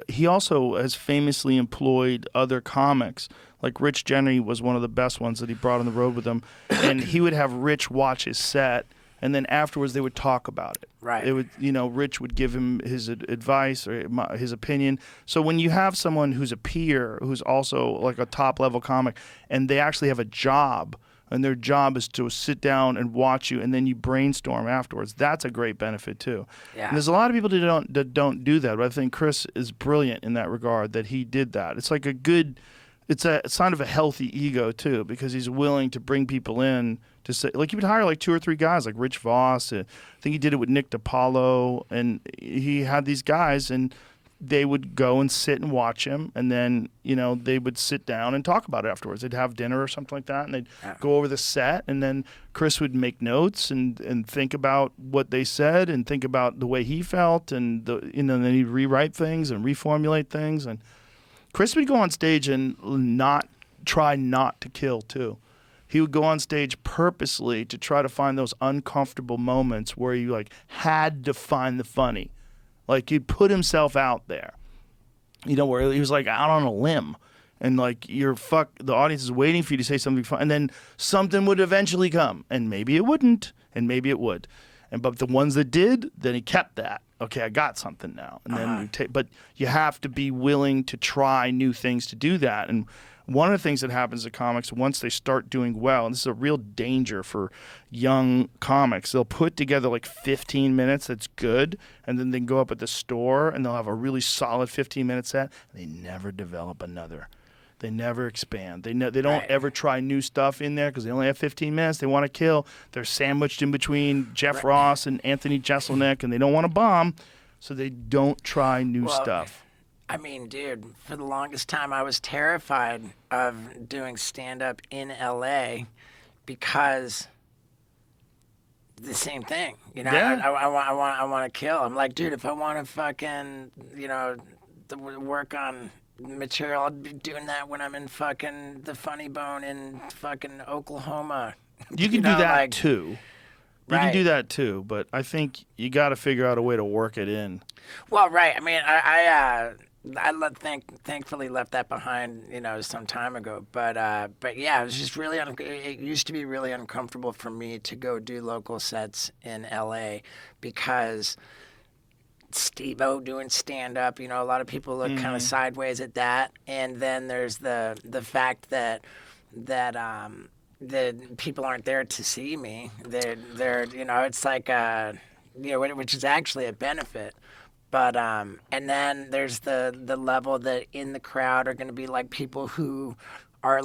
he also has famously employed other comics. Like Rich Jenny was one of the best ones that he brought on the road with him. And he would have Rich watch his set, and then afterwards they would talk about it. Right. It would, Rich would give him his advice or his opinion. So when you have someone who's a peer, who's also like a top-level comic, and they actually have a job, and their job is to sit down and watch you, and then you brainstorm afterwards. That's a great benefit too. Yeah. And there's a lot of people that don't do that, but I think Chris is brilliant in that regard that he did that. It's like it's a sign of a healthy ego too, because he's willing to bring people in to say, like he would hire like 2 or 3 guys, like Rich Voss. I think he did it with Nick DiPaolo, and he had these guys and they would go and sit and watch him, and then, they would sit down and talk about it afterwards. They'd have dinner or something like that, and they'd go over the set, and then Chris would make notes and think about what they said and think about the way he felt, and then he'd rewrite things and reformulate things. And Chris would go on stage and try not to kill, too. He would go on stage purposely to try to find those uncomfortable moments where you, had to find the funny. Like, he'd put himself out there, where he was, out on a limb. And, the audience is waiting for you to say something fun. And then something would eventually come. And maybe it wouldn't, and maybe it would. But the ones that did, then he kept that. Okay, I got something now. And then but you have to be willing to try new things to do that. And one of the things that happens to comics once they start doing well, and this is a real danger for young comics, they'll put together 15 minutes that's good, and then they go up at the store and they'll have a really solid 15-minute set, and they never develop another. They never expand. They don't ever try new stuff in there because they only have 15 minutes. They want to kill. They're sandwiched in between Jeff Ross and Anthony Jeselnik, and they don't want to bomb, so they don't try new stuff. I mean, dude, for the longest time I was terrified of doing stand-up in L.A. because the same thing. I want to kill. I'm like, dude, if I want to fucking, work on material, I'd be doing that when I'm in fucking the Funny Bone in fucking Oklahoma. You can do that too. You can do that too, but I think you got to figure out a way to work it in. Well, right. I mean, thankfully left that behind, some time ago. But yeah, it was just really it used to be really uncomfortable for me to go do local sets in L.A. because Steve-O doing stand-up, a lot of people look kind of sideways at that. And then there's the fact that the people aren't there to see me. They're it's like which is actually a benefit. But and then there's the level that in the crowd are going to be people who are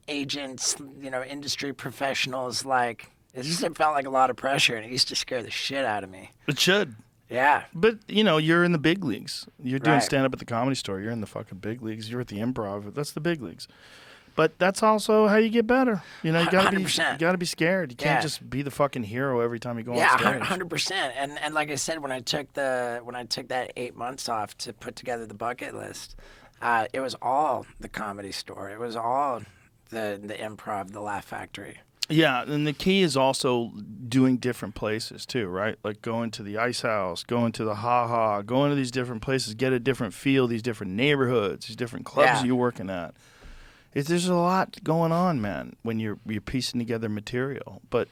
agents, industry professionals. It felt like a lot of pressure, and it used to scare the shit out of me. It should. Yeah. But, you're in the big leagues. You're doing stand-up at the Comedy Store. You're in the fucking big leagues. You're at the Improv. That's the big leagues. But that's also how you get better. You gotta be scared. You can't just be the fucking hero every time you go on stage. Yeah, 100%. And like I said, when I took that 8 months off to put together the bucket list, it was all the Comedy Store. It was all the Improv, the Laugh Factory. Yeah, and the key is also doing different places too, right? Like going to the Ice House, going to the Ha Ha, going to these different places, get a different feel, these different neighborhoods, these different clubs you're working at. There's a lot going on, man, when you're piecing together material. But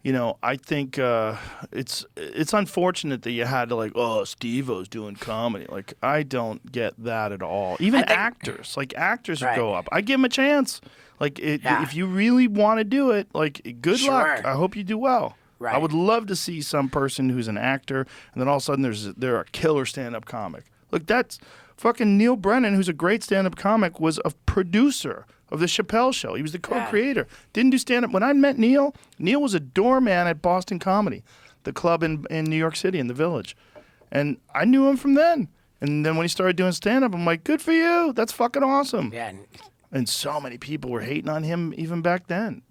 I think it's unfortunate that you had to Steve-O's doing comedy. Like, I don't get that at all. Even actors who go up, I give them a chance. Like, if you really want to do it, good luck. I hope you do well. Right. I would love to see some person who's an actor, and then all of a sudden they're a killer stand-up comic. Look, that's fucking Neil Brennan, who's a great stand-up comic, was a producer of the Chappelle Show. He was the co-creator. Didn't do stand-up. When I met Neil was a doorman at Boston Comedy, the club in New York City, in the Village. And I knew him from then. And then when he started doing stand-up, I'm like, good for you. That's fucking awesome. Yeah. And so many people were hating on him even back then.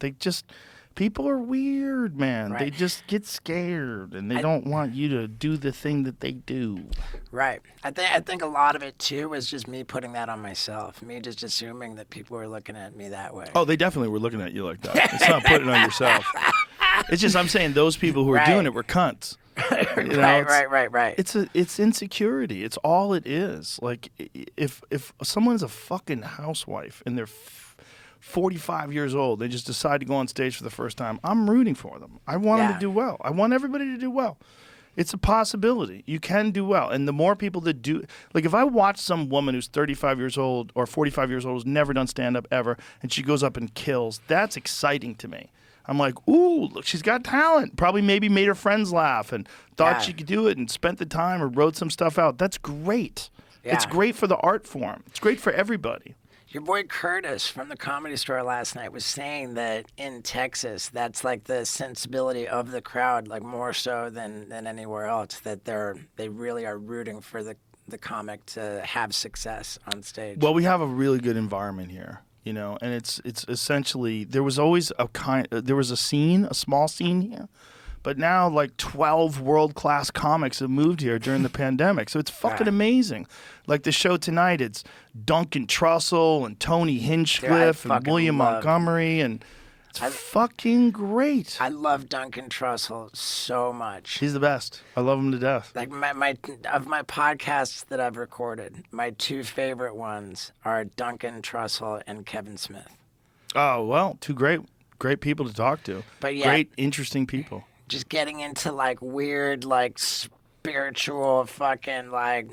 People are weird, man. Right. They just get scared, and they don't want you to do the thing that they do. Right. I think a lot of it, too, was just me putting that on myself. Me just assuming that people were looking at me that way. Oh, they definitely were looking at you like that. It's not putting it on yourself. It's just I'm saying those people who are doing it were cunts. Right. It's insecurity. It's all it is. Like, if someone's a fucking housewife and they're 45 years old, they just decide to go on stage for the first time, I'm rooting for them. I want them to do well. I want everybody to do well. It's a possibility. You can do well. And the more people that do, like, if I watch some woman who's 35 years old or 45 years old who's never done stand-up ever, and she goes up and kills, that's exciting to me. I'm like, ooh, look, she's got talent. Probably maybe made her friends laugh and thought she could do it and spent the time or wrote some stuff out. That's great. Yeah. It's great for the art form. It's great for everybody. Your boy Curtis from the Comedy Store last night was saying that in Texas, that's like the sensibility of the crowd, like more so than anywhere else, that they really are rooting for the comic to have success on stage. Well, we have a really good environment here, and it's essentially, there was always a small scene here, but now like 12 world-class comics have moved here during the pandemic. So it's fucking amazing. Like the show tonight, it's Duncan Trussell and Tony Hinchcliffe and William Montgomery, and it's fucking great. I love Duncan Trussell so much. He's the best. I love him to death. Like my podcasts that I've recorded, my two favorite ones are Duncan Trussell and Kevin Smith. Oh, well, two great people to talk to. But yeah, great, interesting people. Just getting into like weird, like spiritual, fucking like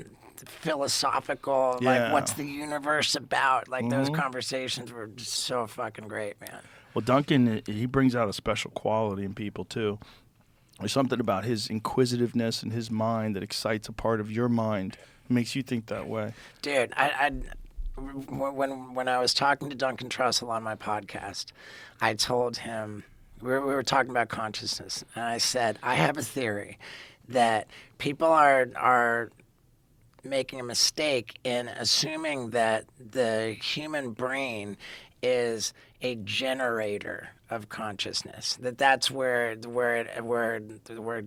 philosophical, like what's the universe about? Like those conversations were just so fucking great, man. Well, Duncan, he brings out a special quality in people too. There's something about his inquisitiveness and his mind that excites a part of your mind. It makes you think that way. Dude, when I was talking to Duncan Trussell on my podcast, I told him, we were talking about consciousness, and I said, I have a theory that people are making a mistake in assuming that the human brain is a generator of consciousness. That's where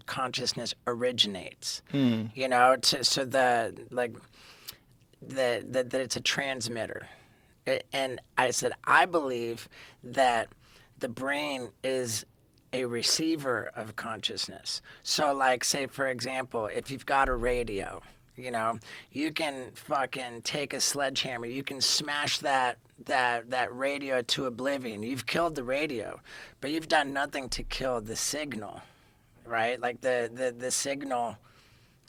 consciousness originates. So that it's a transmitter. And I said, I believe that the brain is a receiver of consciousness. So like, say for example, if you've got a radio, you can fucking take a sledgehammer, you can smash that radio to oblivion. You've killed the radio, but you've done nothing to kill the signal, right? Like the signal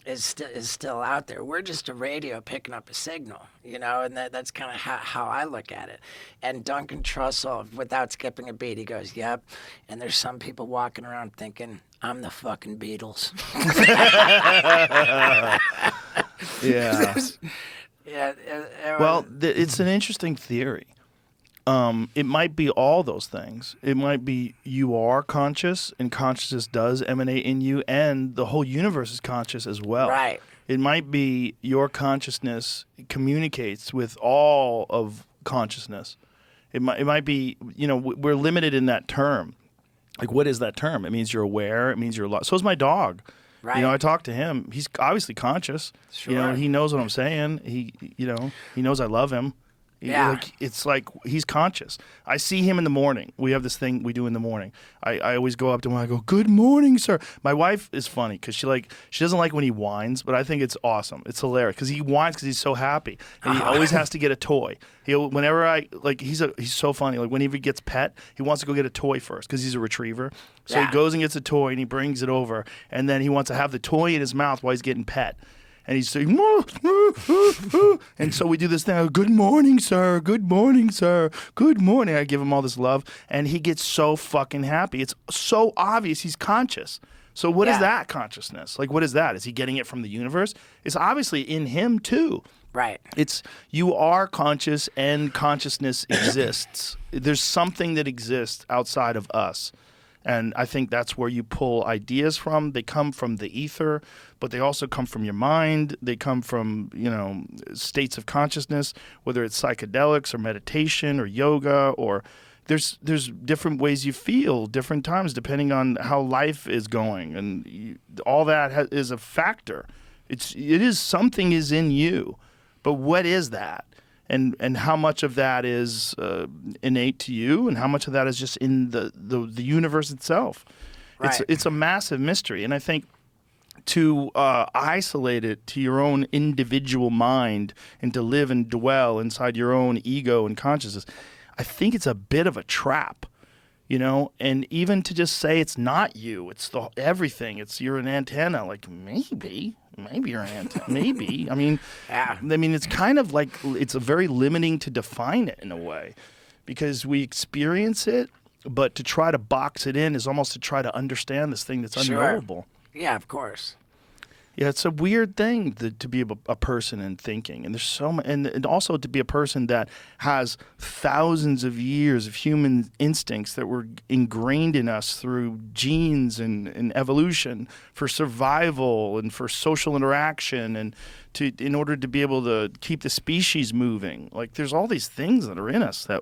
is still out there. We're just a radio picking up a signal, and that's kind of how I look at it. And Duncan Trussell, without skipping a beat, he goes, yep. And there's some people walking around thinking, I'm the fucking Beatles. Yeah. Well, it's an interesting theory. It might be all those things. It might be you are conscious, and consciousness does emanate in you, and the whole universe is conscious as well. Right. It might be your consciousness communicates with all of consciousness. It might be, we're limited in that term. Like, what is that term? It means you're aware. It means you're alive. So is my dog. Right. I talk to him. He's obviously conscious. Sure. He knows what I'm saying. He knows I love him. Like, it's like he's conscious. I see him in the morning. We have this thing we do in the morning. I always go up to him and I go, "Good morning, sir." My wife is funny because she doesn't like when he whines, but I think it's awesome. It's hilarious because he whines because he's so happy. And he always has to get a toy. He's so funny. Like whenever he gets pet, he wants to go get a toy first because he's a retriever. So he goes and gets a toy and he brings it over, and then he wants to have the toy in his mouth while he's getting pet. And he's saying, and so we do this thing. "Good morning, sir. Good morning, sir. Good morning." I give him all this love, and he gets so fucking happy. It's so obvious he's conscious. So what is that consciousness? Like, what is that? Is he getting it from the universe? It's obviously in him too. Right. It's you are conscious, and consciousness exists. There's something that exists outside of us. And I think that's where you pull ideas from. They come from the ether, but they also come from your mind. They come from, states of consciousness, whether it's psychedelics or meditation or yoga, or there's different ways you feel different times depending on how life is going. And all that is a factor. It is something is in you, but what is that? And how much of that is innate to you, and how much of that is just in the universe itself? Right. It's a massive mystery, and I think to isolate it to your own individual mind and to live and dwell inside your own ego and consciousness, I think it's a bit of a trap. And even to just say it's not you, it's everything. You're an antenna. Like maybe you're an antenna. Maybe. I mean, it's kind of like it's a very limiting to define it in a way, because we experience it, but to try to box it in is almost to try to understand this thing that's unknowable. Yeah, of course. Yeah, it's a weird thing to be a person and thinking, and there's and also to be a person that has thousands of years of human instincts that were ingrained in us through genes and evolution for survival and for social interaction, and in order to be able to keep the species moving. Like there's all these things that are in us that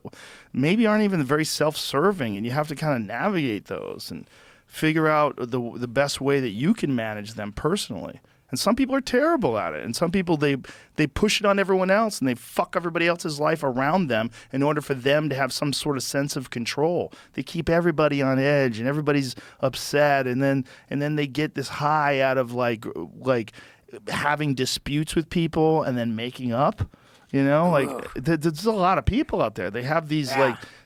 maybe aren't even very self-serving, and you have to kind of navigate those and figure out the best way that you can manage them personally. And some people are terrible at it. And some people, they push it on everyone else, and they fuck everybody else's life around them in order for them to have some sort of sense of control. They keep everybody on edge, and everybody's upset. And then they get this high out of like having disputes with people and then making up. There's a lot of people out there. They have these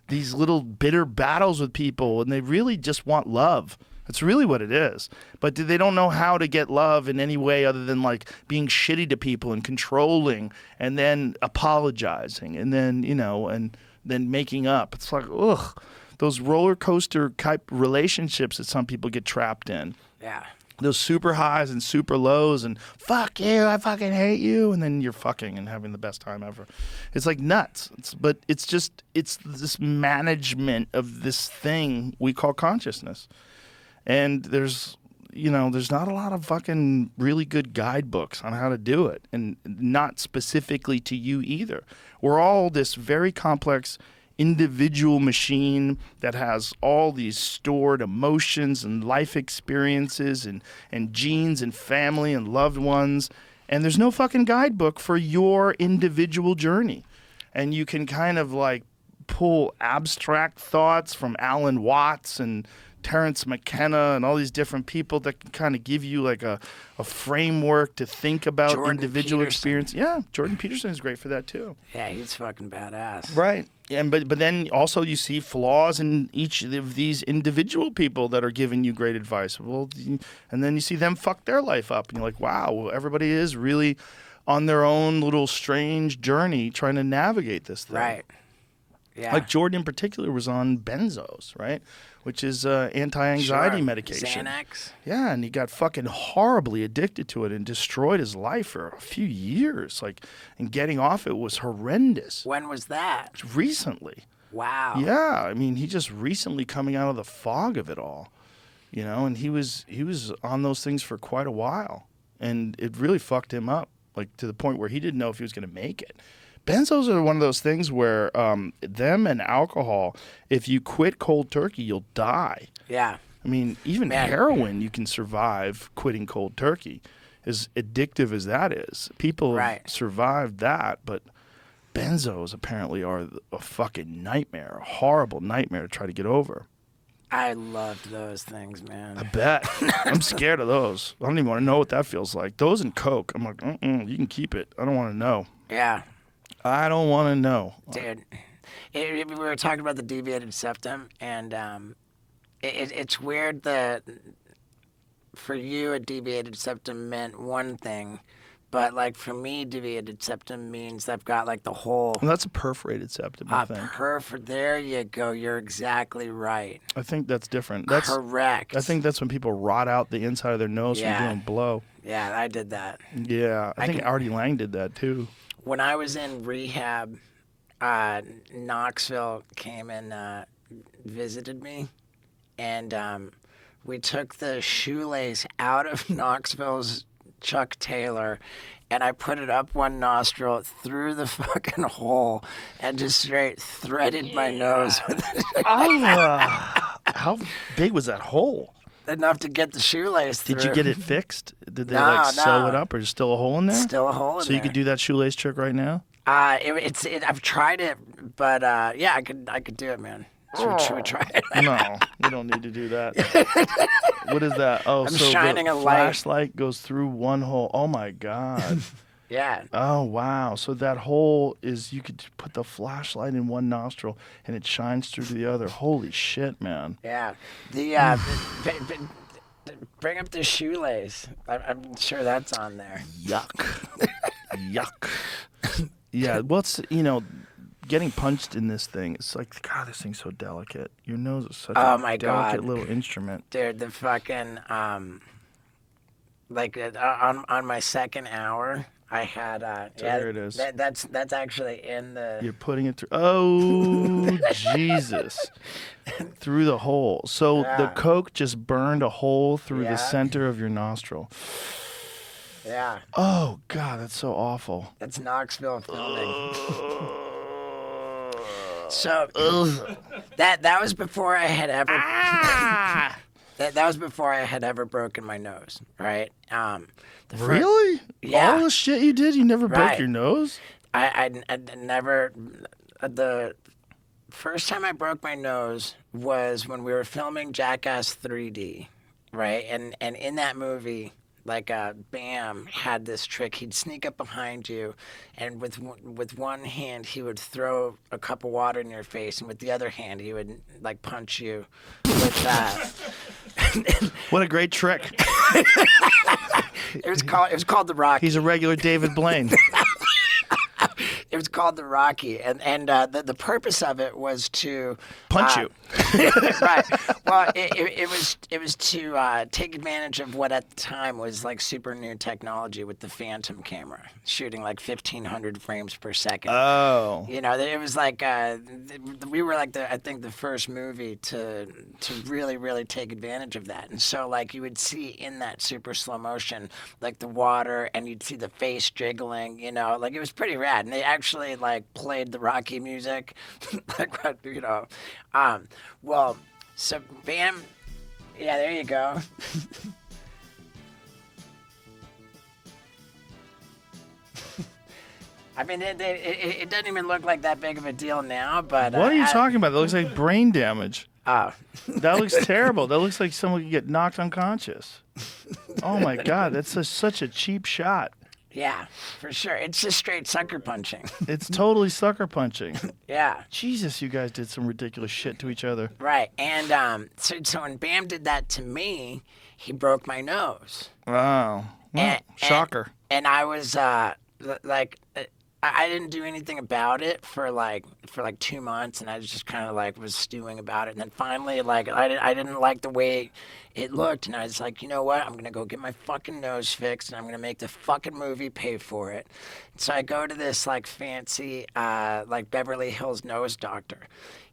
these little bitter battles with people, and they really just want love. That's really what it is. But they don't know how to get love in any way other than like being shitty to people and controlling, and then apologizing, and then and then making up. It's like, ugh, those roller coaster type relationships that some people get trapped in. Yeah. Those super highs and super lows, and fuck you, I fucking hate you, and then you're fucking and having the best time ever. It's like nuts. But it's this management of this thing we call consciousness. And there's not a lot of fucking really good guidebooks on how to do it, and not specifically to you either. We're all this very complex individual machine that has all these stored emotions and life experiences and genes and family and loved ones, and there's no fucking guidebook for your individual journey. And you can kind of like pull abstract thoughts from Alan Watts and Terrence McKenna and all these different people that can kind of give you like a framework to think about Jordan individual Peterson. experience. Yeah, Jordan Peterson is great for that too. Yeah, he's fucking badass. Right. And but then also you see flaws in each of these individual people that are giving you great advice. Well, and then you see them fuck their life up, and you're like, wow, well, everybody is really on their own little strange journey trying to navigate this thing. Right. Yeah. Like Jordan in particular was on benzos, right? Which is anti-anxiety medication. Xanax. Yeah, and he got fucking horribly addicted to it and destroyed his life for a few years. And getting off it was horrendous. When was that? Recently. Wow. Yeah, I mean, he just recently coming out of the fog of it all, and he was on those things for quite a while, and it really fucked him up, like to the point where he didn't know if he was going to make it. Benzos are one of those things where them and alcohol, if you quit cold turkey, you'll die. Yeah. I mean, even heroin, you can survive quitting cold turkey, as addictive as that is. People have survived that, but benzos apparently are a fucking nightmare, a horrible nightmare to try to get over. I loved those things, man. I bet. I'm scared of those. I don't even want to know what that feels like. Those and Coke, I'm like, you can keep it. I don't want to know. Yeah. I don't want to know. Dude, we were talking about the deviated septum, and it's weird that for you a deviated septum meant one thing, but like for me, deviated septum means I've got like the whole. Well, that's a perforated septum, I think. There you go. You're exactly right. I think that's different. That's correct. I think that's when people rot out the inside of their nose from doing blow. Yeah, I did that. Yeah, I think Artie Lang did that too. When I was in rehab, Knoxville came and visited me, and we took the shoelace out of Knoxville's Chuck Taylor, and I put it up one nostril through the fucking hole and just straight threaded my nose with it. How big was that hole? Enough to get the shoelace through. Did you get it fixed? Did they No. sew it up, or is still a hole in there? Still a hole in so there. you could do that shoelace trick right now? I've tried it, but yeah, I could do it, man. Should we try it? No, we don't need to do that. What is that? Oh, I'm so shining the a light. flashlight goes through one hole. Oh my God. Yeah. Oh wow. So that hole is, you could put the flashlight in one nostril and it shines through the other. Holy shit, man. Yeah. Bring up the shoelace. I'm sure that's on there. Yuck. Yuck. Yeah, what's, getting punched in this thing, it's like, God, this thing's so delicate. Your nose is such a my delicate God. little instrument. Dude, the fucking on my second hour, I had There it is. That's actually in the. You're putting it through. Oh, Jesus. Through the hole. So the Coke just burned a hole through the center of your nostril. Yeah. Oh, God, that's so awful. That's Knoxville filming. So that was before I had ever that was before I had ever broken my nose, right? Really? Yeah. All the shit you did, you never broke Right. your nose? I never. The first time I broke my nose was when we were filming Jackass 3D, right? And in that movie, like Bam had this trick. He'd sneak up behind you, and with one hand he would throw a cup of water in your face, and with the other hand he would like punch you with that. What a great trick. It was called the Rocky. He's a regular David Blaine. It was called the Rocky, and the purpose of it was to Punch you. Right. Well, it was to take advantage of what at the time was like super new technology with the Phantom camera, shooting like 1,500 frames per second. Oh. It was like we were like I think the first movie to really take advantage of that, and so like you would see in that super slow motion like the water, and you'd see the face jiggling. Like it was pretty rad, and they actually like played the Rocky music, like what. Well, so Bam, yeah, there you go. I mean, it doesn't even look like that big of a deal now, but... What are you talking about? That looks like brain damage. Oh. That looks terrible. That looks like someone could get knocked unconscious. Oh, my God. That's such a cheap shot. Yeah, for sure. It's just straight sucker punching. It's totally sucker punching. Yeah. Jesus, you guys did some ridiculous shit to each other. Right. And so when Bam did that to me, he broke my nose. Wow. Well, shocker. And I was like... I didn't do anything about it for like 2 months, and I just kind of like was stewing about it. And then finally, like I didn't like the way it looked, and I was like, you know what? I'm gonna go get my fucking nose fixed, and I'm gonna make the fucking movie pay for it. So I go to this like fancy like Beverly Hills nose doctor,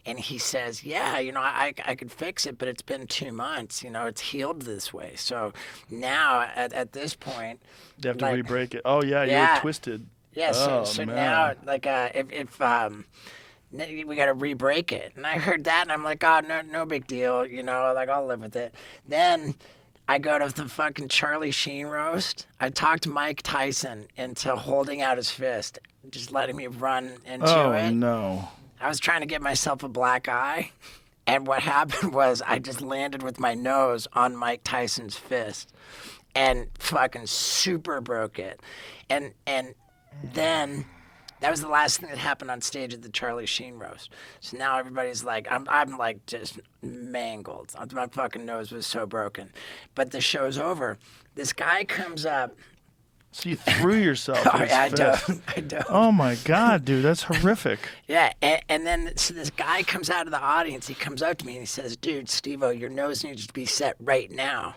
and he says, yeah, I could fix it, but it's been 2 months. It's healed this way. So now at this point, you have to like, re-break it. Oh yeah, you were twisted. Yeah, so man. now, like, if we got to re-break it. And I heard that, and I'm like, oh, no big deal, like, I'll live with it. Then I go to the fucking Charlie Sheen roast. I talked Mike Tyson into holding out his fist, just letting me run into Oh, it. no. I was trying to get myself a black eye, and what happened was I just landed with my nose on Mike Tyson's fist and fucking super broke it. And then that was the last thing that happened on stage at the Charlie Sheen roast. So now everybody's like, I'm like just mangled. My fucking nose was so broken. But the show's over. This guy comes up. So you threw yourself. Oh, yeah, I don't. Oh my God, dude, that's horrific. Yeah, and then so this guy comes out of the audience. He comes up to me and he says, "Dude, Steve-O, your nose needs to be set right now."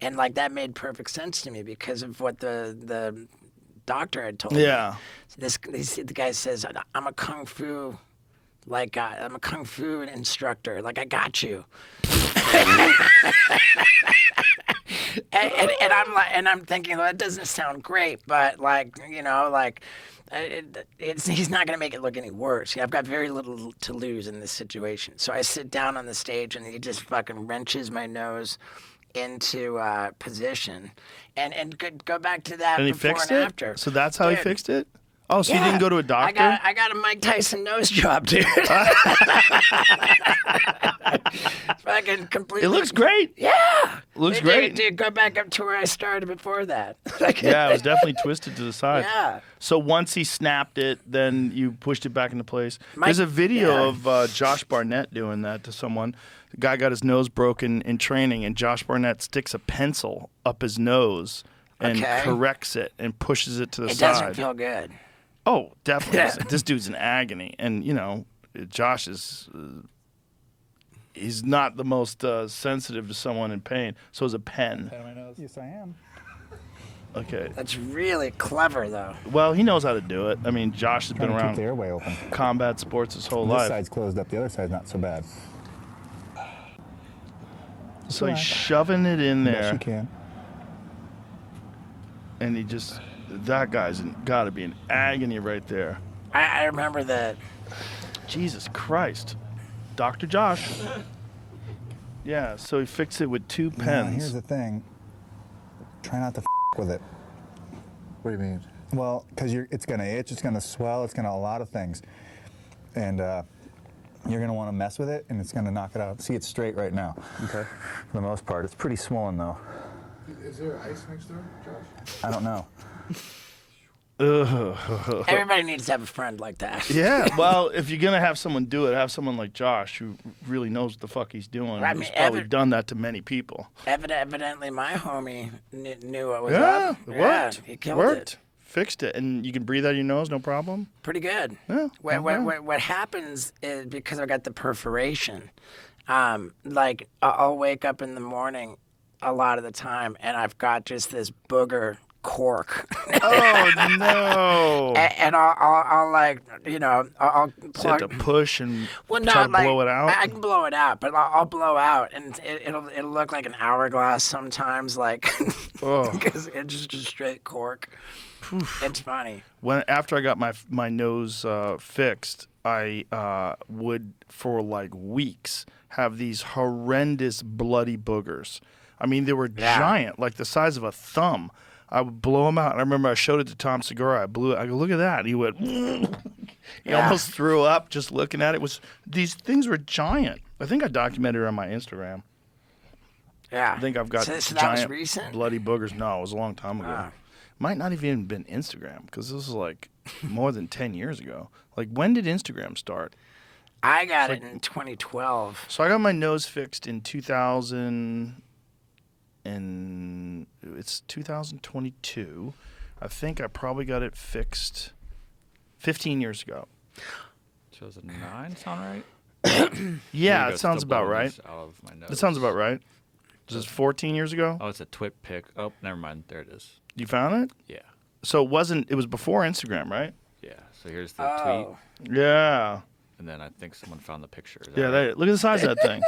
And like that made perfect sense to me because of what the doctor had told me. Yeah. So the guy says, "I'm a kung fu, I'm a kung fu instructor. Like I got you." and I'm thinking, well, that doesn't sound great, but he's not gonna make it look any worse. I've got very little to lose in this situation. So I sit down on the stage, and he just fucking wrenches my nose into position, and go back to that And he before fixed and it? after. So that's how he Dude. fixed it? Oh, so you Yeah, didn't go to a doctor? I got a Mike Tyson nose job, dude. Fucking completely. It looks great. Yeah. Looks Dude, great. Dude, go back up to where I started before that. Yeah, it was definitely twisted to the side. Yeah. So once he snapped it, then you pushed it back into place. Mike- There's a video yeah. of Josh Barnett doing that to someone. The guy got his nose broken in training, and Josh Barnett sticks a pencil up his nose and Okay. corrects it and pushes it to the It side. doesn't feel good. Oh, definitely. Yeah. This dude's in agony. And, Josh is... he's not the most sensitive to someone in pain. So is a pen. Yes, I am. Okay. That's really clever, though. Well, he knows how to do it. I mean, Josh has been Trying to keep around the airway open. combat sports his whole This life. side's closed up. The other side's not so bad. So he's shoving it in Yes, there, you can. and that guy's got to be in agony right there. I remember that. Jesus Christ. Dr. Josh. Yeah, so he fixed it with two Now, pens. here's the thing. Try not to with it. What do you mean? Well, because it's going to itch, it's going to swell, it's going to a lot of things. And you're going to want to mess with it, and it's going to knock it out. See, it's straight right now. Okay. For the most part. It's pretty swollen, though. Is there ice next door, Josh? I don't know. Ugh. Everybody needs to have a friend like that. Yeah, well, if you're going to have someone do it, have someone like Josh who really knows what the fuck he's doing. I He's mean, probably done that to many people. Evidently, my homie knew what was Yeah, up. it worked. He killed Worked. it. Fixed it. And you can breathe out your nose, no problem? Pretty good. Yeah, not bad. What happens is because I got the perforation, I'll wake up in the morning a lot of the time and I've got just this booger cork. Oh, no. And I'll like, I'll So you have plug. to push and Well, try to not like blow it out? I can blow it out, but I'll blow out, and it'll look like an hourglass sometimes, like Oh. because it's just a straight cork. It's funny. After I got my nose fixed, I would for like weeks have these horrendous bloody boogers. I mean, they were Yeah. giant, like the size of a thumb. I would blow them out. And I remember I showed it to Tom Segura. I blew it. I go, look at that. And he went, he Yeah. almost threw up just looking at it. These things were giant. I think I documented it on my Instagram. Yeah. I think I've got So that was giant recent. bloody boogers. No, it was a long time ago. Ah. Might not have even been Instagram because this was like more than 10 years ago. Like, when did Instagram start? I got it in 2012. So I got my nose fixed in 2000, and it's 2022. I think I probably got it fixed 15 years ago. 2009 sound right? Yeah, Maybe it sounds still about blowing right. this out of my nose. That sounds about right. Is this 14 years ago? Oh, it's a twit pic. Oh, never mind. There it is. You found it? Yeah. So it was before Instagram, right? Yeah. So here's the Oh. tweet, Yeah. and then I think someone found the picture. Is that Yeah, right? look at the size of that thing.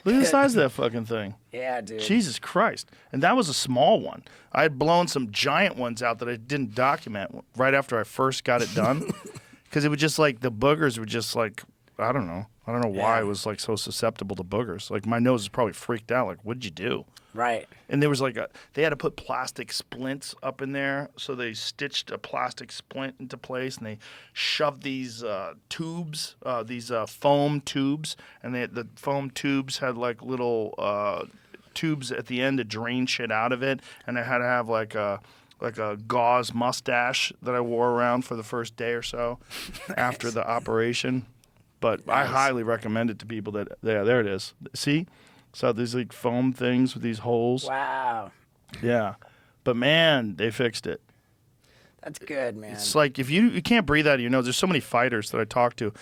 Look at the size of that fucking thing. Yeah, dude. Jesus Christ. And that was a small one. I had blown some giant ones out that I didn't document right after I first got it done. Because it was just like, the boogers were just like I don't know. I don't know why Yeah. it was like so susceptible to boogers. Like my nose is probably freaked out. Like, what'd you do? Right. And there was like they had to put plastic splints up in there, so they stitched a plastic splint into place, and they shoved these tubes, these foam tubes, and the foam tubes had like little tubes at the end to drain shit out of it, and I had to have like a gauze mustache that I wore around for the first day or so after the operation. But I highly recommend it to people there it is. See? So these like foam things with these holes. Wow. Yeah. But man, they fixed it. That's good, man. It's like if you can't breathe out of your nose. There's so many fighters that I talk to.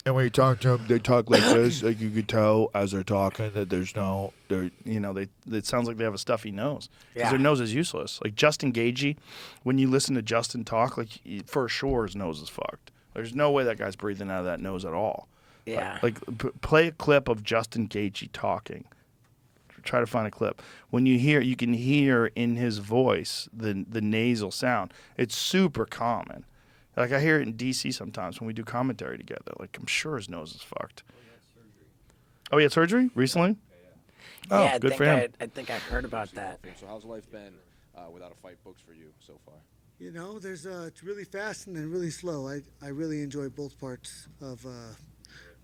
And when you talk to them, they talk like this. Like you could tell as they're talking that there's no. It sounds like they have a stuffy nose because Yeah. their nose is useless. Like Justin Gagey, when you listen to Justin talk, like for sure his nose is fucked. There's no way that guy's breathing out of that nose at all. Yeah. Like play a clip of Justin Gagey talking. Try to find a clip. When you can hear in his voice the nasal sound. It's super common. Like I hear it in DC sometimes when we do commentary together. Like I'm sure his nose is fucked. Oh, he had surgery recently? Oh, yeah, good for him. I think I heard about that. So how's life been without a fight booked for you so far? You know, there's it's really fast and then really slow. I really enjoy both parts of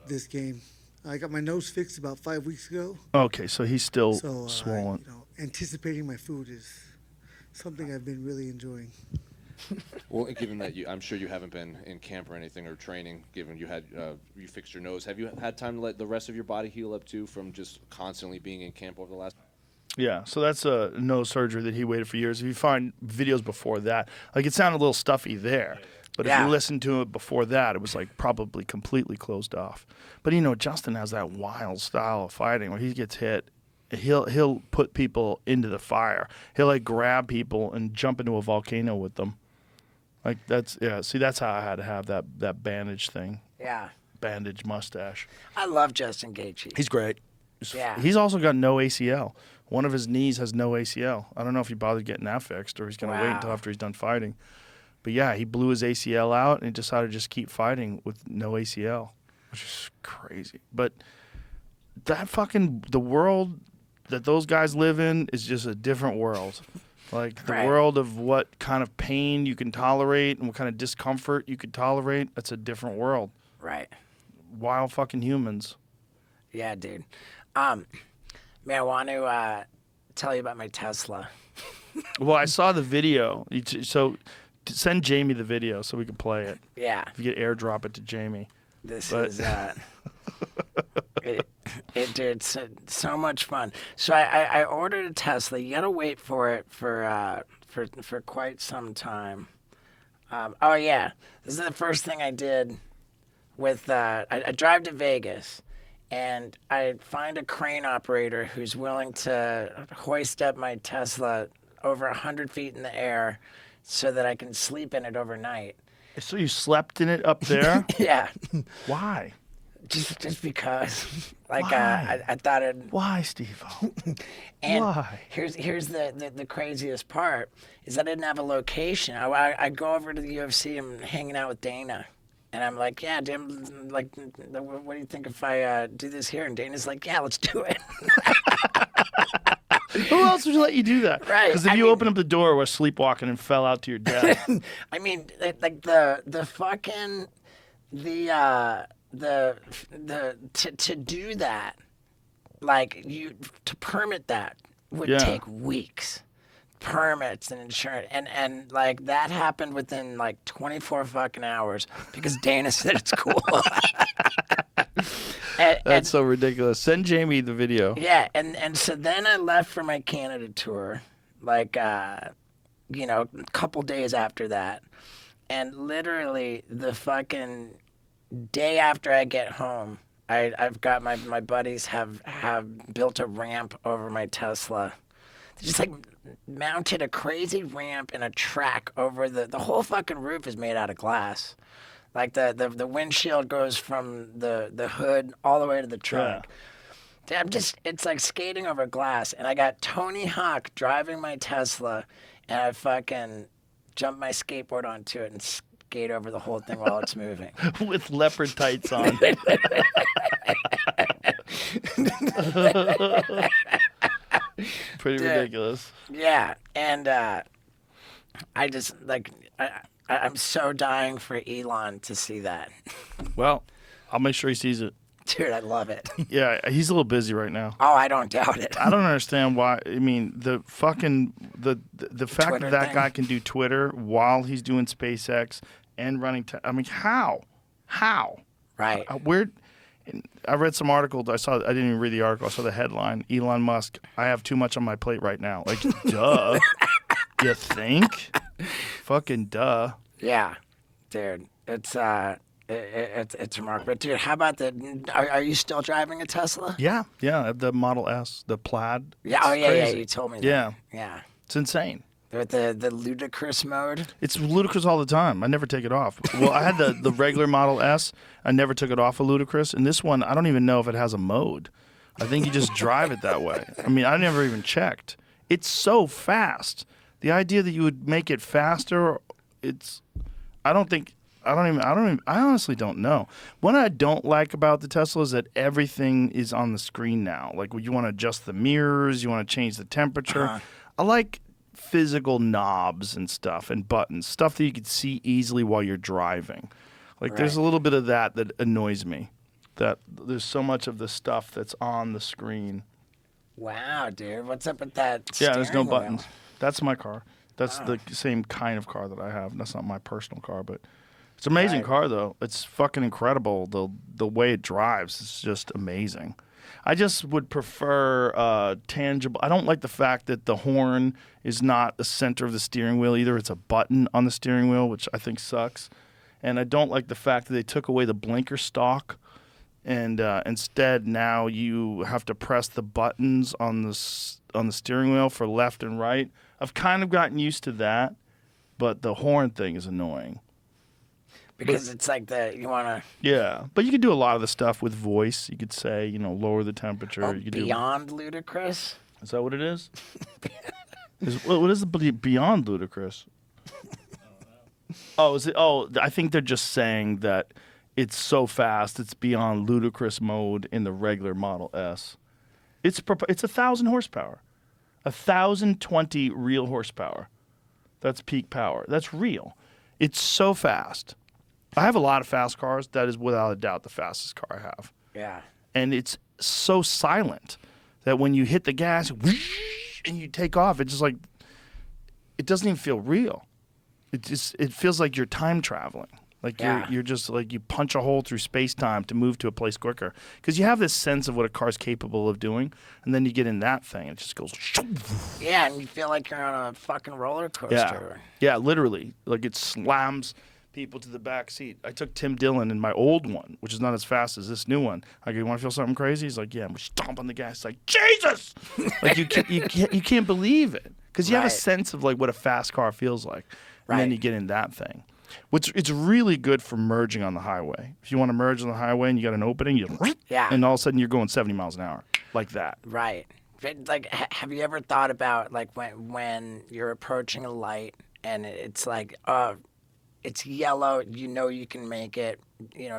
this game. I got my nose fixed about 5 weeks ago, Okay, so he's still so swollen. anticipating my food is something I've been really enjoying. Well, given that I'm sure you haven't been in camp or anything or training, given you fixed your nose, have you had time to let the rest of your body heal up too from just constantly being in camp over the last? Yeah, so that's a nose surgery that he waited for years. If you find videos before that, like it sounded a little stuffy there, but if Yeah. you listen to it before that, it was like probably completely closed off. But Justin has that wild style of fighting where he gets hit, he'll put people into the fire. He'll like grab people and jump into a volcano with them. Like that's how I had to have that bandage thing, Yeah. bandage mustache. I love Justin Gaethje. He's great. Yeah. He's also got no ACL. One of his knees has no ACL. I don't know if he bothered getting that fixed or he's going to wait until Wow. after he's done fighting. But yeah, he blew his ACL out and he decided to just keep fighting with no ACL, which is crazy. But the world that those guys live in is just a different world. Like the Right. world of what kind of pain you can tolerate and what kind of discomfort you can tolerate, that's a different world. Right. Wild fucking humans. Yeah, dude. Man, I want to tell you about my Tesla. Well, I saw the video. So send Jamie the video so we can play it. Yeah. If you could airdrop it to Jamie. This But- is dude, so much fun. So I ordered a Tesla. You gotta wait for it for quite some time. Oh yeah, this is the first thing I did with I drive to Vegas, and I find a crane operator who's willing to hoist up my Tesla over 100 feet in the air, so that I can sleep in it overnight. So you slept in it up there? Yeah. Why? Just because, like, Why? I thought it. Why, Steve-O? And Why? here's the craziest part is I didn't have a location. I go over to the UFC. I'm hanging out with Dana, and I'm like, yeah, damn, like, what do you think if I do this here? And Dana's like, yeah, let's do it. Who else would let you do that? Right, Because if I you mean- open up the door, we're sleepwalking and fell out to your death. I mean, like the fucking to do that, like to permit that would Yeah. take weeks. Permits and insurance and like that happened within like 24 fucking hours because Dana said it's cool. and, That's so ridiculous. Send Jamie the video. yeah, and so then I left for my Canada tour, like a couple days after that, and literally the fucking day after I get home, I've got my buddies have built a ramp over my Tesla. They just like mounted a crazy ramp and a track over the whole fucking roof is made out of glass. Like the windshield goes from the hood all the way to the trunk. It's like skating over glass. And I got Tony Hawk driving my Tesla, and I fucking jumped my skateboard onto it and skate over the whole thing while it's moving. With leopard tights on. Pretty Dude. ridiculous. Yeah, and I just like I'm so dying for Elon to see that. Well, I'll make sure he sees it. Dude, I love it. Yeah, he's a little busy right now. Oh, I don't doubt it. I don't understand why. I mean, the fucking the fact Twitter that thing. guy can do Twitter while he's doing SpaceX and running. I mean, how? Right. Where? I read some article. I didn't even read the article. I saw the headline. Elon Musk. I have too much on my plate right now. Like, duh. You think? Fucking duh. Yeah, dude, it's remarkable. But dude, how about are you still driving a Tesla? Yeah. The Model S, the Plaid. Yeah. It's Oh yeah, crazy. yeah. You told me that. Yeah. Yeah. It's insane. With the ludicrous mode. It's ludicrous all the time. I never take it off. Well, I had the regular Model S. I never took it off of ludicrous. And this one, I don't even know if it has a mode. I think you just drive it that way. I mean, I never even checked. It's so fast. The idea that you would make it faster, I honestly don't know. What I don't like about the Tesla is that everything is on the screen now. Like, you want to adjust the mirrors, you want to change the temperature. I like physical knobs and stuff and buttons, stuff that you can see easily while you're driving. Like, there's a little bit of that annoys me, that there's so much of the stuff that's on the screen. Wow, dude, what's up with that? Yeah, there's no steering wheel? buttons. That's my car. That's the same kind of car that I have. That's not my personal car, but it's an amazing car, though. It's fucking incredible. The way it drives is just amazing. I just would prefer tangible. I don't like the fact that the horn is not the center of the steering wheel either. It's a button on the steering wheel, which I think sucks. And I don't like the fact that they took away the blinker stalk, and instead now you have to press the buttons on the steering wheel for left and right. I've kind of gotten used to that, but the horn thing is annoying. Because it's like you want to. Yeah, but you could do a lot of the stuff with voice. You could say, lower the temperature. Oh, you could beyond ludicrous. Is that what it is? What is the beyond ludicrous? Oh, is it? Oh, I think they're just saying that it's so fast. It's beyond ludicrous mode in the regular Model S. It's 1,000 horsepower, 1,020 real horsepower. That's peak power. That's real. It's so fast. I have a lot of fast cars. That is without a doubt the fastest car I have. Yeah. And it's so silent that when you hit the gas and you take off, it's just like, it doesn't even feel real. It feels like you're time traveling. Like you're just like you punch a hole through space time to move to a place quicker, because you have this sense of what a car's capable of doing, and then you get in that thing, and it just goes. Yeah, and you feel like you're on a fucking roller coaster. Yeah, literally, like it slams people to the back seat. I took Tim Dillon in my old one, which is not as fast as this new one. I go, you want to feel something crazy? He's like, yeah. And we stomp on the gas. It's like, Jesus! Like you can't believe it, because you have a sense of like what a fast car feels like, and then you get in that thing. It's really good for merging on the highway. If you want to merge on the highway and you got an opening, and all of a sudden you're going 70 miles an hour like that. Right. Like, have you ever thought about like when you're approaching a light and it's like, it's yellow, you can make it,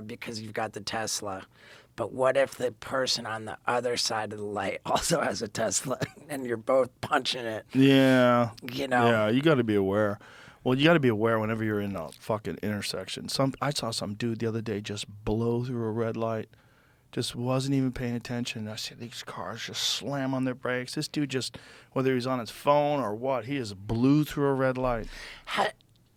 because you've got the Tesla. But what if the person on the other side of the light also has a Tesla and you're both punching it? Yeah. Yeah, you got to be aware. Well, you got to be aware whenever you're in a fucking intersection. I saw some dude the other day just blow through a red light. Just wasn't even paying attention. I see these cars just slam on their brakes. This dude just, whether he's on his phone or what, he just blew through a red light.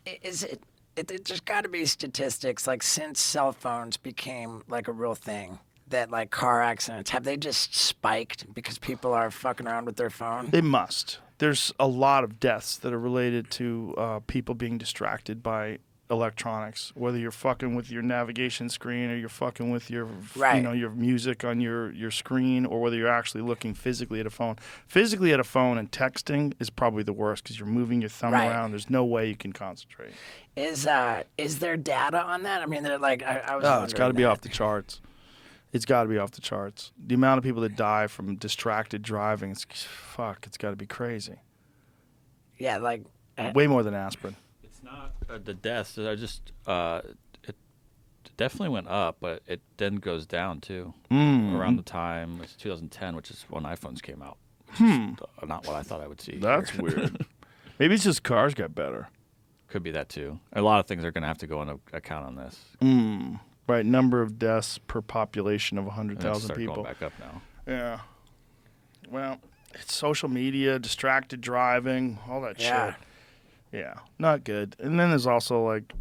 There's got to be statistics, like since cell phones became like a real thing, that like car accidents, have they just spiked because people are fucking around with their phone? They must. There's a lot of deaths that are related to people being distracted by electronics, whether you're fucking with your navigation screen or you're fucking with your your music on your screen, or whether you're actually looking physically at a phone. Physically at a phone and texting is probably the worst, because you're moving your thumb around. There's no way you can concentrate. Is there data on that? I mean, they're like, I was it's got to be off the charts. It's got to be off the charts. The amount of people that die from distracted driving, it's got to be crazy. Yeah, like way more than aspirin. It's not The deaths, it definitely went up, but it then goes down too. Around the time it's 2010, which is when iPhones came out. Which is not what I thought I would see. That's weird. Maybe it's just cars got better. Could be that too. A lot of things are going to have to go into account on this. Right, number of deaths per population of And 100,000 start people. going back up now. Yeah. Well, it's social media, distracted driving, all that shit. Yeah, not good. And then there's also like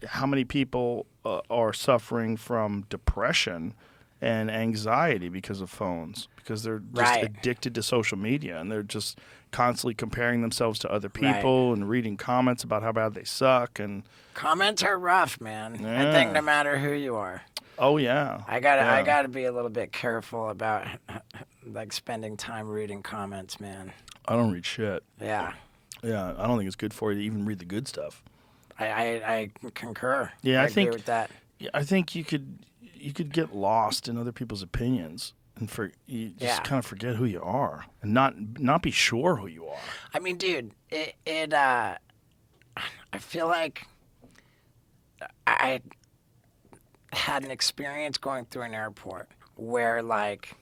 how many people are suffering from depression and anxiety because of phones, because they're just addicted to social media and they're just constantly comparing themselves to other people and reading comments about how bad they suck. And comments are rough, man. I think no matter who you are. Oh yeah. I gotta be a little bit careful about like spending time reading comments, man. I don't read shit. Yeah. Yeah, I don't think it's good for you to even read the good stuff. I concur. Yeah, I agree think with that. I think you could get lost in other people's opinions and you just kind of forget who you are and not be sure who you are. I mean, dude, I feel like I had an experience going through an airport where like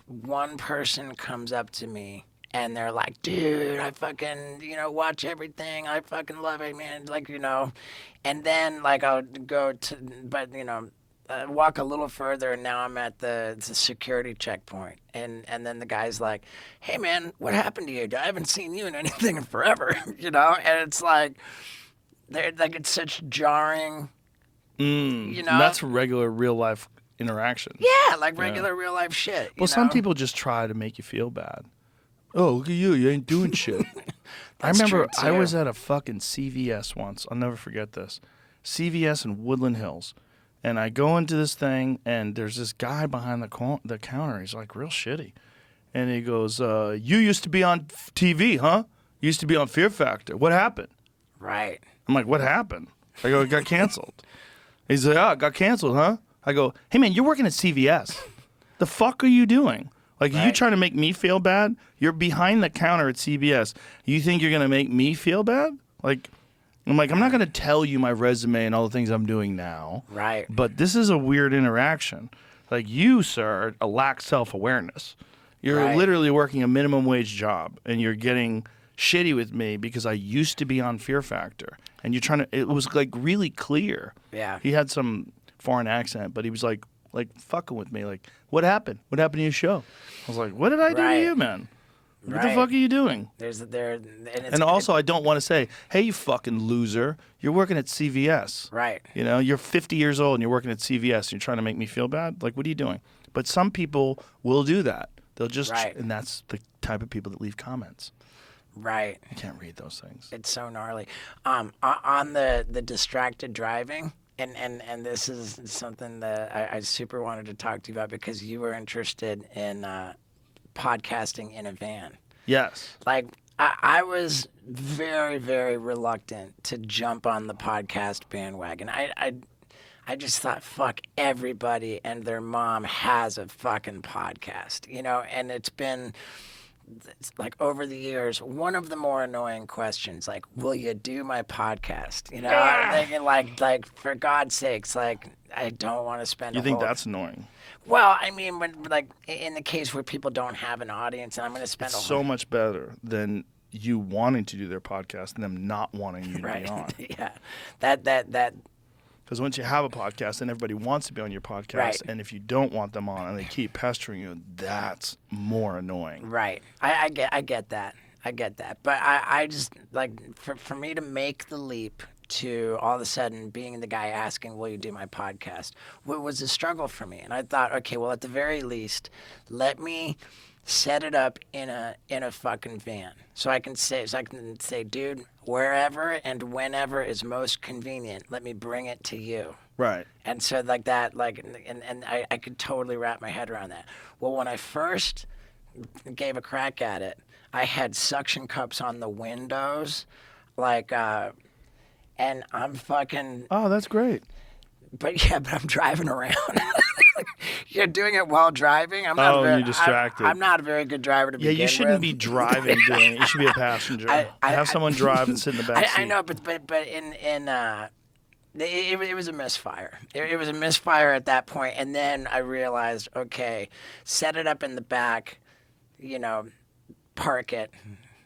one person comes up to me and they're like, dude, I fucking, watch everything. I fucking love it, man. Like, and then like I'll go to, but walk a little further and now I'm at the security checkpoint. And then the guy's like, hey man, what happened to you? I haven't seen you in anything in forever, And it's like, it's such jarring, That's regular real life interaction. Yeah, like regular real life shit. Well, some people just try to make you feel bad. Oh, look at you. You ain't doing shit. I remember I was at a fucking CVS once. I'll never forget this. CVS in Woodland Hills. And I go into this thing, and there's this guy behind the counter. He's like real shitty. And he goes, you used to be on TV, huh? You used to be on Fear Factor. What happened? Right. I'm like, what happened? I go, it got canceled. He's like, it got canceled, huh? I go, hey, man, you're working at CVS. The fuck are you doing? Like, are you trying to make me feel bad? You're behind the counter at CVS. You think you're going to make me feel bad? Like, I'm not going to tell you my resume and all the things I'm doing now. Right. But this is a weird interaction. Like, you, sir, lack self-awareness. You're literally working a minimum wage job, and you're getting shitty with me because I used to be on Fear Factor. And you're trying to, it was, like, really clear. Yeah. He had some foreign accent, but he was, like fucking with me. Like, what happened? What happened to your show? I was like, what did I do to you, man? What the fuck are you doing? And also, I don't want to say, hey, you fucking loser, you're working at CVS. Right. You're 50 years old and you're working at CVS and you're trying to make me feel bad? Like, what are you doing? But some people will do that. They'll just, and that's the type of people that leave comments. Right. I can't read those things. It's so gnarly. On the distracted driving, and this is something that I super wanted to talk to you about because you were interested in podcasting in a van. Yes. Like, I was very, very reluctant to jump on the podcast bandwagon. I just thought, fuck, everybody and their mom has a fucking podcast, and it's been, like, over the years, one of the more annoying questions, like, will you do my podcast? I'm thinking, like, for God's sakes, like, I don't want to spend You think that's annoying? Well, I mean, like, in the case where people don't have an audience and I'm going to spend so much better than you wanting to do their podcast and them not wanting you to be on. Yeah. That. Because once you have a podcast, then everybody wants to be on your podcast. Right. And if you don't want them on and they keep pestering you, that's more annoying. Right. I get that. I get that. But I just, like, for me to make the leap to all of a sudden being the guy asking, will you do my podcast, was a struggle for me. And I thought, okay, well, at the very least, let me set it up in a fucking van. So I can say, dude, wherever and whenever is most convenient, let me bring it to you. Right. And so like that, like, and I could totally wrap my head around that. Well, when I first gave a crack at it, I had suction cups on the windows, like, and I'm fucking... Oh, that's great. But I'm driving around. You're doing it while driving. I'm not. Oh, very, you're distracted. I'm not a very good driver to Yeah, begin you shouldn't with. be driving doing it. You should be a passenger. Have someone drive and sit in the back seat. I know, but it was a misfire. It was a misfire at that point, and then I realized, okay, set it up in the back, park it.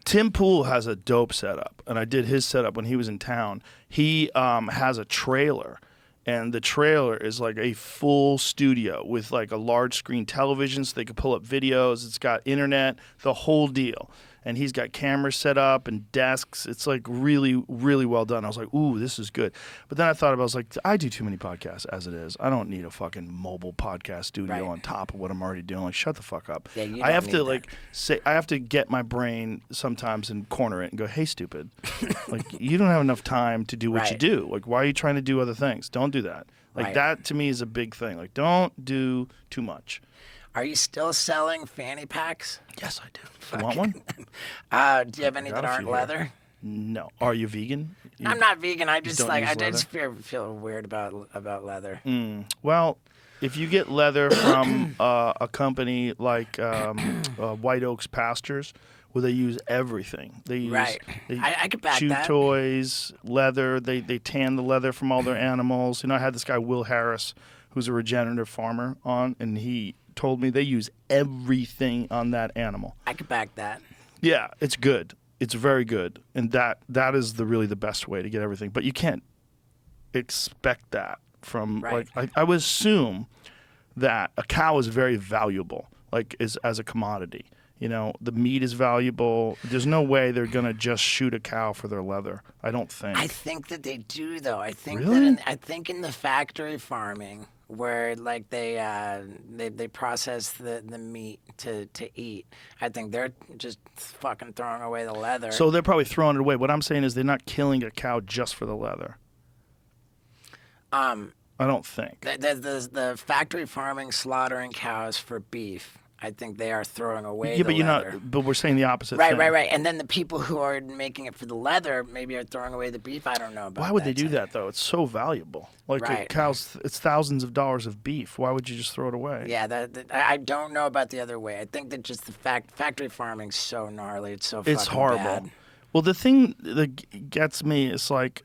Tim Pool has a dope setup, and I did his setup when he was in town. He has a trailer, and the trailer is like a full studio with like a large screen television so they can pull up videos. It's got internet, the whole deal. And he's got cameras set up and desks. It's like really, really well done. I was like, ooh, this is good. But then I thought about it, I was like, I do too many podcasts as it is. I don't need a fucking mobile podcast studio on top of what I'm already doing. Like, shut the fuck up. Yeah, you I have don't to need like say I have to get my brain sometimes and corner it and go, hey, stupid. Like, you don't have enough time to do what you Right. do. Like, why are you trying to do other things? Don't do that. Like Right. that to me is a big thing. Like, don't do too much. Are you still selling fanny packs? Yes, I do. You want one? Do you have any got that a aren't few here. leather? No. Are you vegan? I'm not vegan. I just don't like use I just leather? feel weird about leather. Well, if you get leather from a company like White Oaks Pastures, where they use everything, they use Right. they I could back chew that. toys, leather. They tan the leather from all their animals. I had this guy Will Harris, who's a regenerative farmer, on, and he told me they use everything on that animal. I could back that. Yeah, it's good. It's very good, and that is really the best way to get everything. But you can't expect that from Right. I would assume that a cow is very valuable, like as a commodity. The meat is valuable. There's no way they're gonna just shoot a cow for their leather. I don't think. I think that they do though. I think Really? I think in the factory farming where like they process the meat to eat. I think they're just fucking throwing away the leather. So they're probably throwing it away. What I'm saying is they're not killing a cow just for the leather. I don't think. the factory farming slaughtering cows for beef. I think they are throwing away Yeah, the but you're leather. not. But we're saying the opposite. Right, thing. right. And then the people who are making it for the leather maybe are throwing away the beef. I don't know about Why would they do side. that though? It's so valuable. Like a Right. cow's, it's thousands of dollars of beef. Why would you just throw it away? Yeah, I don't know about the other way. I think that just the factory farming's so gnarly. It's so It's fucking horrible. bad. Well, the thing that gets me is like,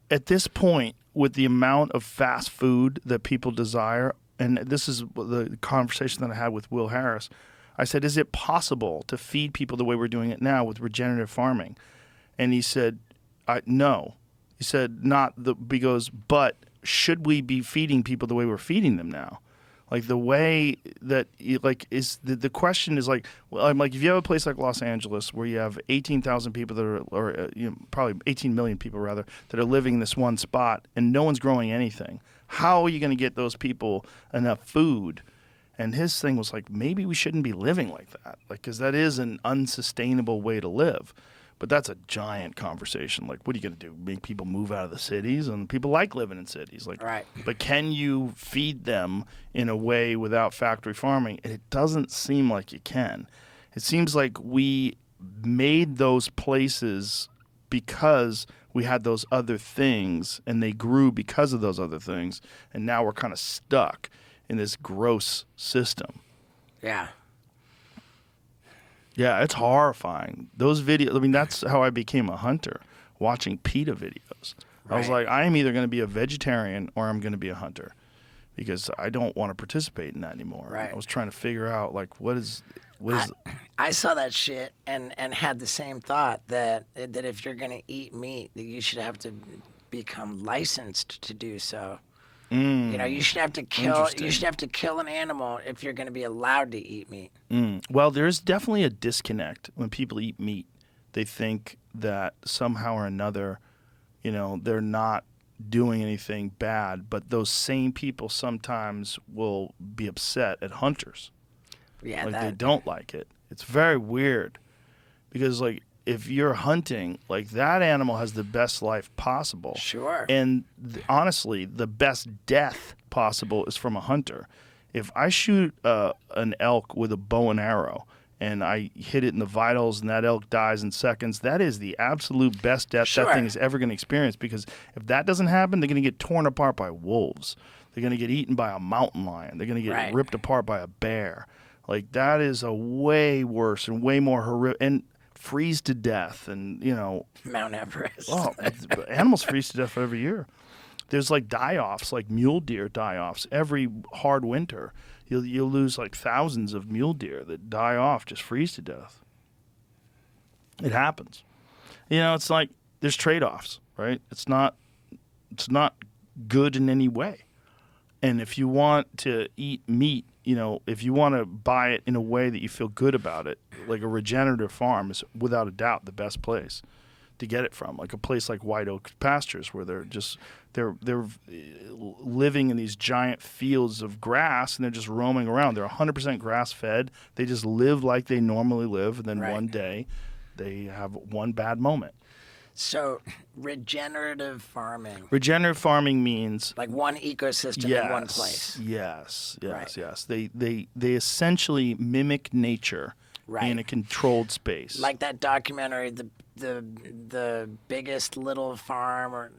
at this point, with the amount of fast food that people desire, and this is the conversation that I had with Will Harris, I said, is it possible to feed people the way we're doing it now with regenerative farming? And he said, no. He said, because, but should we be feeding people the way we're feeding them now? Like the way that, is the question is like, well, I'm like, if you have a place like Los Angeles where you have 18,000 people that are, or probably 18 million people rather, that are living in this one spot and no one's growing anything, how are you going to get those people enough food? And his thing was like, maybe we shouldn't be living like that, because that is an unsustainable way to live. But that's a giant conversation. Like, what are you going to do? Make people move out of the cities? And people like living in cities. Like, Right. But can you feed them in a way without factory farming? And it doesn't seem like you can. It seems like we made those places because we had those other things, and they grew because of those other things. And now we're kind of stuck in this gross system. Yeah. Yeah, it's horrifying. Those videos, I mean, that's how I became a hunter, watching PETA videos. I was Right. like, I am either going to be a vegetarian or I'm going to be a hunter, because I don't want to participate in that anymore. Right. I was trying to figure out, like, what is I saw that shit and had the same thought that if you're gonna eat meat, that you should have to become licensed to do so. You should have to kill. Interesting. You should have to kill an animal if you're gonna be allowed to eat meat. Well, there's definitely a disconnect when people eat meat. They think that somehow or another, they're not doing anything bad, but those same people sometimes will be upset at hunters. Yeah, Like, they don't like it. It's very weird, because like, if you're hunting, like, that animal has the best life possible. Sure. And honestly, the best death possible is from a hunter. If I shoot an elk with a bow and arrow and I hit it in the vitals and that elk dies in seconds, that is the absolute best death Sure. that thing is ever going to experience, because if that doesn't happen, they're going to get torn apart by wolves. They're going to get eaten by a mountain lion. They're going to get Right. ripped apart by a bear. Like, that is a way worse and way more horrific. And freeze to death. And, you know, Mount Everest. oh, animals freeze to death every year. There's like die-offs, like mule deer die-offs. Every hard winter, you'll lose like thousands of mule deer that die off, just freeze to death. It happens. You know, it's like there's trade-offs, right? It's not good in any way. And if you want to eat meat, you know, if you want to buy it in a way that you feel good about it, like a regenerative farm is without a doubt the best place to get it from. Like a place like White Oak Pastures, where they're living in these giant fields of grass and they're just roaming around. They're 100% grass fed. They just live like they normally live, and then Right. one day they have one bad moment. So, regenerative farming, Regenerative farming means like one ecosystem in one place. Yes, Right. yes. They essentially mimic nature Right. in a controlled space. Like that documentary, the biggest little farm, or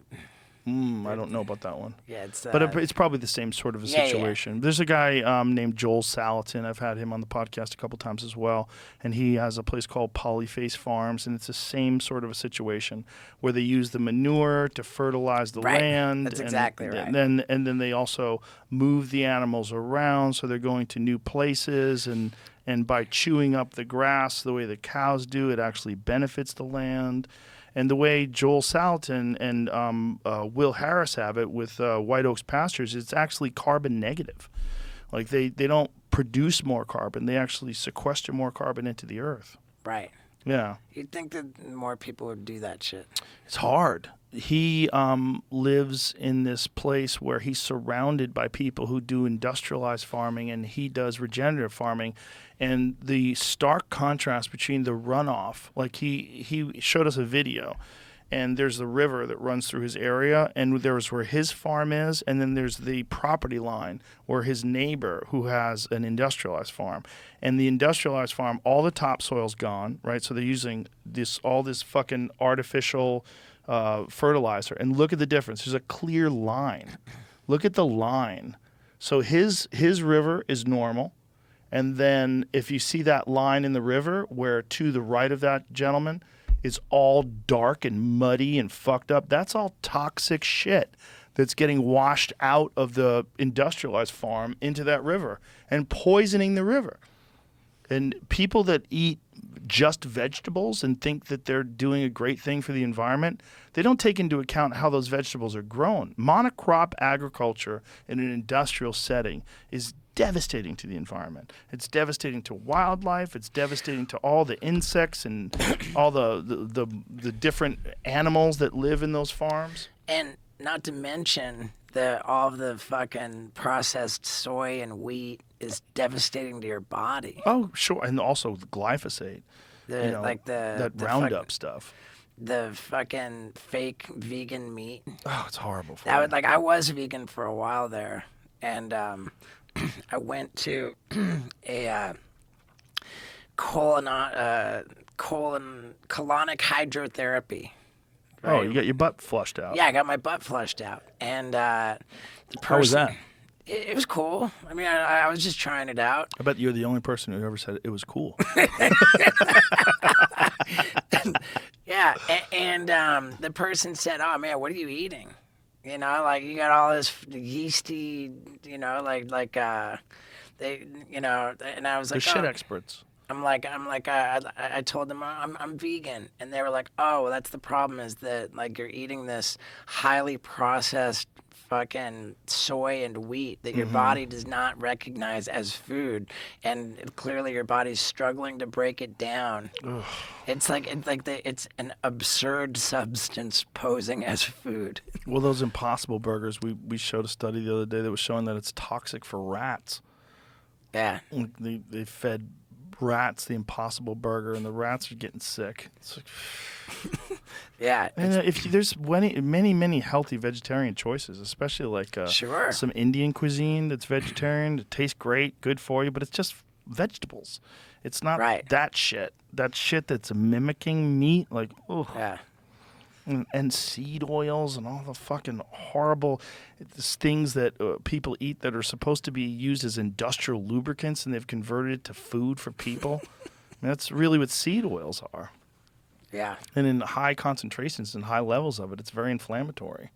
I don't know about that one. yeah, it's But it's probably the same sort of a yeah. situation. There's a guy named Joel Salatin. I've had him on the podcast a couple times as well. And he has a place called Polyface Farms. And it's the same sort of a situation where they use the manure to fertilize the Right. land. That's and- exactly right. And then they also move the animals around. So they're going to new places. And by chewing up the grass the way the cows do, it actually benefits the land. And the way Joel Salatin and Will Harris have it with White Oaks Pastures, it's actually carbon negative. Like they don't produce more carbon; they actually sequester more carbon into the earth. right. Yeah, You'd think that more people would do that shit. it's hard. He lives in this place where he's surrounded by people who do industrialized farming, and he does regenerative farming. And the stark contrast between the runoff, like he showed us a video, and there's the river that runs through his area, and there's where his farm is, and then there's the property line where his neighbor who has an industrialized farm. And the industrialized farm, all the topsoil's gone, right? So they're using all this fucking artificial fertilizer. And look at the difference. There's a clear line. Look at the line. So his river is normal. And then if you see that line in the river where to the right of that gentleman is all dark and muddy and fucked up, that's all toxic shit that's getting washed out of the industrialized farm into that river and poisoning the river. And people that eat just vegetables and think that they're doing a great thing for the environment, they don't take into account how those vegetables are grown. Monocrop agriculture in an industrial setting is devastating to the environment. It's devastating to wildlife. It's devastating to all the insects and all the different animals that live in those farms. And not to mention all of the fucking processed soy and wheat is devastating to your body. Oh, sure. And also the glyphosate. That Roundup stuff. The fucking fake vegan meat. Oh, it's horrible. For That you. was, like, I was vegan for a while there, and I went to a colonic hydrotherapy. Oh, you got your butt flushed out. Yeah, I got my butt flushed out, and the person, How was that? It was cool. I mean, I was just trying it out. I bet you're the only person who ever said it was cool. Yeah, and the person said, "Oh man, what are you eating? You know, like you got all this yeasty, you know, they, you know." And I was They're like, shit "Oh." experts. I told them I'm vegan, and they were like, "Oh, well, that's the problem is that like you're eating this highly processed fucking soy and wheat that your body does not recognize as food, and clearly your body's struggling to break it down. It's an absurd substance posing as food." Well, those Impossible Burgers, we showed a study the other day that was showing that it's toxic for rats. Yeah. They fed rats the Impossible Burger, and the rats are getting sick. It's like, Yeah. and if there's many healthy vegetarian choices, especially like Sure. some Indian cuisine that's vegetarian, it tastes great, good for you, but it's just vegetables. It's not Right. that shit. That shit that's mimicking meat. Like, oh, Yeah. and seed oils and all the fucking horrible things that people eat that are supposed to be used as industrial lubricants, and they've converted it to food for people. That's really what seed oils are. Yeah. And in high concentrations and high levels of it, it's very inflammatory.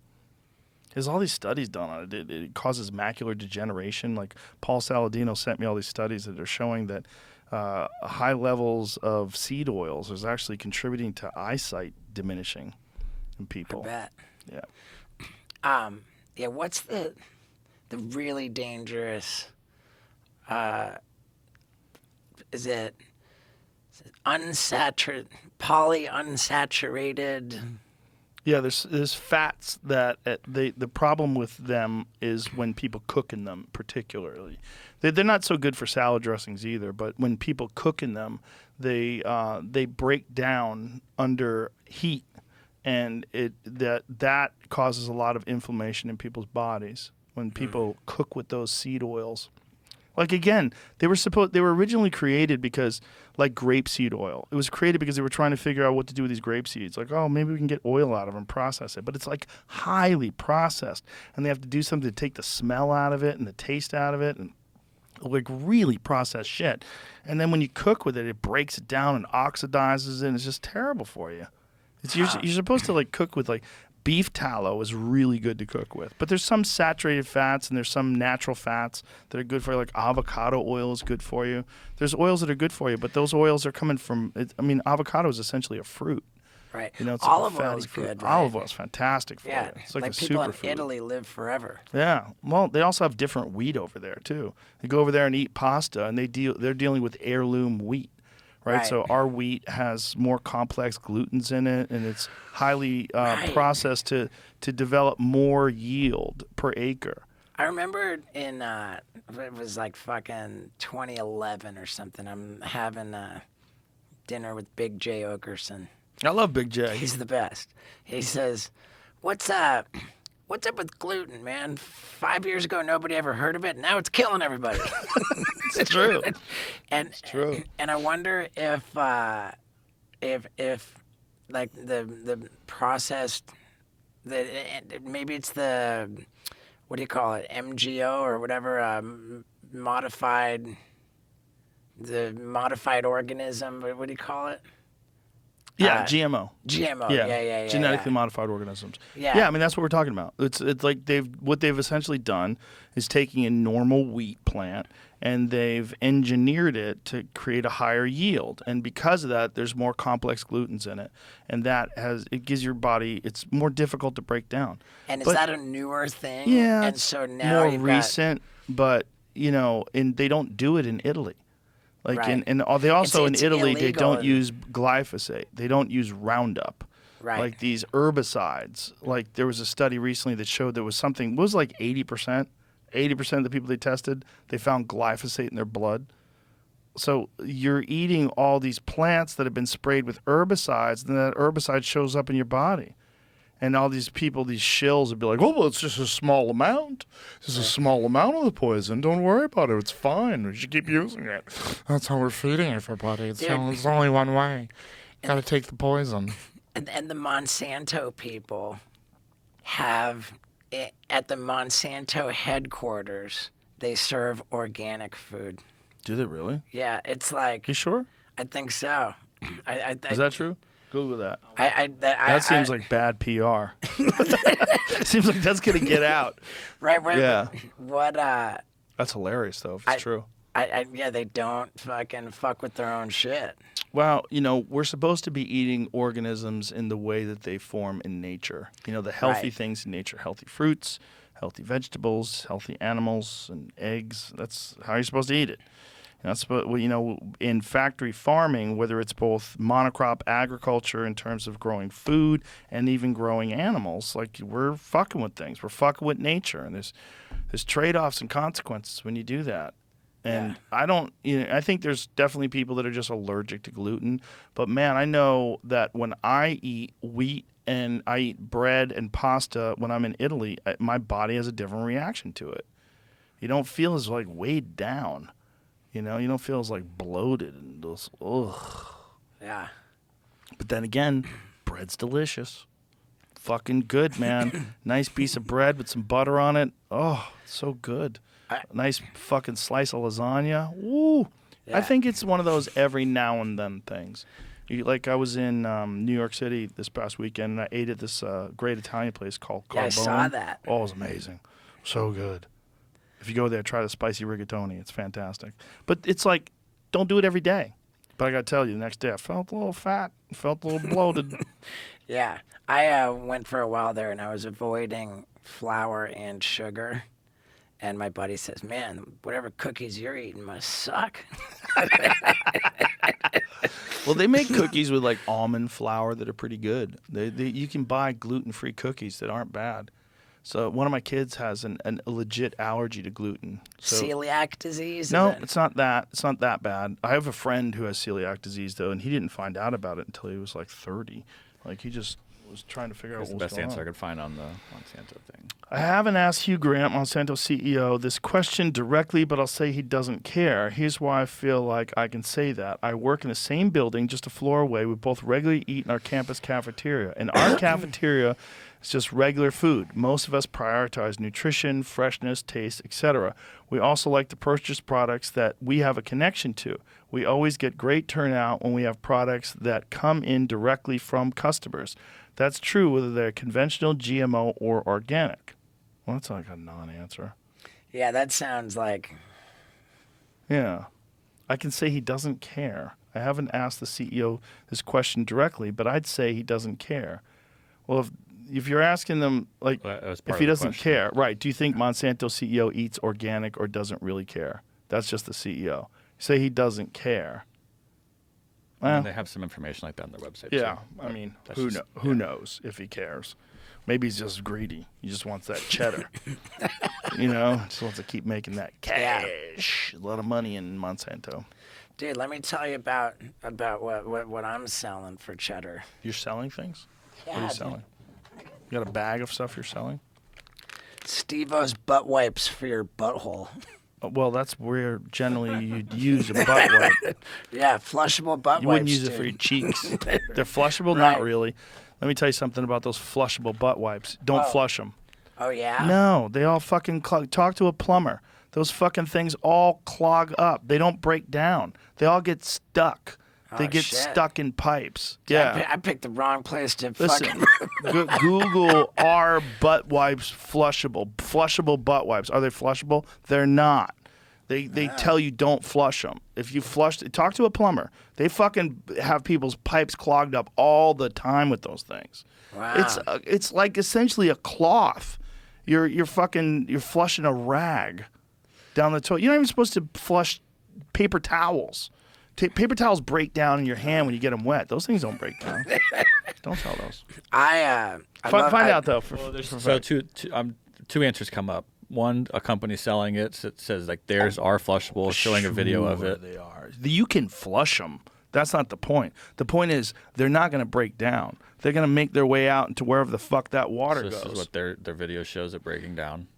There's all these studies done on it. It causes macular degeneration. Like Paul Saladino sent me all these studies that are showing that high levels of seed oils is actually contributing to eyesight diminishing in people. I bet. Yeah. Yeah. What's the really dangerous? Is it polyunsaturated? Yeah, there's fats that the problem with them is when people cook in them, particularly. They're not so good for salad dressings either, but when people cook in them, they break down under heat, and that causes a lot of inflammation in people's bodies when people cook with those seed oils. Like, again, they were originally created because, like grapeseed oil, it was created because they were trying to figure out what to do with these grape seeds. Like, oh, maybe we can get oil out of them and process it. But it's like highly processed, and they have to do something to take the smell out of it and the taste out of it, and like really processed shit. And then when you cook with it, it breaks it down and oxidizes it, and it's just terrible for you. You're supposed to like cook with like beef tallow is really good to cook with, but there's some saturated fats and there's some natural fats that are good for you. Like avocado oil is good for you. There's oils that are good for you, but those oils are coming from. Avocado is essentially a fruit. Right. It's olive like a oil fatty is fruit. good. Right? Olive oil is fantastic for Yeah. you. It's like a people in superfood. Italy live forever. Yeah. Well, they also have different wheat over there too. They go over there and eat pasta, and they're dealing with heirloom wheat. Right? So our wheat has more complex glutens in it, and it's highly processed to develop more yield per acre. I remember in it was like fucking 2011 or something. I'm having dinner with Big J Okerson. I love Big J. He's the best. He says, "What's up with gluten, man? 5 years ago, nobody ever heard of it. Now it's killing everybody." It's true. It's true. And I wonder if like the processed, maybe it's the, what do you call it, MGO or whatever, modified organism. What do you call it? Yeah, GMO. GMO. Yeah, Yeah. Genetically modified organisms. Yeah. I mean, that's what we're talking about. It's like what they've essentially done is taking a normal wheat plant and they've engineered it to create a higher yield. And because of that, there's more complex glutens in it, and it gives your body, it's more difficult to break down. And is that a newer thing? Yeah, And it's so now more recent, but and they don't do it in Italy. Like Right. they also It's in Italy they illegal don't use glyphosate. They don't use Roundup. Right. Like these herbicides. Like there was a study recently that showed there was something. It was like 80%. 80% of the people they tested, they found glyphosate in their blood. So you're eating all these plants that have been sprayed with herbicides, and that herbicide shows up in your body. And all these people, these shills, would be like, "Oh, well, it's just a small amount. It's a small amount of the poison. Don't worry about it. It's fine. We should keep using it. That's how we're feeding everybody. It's only one way. Got to take the poison." And the Monsanto people have, at the Monsanto headquarters, they serve organic food. Do they really? Yeah, it's like. You sure? I think so. Is that true? Google that. That seems like bad PR. Seems like that's gonna get out. Right. Yeah. What? That's hilarious, though. If it's true. Yeah, they don't fucking fuck with their own shit. Well, we're supposed to be eating organisms in the way that they form in nature. The healthy things in nature, healthy fruits, healthy vegetables, healthy animals, and eggs. That's how you're supposed to eat it. That's in factory farming, whether it's both monocrop agriculture in terms of growing food and even growing animals, like we're fucking with things. We're fucking with nature, and there's trade-offs and consequences when you do that. And I think there's definitely people that are just allergic to gluten. But man, I know that when I eat wheat and I eat bread and pasta when I'm in Italy, my body has a different reaction to it. You don't feel as like weighed down. You don't feel as like bloated and those, ugh. Yeah. But then again, bread's delicious. fucking good, man. Nice piece of bread with some butter on it. Oh, so good. Nice fucking slice of lasagna. Woo. I think it's one of those every now and then things. Like I was in New York City this past weekend, and I ate at this great Italian place called Carbone. I saw that. Oh, it was amazing. So good. If you go there, try the spicy rigatoni. It's fantastic. But it's like, don't do it every day. But I got to tell you, the next day I felt a little fat, felt a little bloated. Yeah. I went for a while there, and I was avoiding flour and sugar. And my buddy says, man, whatever cookies you're eating must suck. Well, they make cookies with like almond flour that are pretty good. You can buy gluten-free cookies that aren't bad. So one of my kids has a legit allergy to gluten. So, Celiac disease? no, it's not that. It's not that bad. I have a friend who has celiac disease, though, and he didn't find out about it until he was like 30. Like, he just was trying to figure out That's what the was best going answer on. I could find on the Monsanto thing. I haven't asked Hugh Grant, Monsanto CEO, this question directly, but I'll say he doesn't care. Here's why I feel like I can say that. I work in the same building, just a floor away. We both regularly eat in our campus cafeteria. And our cafeteria is just regular food. Most of us prioritize nutrition, freshness, taste, etc. We also like to purchase products that we have a connection to. We always get great turnout when we have products that come in directly from customers. That's true whether they're conventional, GMO, or organic. Well, that's like a non-answer. Yeah, that sounds like... Yeah. I can say he doesn't care. I haven't asked the CEO this question directly, but I'd say he doesn't care. Well, if you're asking them, like, Well, that was if part he of the doesn't question. care, right, do you think Monsanto CEO eats organic or doesn't really care? That's just the CEO. Say he doesn't care. And they have some information like that on their website. Yeah, too. I mean, That's who just- who knows if he cares? Maybe he's just greedy. He just wants that cheddar. Just wants to keep making that cash. A lot of money in Monsanto. Dude, let me tell you about what I'm selling for cheddar. You're selling things? What are Yeah, you dude. selling? You got a bag of stuff you're selling? Steve-O's butt wipes for your butthole. Well, that's where generally you'd use a butt wipe. Yeah, flushable butt You wipes. wouldn't use it for your dude. cheeks. They're flushable? Right. Not really. Let me tell you something about those flushable butt wipes. Don't flush them. Oh, yeah? No, they all fucking clog. Talk to a plumber. Those fucking things all clog up. They don't break down. They all get stuck. They Oh, get shit. stuck in pipes. I Yeah. picked the wrong place to Listen, fucking... Google are butt wipes flushable? Flushable butt wipes. Are they flushable? They're not. They tell you don't flush them. If you flush, talk to a plumber. They fucking have people's pipes clogged up all the time with those things. Wow. It's like essentially a cloth. You're flushing a rag down the toilet. You're not even supposed to flush paper towels. Paper towels break down in your hand when you get them wet. Those things don't break down. Don't tell those. I Find out though. So two answers come up. One, a company selling it says like theirs are flushable, showing a video of Sure it. They are. You can flush them. That's not the point. The point is they're not going to break down. They're going to make their way out into wherever the fuck that water So this goes. is what their video shows it breaking down.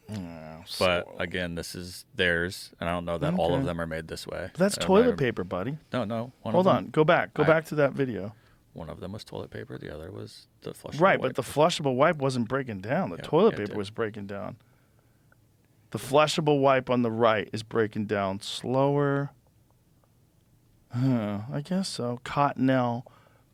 Yeah, But again, this is theirs, and I don't know that all of them are made this way. But that's It might toilet have- paper, buddy. No. Hold on. Go back. Go back to that video. One of them was toilet paper. The other was the flushable Right, wipe. but the flushable wipe wasn't breaking down. The Yeah, toilet yeah, it paper did. was breaking down. The flushable wipe on the right is breaking down slower. I guess so. Cottonelle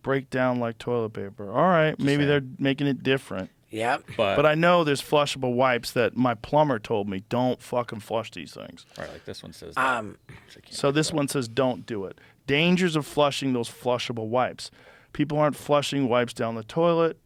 break down like toilet paper. All right, maybe they're making it different. Yep. But I know there's flushable wipes that my plumber told me don't fucking flush these things. All right, like this one says. that, which I can't So this one says don't do it. Dangers of flushing those flushable wipes. People aren't flushing wipes down the toilet.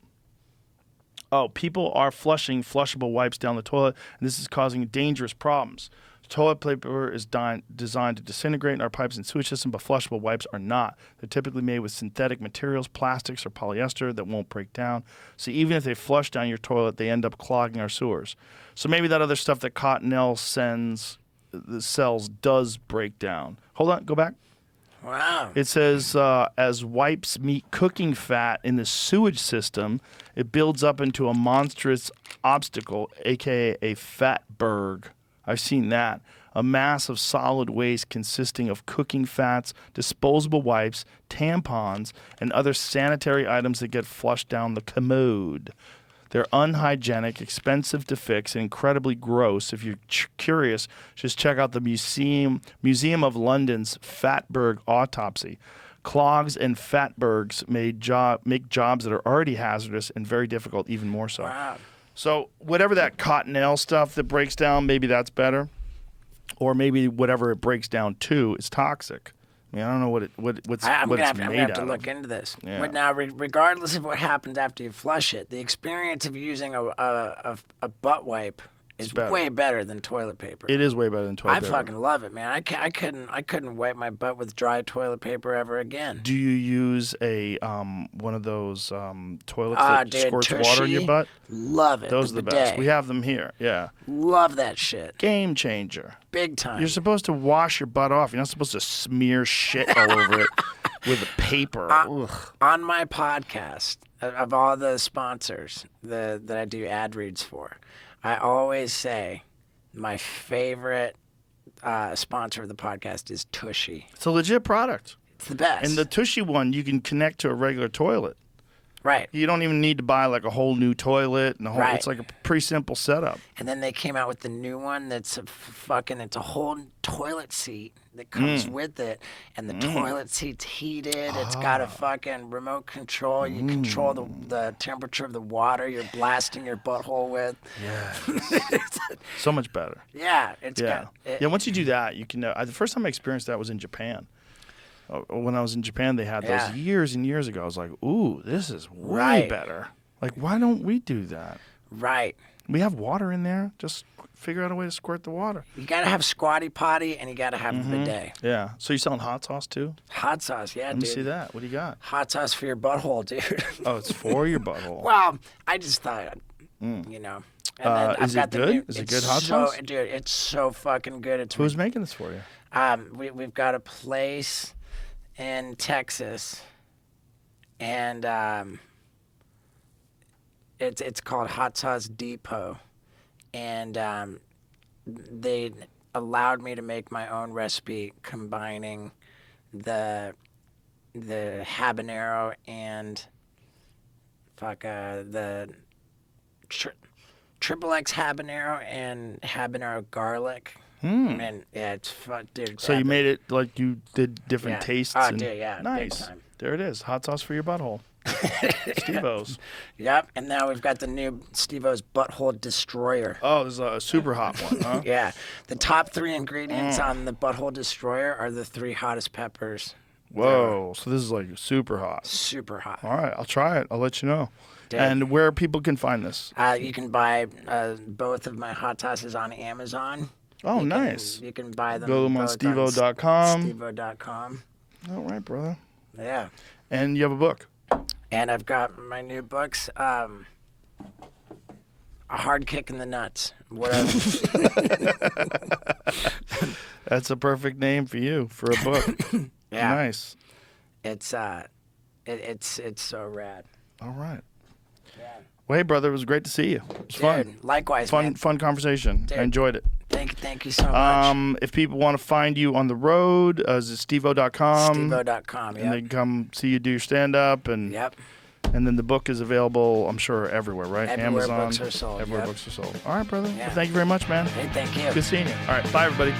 Oh, people are flushing flushable wipes down the toilet, and this is causing dangerous problems. Toilet paper is designed to disintegrate in our pipes and sewage system, but flushable wipes are not. They're typically made with synthetic materials, plastics, or polyester that won't break down. So even if they flush down your toilet, they end up clogging our sewers. So maybe that other stuff that Cottonelle sells does break down. Hold on, go back. Wow. It says, as wipes meet cooking fat in the sewage system, it builds up into a monstrous obstacle, a.k.a. a fatberg. I've seen that. A mass of solid waste consisting of cooking fats, disposable wipes, tampons, and other sanitary items that get flushed down the commode. They're unhygienic, expensive to fix, and incredibly gross. If you're curious, just check out the Museum of London's Fatberg autopsy. Clogs and fatbergs make jobs that are already hazardous and very difficult even more so. Wow. So whatever that cottonelle stuff that breaks down, maybe that's better. Or maybe whatever it breaks down to is toxic. I mean, I don't know I'm what gonna it's have made to out look of. into this. Yeah. But now, regardless of what happens after you flush it, the experience of using a butt wipe is better. way better than toilet paper. It is way better than toilet I paper. fucking love it, man. I couldn't wipe my butt with dry toilet paper ever again. Do you use a one of those toilets that Dude, squirts water in your Tushy, butt? Love it. Those are the best. bidet. We have them here. Yeah. Love that shit. Game changer. Big time. You're supposed to wash your butt off. You're not supposed to smear shit all over it with a paper. Ugh. On my podcast, of all the sponsors that I do ad reads for, I always say my favorite sponsor of the podcast is Tushy. It's a legit product. It's the best. And the Tushy one, you can connect to a regular toilet. Right. You don't even need to buy like a whole new toilet and a whole. Right. It's like a pretty simple setup. And then they came out with the new one that's it's a whole toilet seat that comes with it, and the toilet seat's heated. It's got a fucking remote control. You control the temperature of the water you're blasting your butthole with. Yeah. So much better. Yeah, it's Yeah. got. Yeah. Once you do that, you can. The first time I experienced that was in Japan. When I was in Japan, they had those Yeah. years and years ago. I was like, ooh, this is way Right. better. Like, why don't we do that? Right. We have water in there. Just figure out a way to squirt the water. You gotta have squatty potty and you gotta have the bidet. Yeah. So you selling hot sauce too? Hot sauce, yeah, Let me dude. see that. What do you got? Hot sauce for your butthole, dude. Oh, it's for your butthole. Well, I just thought, you know. And then I've Is it got the good? new- Is it it's good hot so, sauce? Dude, it's so fucking good. It's Who's making this for you? we've got a place in Texas, and it's called Hot Sauce Depot, and they allowed me to make my own recipe combining the habanero and the triple X habanero and habanero garlic. And yeah, it's fun, dude. So you made it like you did different Yeah. tastes. Oh, and dude, yeah, big Nice. time. There it is. Hot sauce for your butthole. Steve-O's. Yep, and now we've got the new Steve-O's Butthole Destroyer. Oh, there's a super hot one, huh? Yeah, the top 3 ingredients on the Butthole Destroyer are the 3 hottest peppers. Whoa. So this is like super hot. Super hot. All right. I'll try it. I'll let you know. Dude. And where people can find this. You can buy both of my hot sauces on Amazon. Oh, You can- nice. You can buy them. Go to them on both Stevo.com. Stevo.com. All right, brother. Yeah. And you have a book. And I've got my new books. A Hard Kick in the Nuts. Whatever. That's a perfect name for you for a book. Yeah. Nice. It's it's so rad. All right. Yeah. Well, hey, brother, it was great to see you. It was fun. Dude, likewise, Fun, man. fun conversation. Dude. I enjoyed it. Thank you so much. If people want to find you on the road, is it stevo.com? Stevo.com, And they yep. can come see you do your stand-up. And Yep. And then the book is available, I'm sure, everywhere, right? Everywhere Amazon. books are sold, Everywhere yep. books are sold. All right, brother. Yeah. Well, thank you very much, man. Hey, thank you. Good seeing you. All right, bye, everybody.